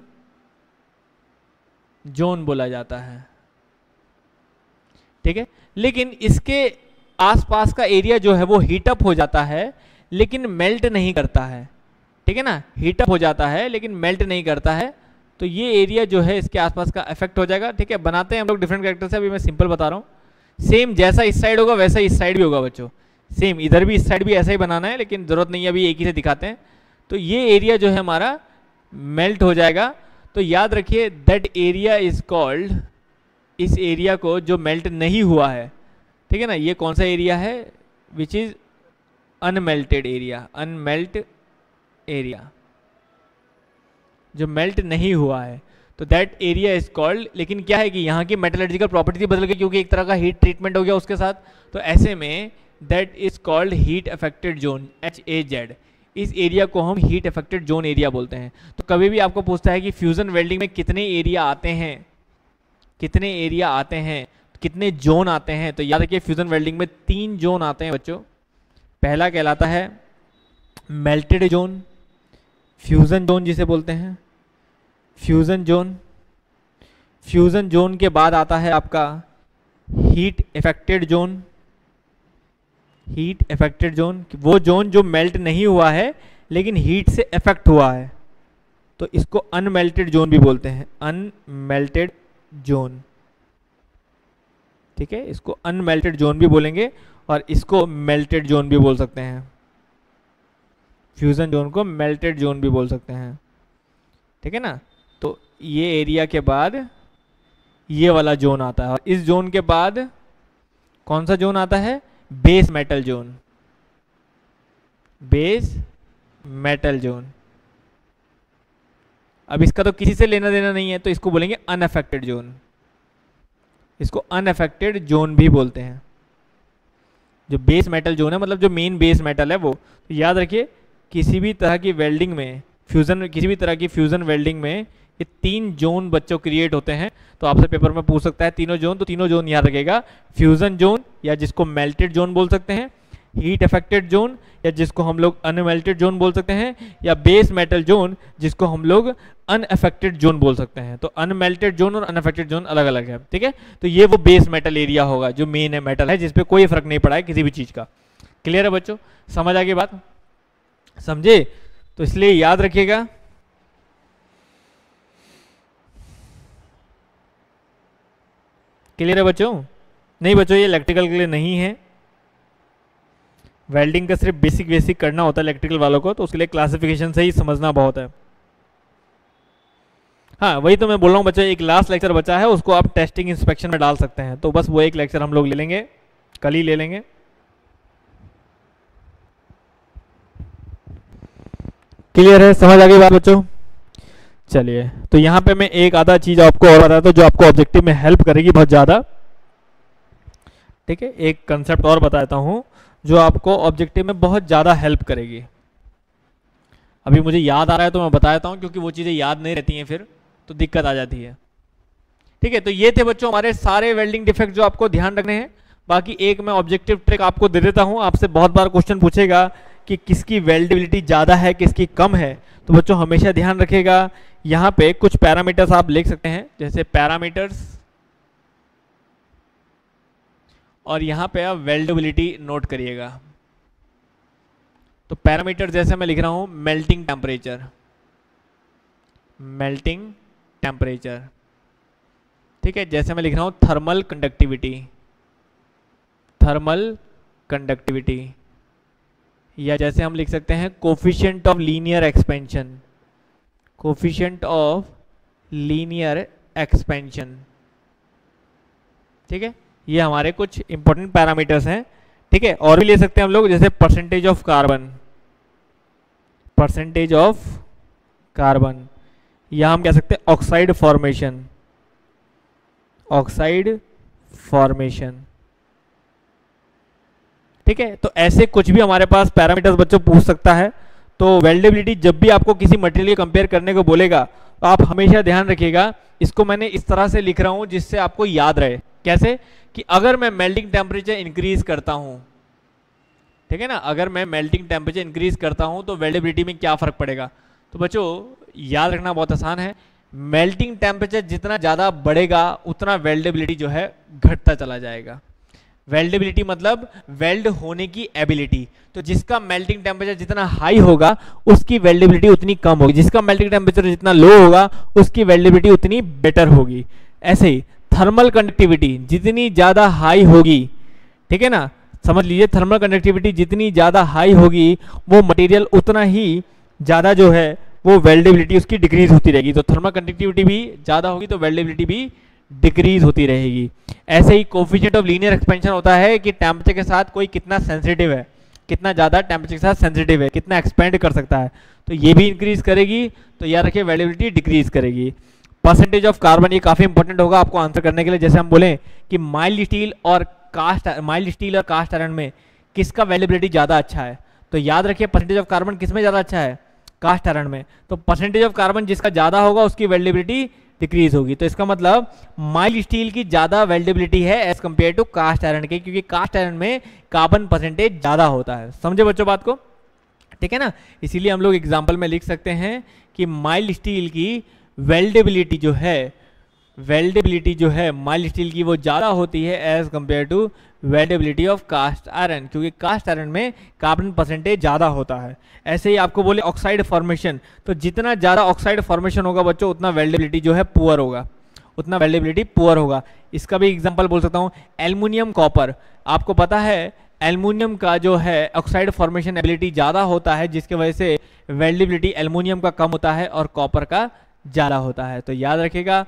जोन बोला जाता है। ठीक है, लेकिन इसके आसपास का एरिया जो है वो हीट अप हो जाता है लेकिन मेल्ट नहीं करता है। ठीक है ना, हीट अप हो जाता है लेकिन मेल्ट नहीं करता है, तो ये एरिया जो है इसके आसपास का इफेक्ट हो जाएगा। ठीक है, बनाते हैं हम लोग डिफरेंट कैरेक्टर से, अभी मैं सिंपल बता रहा हूँ। सेम जैसा इस साइड होगा वैसा इस साइड भी होगा बच्चों, सेम इधर भी इस साइड भी ऐसा ही बनाना है, लेकिन जरूरत नहीं है, अभी एक ही से दिखाते हैं। तो ये एरिया जो है हमारा मेल्ट हो जाएगा। तो याद रखिए दैट एरिया इज कॉल्ड, इस एरिया को जो मेल्ट नहीं हुआ है, ठीक है ना, ये कौन सा एरिया है, विच इज अनमेल्टेड एरिया, अनमेल्ट एरिया जो मेल्ट नहीं हुआ है, तो दैट एरिया इज कॉल्ड। लेकिन क्या है कि यहाँ की मेटलर्जिकल प्रॉपर्टी बदल गई क्योंकि एक तरह का हीट ट्रीटमेंट हो गया उसके साथ, तो ऐसे में that is called heat affected zone, HAZ। इस एरिया को हम हीट अफेक्टेड जोन एरिया बोलते हैं। तो कभी भी आपको पूछता है कि फ्यूजन वेल्डिंग में कितने एरिया आते हैं, कितने एरिया आते हैं, कितने जोन आते हैं, तो याद रखिए फ्यूजन वेल्डिंग में 3 जोन आते हैं बच्चों। पहला कहलाता है मेल्टेड जोन, फ्यूजन जोन जिसे बोलते हैं, फ्यूजन जोन। फ्यूजन जोन के बाद आता है आपका heat affected zone, heat affected zone, वो जोन जो मेल्ट नहीं हुआ है लेकिन हीट से इफेक्ट हुआ है, तो इसको अनमेल्टेड जोन भी बोलते हैं, अनमेल्टेड जोन। ठीक है, इसको अनमेल्टेड जोन भी बोलेंगे और इसको मेल्टेड जोन भी बोल सकते हैं, फ्यूजन जोन को मेल्टेड जोन भी बोल सकते हैं। ठीक है ना, तो ये एरिया के बाद ये वाला जोन आता है, और इस जोन के बाद कौन सा जोन आता है, base metal zone, base metal zone. अब इसका तो किसी से लेना देना नहीं है, तो इसको बोलेंगे अनअफेक्टेड जोन, इसको अनअफेक्टेड जोन भी बोलते हैं। जो बेस मेटल जोन है मतलब जो मेन बेस मेटल है वो, तो याद रखिए किसी भी तरह की वेल्डिंग में, फ्यूजन, किसी भी तरह की फ्यूजन वेल्डिंग में ये 3 जोन बच्चों क्रिएट होते हैं। तो आपसे पेपर में पूछ सकता है तीनों जोन, तो तीनों जोन याद रखेगा, फ्यूजन जोन या जिसको मेल्टेड जोन बोल सकते हैं, हीट अफेक्टेड जोन या जिसको हम लोग अनमेल्टेड जोन बोल सकते हैं, या बेस मेटल जोन जिसको हम लोग अनअफेक्टेड जोन बोल सकते हैं। तो अनमेल्टेड जोन और अनअफेक्टेड जोन अलग अलग है। ठीक है, तो ये वो बेस मेटल एरिया होगा जो मेन है मेटल है, जिसपे कोई फर्क नहीं पड़ा है किसी भी चीज का। क्लियर है बच्चों, समझ आ गई बात, समझे? तो इसलिए याद रखिएगा क्लियर है बच्चों? नहीं बच्चों, ये इलेक्ट्रिकल के लिए नहीं है, वेल्डिंग का सिर्फ बेसिक करना होता है इलेक्ट्रिकल वालों को, तो उसके लिए क्लासिफिकेशन से ही समझना बहुत है। हाँ वही तो मैं बोल रहा हूँ बच्चों, एक लास्ट लेक्चर बचा है, उसको आप टेस्टिंग इंस्पेक्शन में डाल सकते हैं, तो बस वो एक लेक्चर हम लोग ले लेंगे, कल ही ले लेंगे। क्लियर है, समझ आ गई बात बच्चों? चलिए, तो यहाँ पे मैं एक आधा चीज आपको और बताता हूँ जो आपको ऑब्जेक्टिव में हेल्प करेगी बहुत ज़्यादा। ठीक है, एक कंसेप्ट और बताता हूँ जो आपको ऑब्जेक्टिव में बहुत ज़्यादा हेल्प करेगी। अभी मुझे याद आ रहा है तो मैं बता देता हूँ, क्योंकि वो चीज़ें याद नहीं रहती हैं फिर तो दिक्कत आ जाती है। ठीक है, तो ये थे बच्चों हमारे सारे वेल्डिंग डिफेक्ट जो आपको ध्यान रखने हैं। बाकी एक मैं ऑब्जेक्टिव ट्रिक आपको दे देता हूँ, आपसे बहुत बार क्वेश्चन पूछेगा कि किसकी वेल्डेबिलिटी ज़्यादा है किसकी कम है, तो बच्चों हमेशा ध्यान रखिएगा यहाँ पे कुछ पैरामीटर्स आप लिख सकते हैं, जैसे पैरामीटर्स, और यहाँ पे आप वेल्डेबिलिटी नोट करिएगा। तो पैरामीटर जैसे मैं लिख रहा हूँ मेल्टिंग टेम्परेचर, मेल्टिंग टेम्परेचर, ठीक है, जैसे मैं लिख रहा हूँ थर्मल कंडक्टिविटी, थर्मल कंडक्टिविटी, या जैसे हम लिख सकते हैं coefficient of linear expansion, coefficient of linear expansion. ठीक है, ये हमारे कुछ इंपॉर्टेंट पैरामीटर्स हैं। ठीक है, और भी ले सकते हैं हम लोग, जैसे percentage of carbon, percentage of carbon, या हम कह सकते हैं ऑक्साइड फॉर्मेशन, ऑक्साइड फॉर्मेशन। ठीक है, तो ऐसे कुछ भी हमारे पास पैरामीटर्स बच्चों पूछ सकता है। तो वेल्डेबिलिटी जब भी आपको किसी मटेरियल कंपेयर करने को बोलेगा तो आप हमेशा ध्यान रखिएगा, इसको मैंने इस तरह से लिख रहा हूं जिससे आपको याद रहे। कैसे कि अगर मैं मेल्टिंग टेम्परेचर इंक्रीज करता हूं, ठीक है ना, अगर मैं मेल्टिंग टेम्परेचर इंक्रीज करता हूं तो वेल्डेबिलिटी में क्या फर्क पड़ेगा। तो बच्चों याद रखना बहुत आसान है, मेल्टिंग टेम्परेचर जितना ज़्यादा बढ़ेगा उतना वेल्डेबिलिटी जो है घटता चला जाएगा। वेल्डेबिलिटी मतलब वेल्ड होने की एबिलिटी, तो जिसका मेल्टिंग टेम्परेचर जितना हाई होगा उसकी वेल्डेबिलिटी उतनी कम होगी, जिसका मेल्टिंग टेम्परेचर जितना लो होगा उसकी वेल्डेबिलिटी उतनी बेटर होगी। ऐसे ही थर्मल कंडक्टिविटी जितनी ज़्यादा हाई होगी, ठीक है ना, समझ लीजिए थर्मल कंडक्टिविटी जितनी ज़्यादा हाई होगी वो मटेरियल उतना ही ज़्यादा जो है वो वेल्डेबिलिटी उसकी डिक्रीज होती रहेगी। तो थर्मल कंडक्टिविटी भी ज़्यादा होगी तो वेल्डेबिलिटी भी डिक्रीज होती रहेगी। ऐसे ही कोफिशिएंट ऑफ लीनियर एक्सपेंशन होता है कि टेम्परेचर के साथ कोई कितना सेंसिटिव है, कितना ज़्यादा टेम्परेचर के साथ सेंसिटिव है, कितना एक्सपेंड कर सकता है, तो ये भी इंक्रीज करेगी, तो याद रखिए वेल्डेबिलिटी डिक्रीज करेगी। परसेंटेज ऑफ कार्बन, ये काफ़ी इंपॉर्टेंट होगा आपको आंसर करने के लिए। जैसे हम बोले कि माइल्ड स्टील और कास्ट आयरन में किसका वेल्डेबिलिटी ज़्यादा अच्छा है, तो याद रखिए परसेंटेज ऑफ कार्बन किस में ज़्यादा अच्छा है, कास्ट आयरन में। तो परसेंटेज ऑफ कार्बन जिसका ज़्यादा होगा उसकी वेल्डेबिलिटी डिक्रीज होगी। तो इसका मतलब माइल्ड स्टील की ज़्यादा वेल्डेबिलिटी है as compare to cast iron के, क्योंकि कास्ट आयरन में कार्बन परसेंटेज ज़्यादा होता है। समझे बच्चों बात को, ठीक है ना। इसीलिए हम लोग एग्जाम्पल में लिख सकते हैं कि माइल्ड स्टील की वेल्डेबिलिटी जो है माइल्ड स्टील की वो ज़्यादा होती है as compare to weldability of cast iron, क्योंकि कास्ट आयरन में कार्बन परसेंटेज ज़्यादा होता है। ऐसे ही आपको बोले ऑक्साइड फॉर्मेशन, तो जितना ज़्यादा ऑक्साइड फॉर्मेशन होगा बच्चों उतना वेल्डेबिलिटी जो है पुअर होगा, इसका भी एग्जाम्पल बोल सकता हूँ एल्युमिनियम कॉपर। आपको पता है एल्युमिनियम का जो है ऑक्साइड फॉर्मेशन एबिलिटी ज़्यादा होता है, जिसकी वजह से वेल्डेबिलिटी एल्युमिनियम का कम होता है और कॉपर का ज़्यादा होता है। तो याद रखिएगा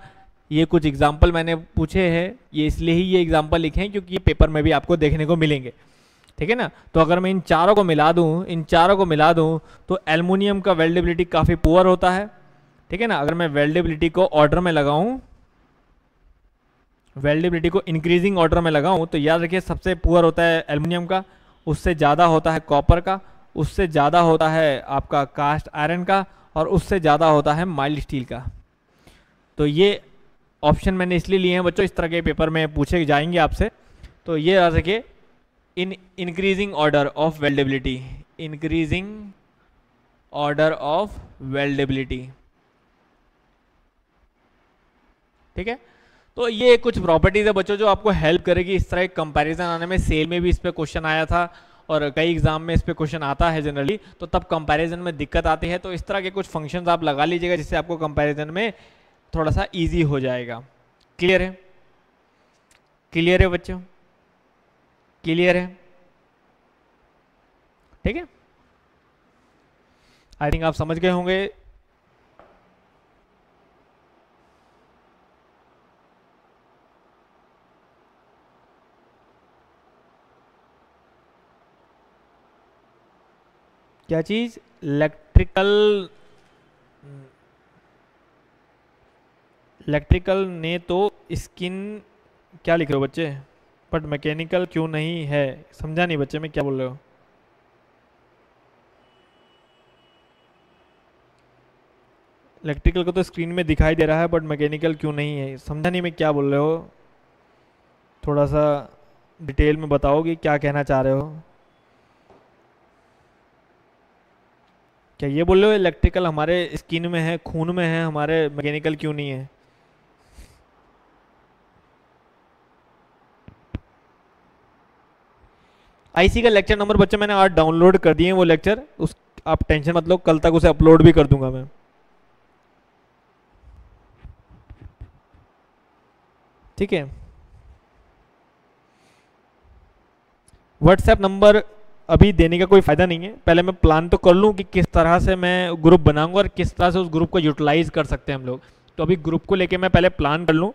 ये कुछ एग्जाम्पल मैंने पूछे हैं, ये इसलिए ही ये एग्जाम्पल लिखे हैं क्योंकि ये पेपर में भी आपको देखने को मिलेंगे, ठीक है ना। तो अगर मैं इन चारों को मिला दूं तो एल्युमिनियम का वेल्डेबिलिटी काफ़ी पुअर होता है, ठीक है ना। अगर मैं वेल्डेबिलिटी को ऑर्डर में लगाऊं, वेल्डेबिलिटी को इंक्रीजिंग ऑर्डर में लगाऊं, तो याद रखिए सबसे पुअर होता है एल्युमिनियम का, उससे ज़्यादा होता है कॉपर का, उससे ज़्यादा होता है आपका कास्ट आयरन का, और उससे ज़्यादा होता है माइल्ड स्टील का। तो ये ऑप्शन मैंने इसलिए लिए हैं बच्चों, इस तरह के पेपर में पूछे जाएंगे आपसे। तो ये आ सके in increasing order of weldability, ठीक है। तो ये कुछ प्रॉपर्टीज है बच्चों जो आपको हेल्प करेगी इस तरह कंपैरिजन आने में। सेल में भी इस पे क्वेश्चन आया था और कई एग्जाम में इस पे क्वेश्चन आता है जनरली, तो तब कंपैरिजन में दिक्कत आती है। तो इस तरह के कुछ फंक्शंस आप लगा लीजिएगा जिससे आपको कंपैरिजन में थोड़ा सा इजी हो जाएगा। क्लियर है बच्चों, क्लियर है, ठीक है। आई थिंक आप समझ गए होंगे। क्या चीज, इलेक्ट्रिकल ने तो स्किन, क्या लिख रहे हो बच्चे, बट मैकेनिकल क्यों नहीं है, समझा नहीं बच्चे मैं क्या बोल रहे हो। इलेक्ट्रिकल को तो स्क्रीन में दिखाई दे रहा है बट मैकेनिकल क्यों नहीं है, समझा नहीं मैं क्या बोल रहे हो, थोड़ा सा डिटेल में बताओगे क्या कहना चाह रहे हो। क्या ये बोल रहे हो इलेक्ट्रिकल हमारे स्किन में है, खून में है हमारे, मैकेनिकल क्यों नहीं है। आईसी का लेक्चर नंबर बच्चे मैंने आज डाउनलोड कर दिए हैं वो लेक्चर, उस आप टेंशन मत लो, कल तक उसे अपलोड भी कर दूंगा मैं, ठीक है। व्हाट्सएप नंबर अभी देने का कोई फ़ायदा नहीं है, पहले मैं प्लान तो कर लूँ कि किस तरह से मैं ग्रुप बनाऊंगा और किस तरह से उस ग्रुप को यूटिलाइज कर सकते हैं हम लोग। तो अभी ग्रुप को लेके मैं पहले प्लान कर लूँ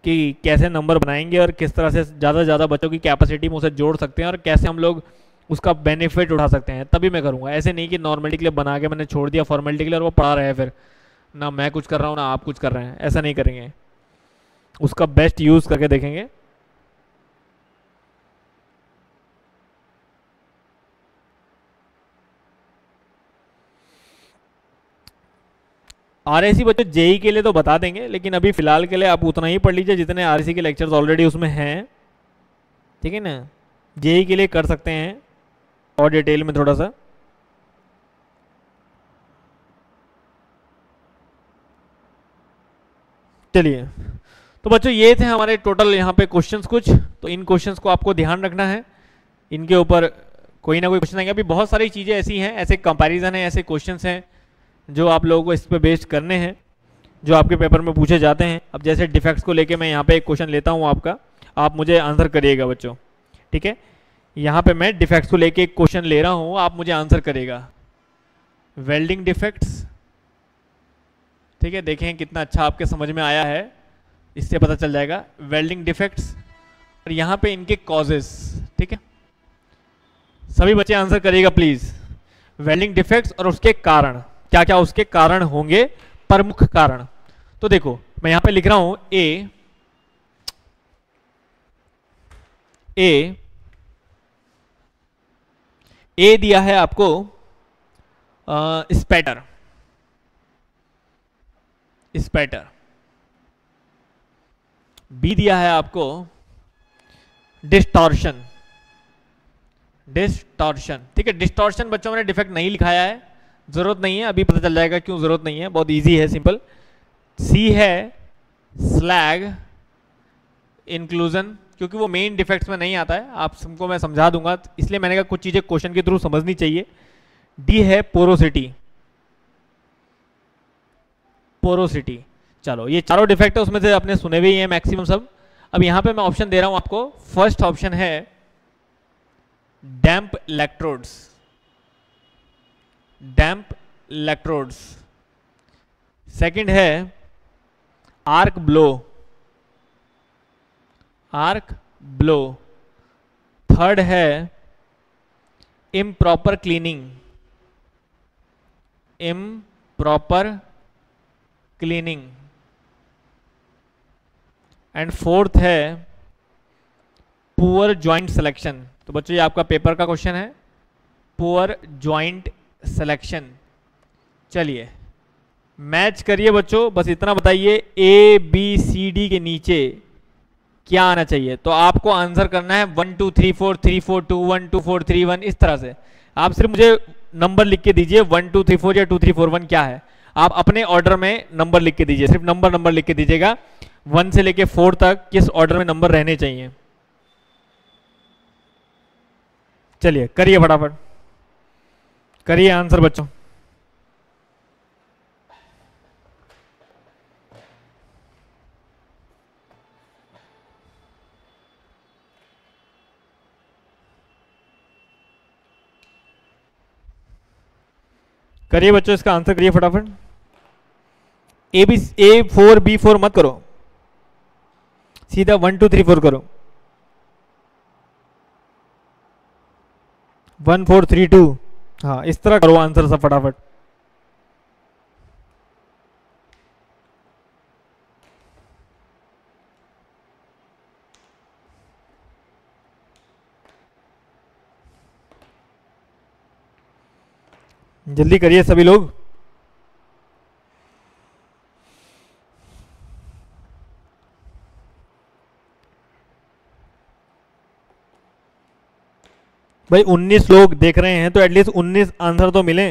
कि कैसे नंबर बनाएंगे और किस तरह से ज़्यादा से ज़्यादा बच्चों की कैपेसिटी में उसे जोड़ सकते हैं और कैसे हम लोग उसका बेनिफिट उठा सकते हैं, तभी मैं करूँगा। ऐसे नहीं कि नॉर्मलिटी के लिए बना के मैंने छोड़ दिया फॉर्मेलिटी के लिए और वो पढ़ा रहे, फिर ना मैं कुछ कर रहा हूँ ना आप कुछ कर रहे हैं, ऐसा नहीं करेंगे, उसका बेस्ट यूज़ करके देखेंगे। आरएसी बच्चों जेई के लिए तो बता देंगे, लेकिन अभी फिलहाल के लिए आप उतना ही पढ़ लीजिए जितने आरएसी के लेक्चर्स ऑलरेडी उसमें हैं, ठीक है ना। जेई के लिए कर सकते हैं और डिटेल में थोड़ा सा। चलिए, तो बच्चों ये थे हमारे टोटल यहाँ पे क्वेश्चंस कुछ। तो इन क्वेश्चंस को आपको ध्यान रखना है, इनके ऊपर कोई ना कोई क्वेश्चन आएंगे। अभी बहुत सारी चीज़ें ऐसी हैं, ऐसे कंपैरिजन है, ऐसे क्वेश्चंस हैं जो आप लोगों को इस पर बेस्ड करने हैं, जो आपके पेपर में पूछे जाते हैं। अब जैसे डिफेक्ट्स को लेके मैं यहाँ पे एक क्वेश्चन लेता हूँ आपका, आप मुझे आंसर करिएगा बच्चों, ठीक है। यहाँ पे मैं डिफेक्ट्स को लेके एक क्वेश्चन ले रहा हूँ, आप मुझे आंसर करेगा। वेल्डिंग डिफेक्ट्स, ठीक है, देखें कितना अच्छा आपके समझ में आया है, इससे पता चल जाएगा। वेल्डिंग डिफेक्ट्स और यहाँ पे इनके कॉजेस, ठीक है। सभी बच्चे आंसर करिएगा प्लीज। वेल्डिंग डिफेक्ट्स और उसके कारण, क्या क्या उसके कारण होंगे, प्रमुख कारण। तो देखो मैं यहाँ पे लिख रहा हूं ए दिया है आपको स्पैटर, बी दिया है आपको डिस्टॉर्शन, ठीक है। डिस्टॉर्शन बच्चों मैंने डिफेक्ट नहीं लिखाया है, जरूरत नहीं है, अभी पता चल जाएगा क्यों जरूरत नहीं है, बहुत इजी है, सिंपल। सी है स्लैग इंक्लूजन, क्योंकि वो मेन डिफेक्ट्स में नहीं आता है, आप सबको मैं समझा दूंगा, इसलिए मैंने कहा कुछ चीजें क्वेश्चन के थ्रू समझनी चाहिए। डी है पोरोसिटी, चलो ये चारों डिफेक्ट है, उसमें से आपने सुने हुए ही हैं मैक्सिमम सब। अब यहां पे मैं ऑप्शन दे रहा हूं आपको, फर्स्ट ऑप्शन है डैम्प इलेक्ट्रोड्स, सेकंड है आर्क ब्लो, थर्ड है इम्प्रॉपर क्लीनिंग, एंड फोर्थ है पुअर जॉइंट सिलेक्शन। तो बच्चों ये आपका पेपर का क्वेश्चन है, पुअर जॉइंट सिलेक्शन। चलिए मैच करिए बच्चों, बस इतना बताइए ए बी सी डी के नीचे क्या आना चाहिए। तो आपको आंसर करना है 1 2 3 4 3 4 2 1 2 4 3 1, इस तरह से। आप सिर्फ मुझे नंबर लिख के दीजिए 1 2 3 4 या 2 3 4 1 क्या है, आप अपने ऑर्डर में नंबर लिख के दीजिए, सिर्फ नंबर लिख के दीजिएगा 1 से लेके 4 तक किस ऑर्डर में नंबर रहने चाहिए। चलिए करिए फटाफट, करिए आंसर बच्चों। करिए बच्चों, इसका आंसर करिए फटाफट। A4 B4 मत करो, सीधा 1 2 3 4 करो। 1 4 3 2, हाँ इस तरह करो आंसर सब फटाफट। जल्दी करिए सभी लोग। भाई 19 लोग देख रहे हैं तो एटलीस्ट 19 आंसर तो मिले।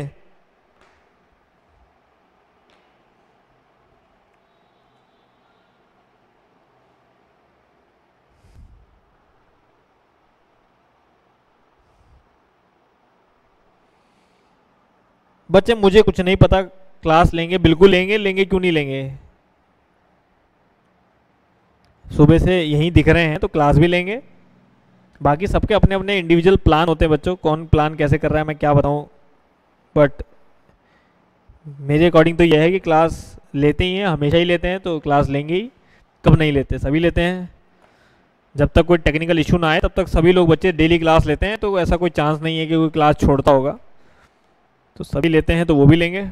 बच्चे मुझे कुछ नहीं पता, क्लास लेंगे बिल्कुल लेंगे क्यों नहीं लेंगे, सुबह से यहीं दिख रहे हैं तो क्लास भी लेंगे। बाकी सबके अपने अपने इंडिविजुअल प्लान होते हैं बच्चों, कौन प्लान कैसे कर रहा है मैं क्या बताऊं, बट मेरे अकॉर्डिंग तो यह है कि क्लास लेते ही हैं, हमेशा ही लेते हैं, तो क्लास लेंगे ही, कब नहीं लेते, सभी लेते हैं। जब तक कोई टेक्निकल इशू ना आए तब तक सभी लोग बच्चे डेली क्लास लेते हैं, तो ऐसा कोई चांस नहीं है कि कोई क्लास छोड़ता होगा, तो सभी लेते हैं तो वो भी लेंगे।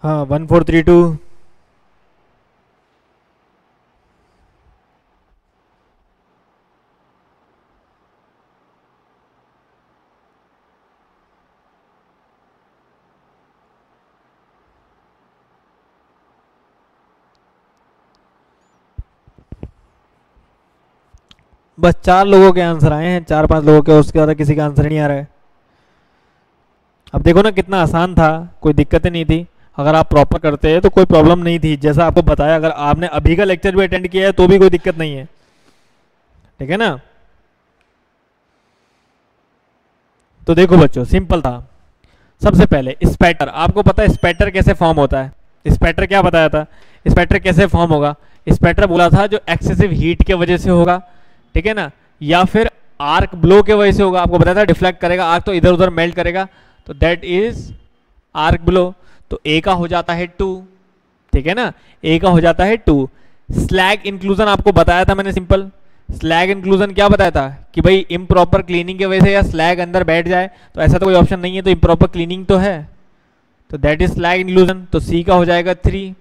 हाँ 1 4 3 2, बस 4 लोगों के आंसर आए हैं, 4-5 लोगों के, उसके ज़्यादा किसी का आंसर नहीं आ रहा है। अब देखो ना कितना आसान था, कोई दिक्कत ही नहीं थी। अगर आप प्रॉपर करते हैं तो कोई प्रॉब्लम नहीं थी, जैसा आपको बताया। अगर आपने अभी का लेक्चर भी अटेंड किया है तो भी कोई दिक्कत नहीं है, ठीक है ना। तो देखो बच्चों, सिंपल था। सबसे पहले स्पैटर, आपको पता है स्पैटर कैसे फॉर्म होता है? स्पैटर क्या बताया था? स्पैटर कैसे फॉर्म होगा? स्पैटर बोला था जो एक्सेसिव हीट के वजह से होगा, ठीक है ना, या फिर आर्क ब्लो के वजह से होगा। आपको बताया था डिफ्लेक्ट करेगा आर्क तो इधर उधर मेल्ट करेगा, तो दैट इज आर्क ब्लो। तो ए का हो जाता है 2, ठीक है ना, ए का हो जाता है 2। स्लैग इंक्लूजन आपको बताया था मैंने, सिंपल। स्लैग इंक्लूजन क्या बताया था कि भाई इम्प्रॉपर क्लीनिंग की वजह से या स्लैग अंदर बैठ जाए, तो ऐसा तो कोई ऑप्शन नहीं है, तो इम्प्रॉपर क्लीनिंग तो है, तो दैट इज स्लैग इंक्लूजन। तो सी का हो जाएगा 3,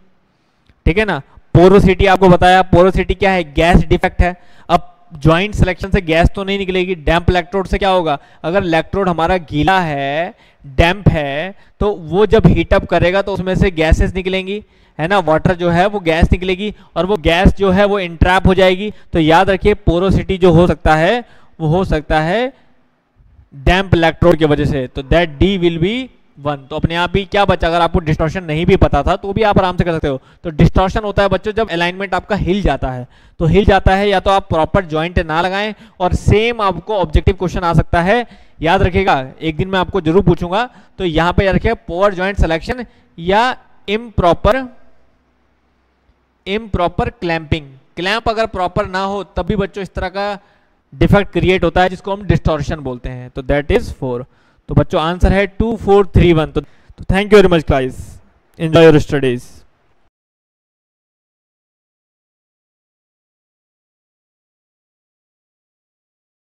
ठीक है ना। पोरोसिटी आपको बताया, पोरोसिटी क्या है? गैस डिफेक्ट है। अब ज्वाइंट सिलेक्शन से गैस तो नहीं निकलेगी, डैम्प इलेक्ट्रोड से क्या होगा? अगर इलेक्ट्रोड हमारा गीला है, डैम्प है, तो वो जब हीटअप करेगा तो उसमें से गैसेस निकलेंगी, है ना, वाटर जो है वो गैस निकलेगी, और वो गैस जो है वो इंट्रैप हो जाएगी। तो याद रखिए पोरोसिटी जो हो सकता है वो हो सकता है डैम्प इलेक्ट्रोड की वजह से, तो दैट डी विल बी 1। तो अपने आप ही क्या बचा? अगर आपको डिस्टॉर्शन नहीं भी पता था तो भी आप आराम से कर सकते हो। तो डिस्टॉर्शन होता है बच्चों जब अलाइनमेंट आपका हिल जाता है, तो हिल जाता है या तो आप प्रॉपर जॉइंट ना लगाएं, और सेम आपको ऑब्जेक्टिव क्वेश्चन आ सकता है, याद रखिएगा, एक दिन मैं आपको जरूर पूछूंगा। तो यहाँ पे याद रखिएगा पोअर जॉइंट सिलेक्शन या इम्प्रॉपर क्लैंपिंग। क्लैंप अगर प्रॉपर ना हो तब भी बच्चों इस तरह का डिफेक्ट क्रिएट होता है जिसको हम डिस्टॉर्शन बोलते हैं, तो दैट इज 4। तो बच्चों आंसर है 2, 4, 3, 1। तो thank you very much guys, enjoy your studies.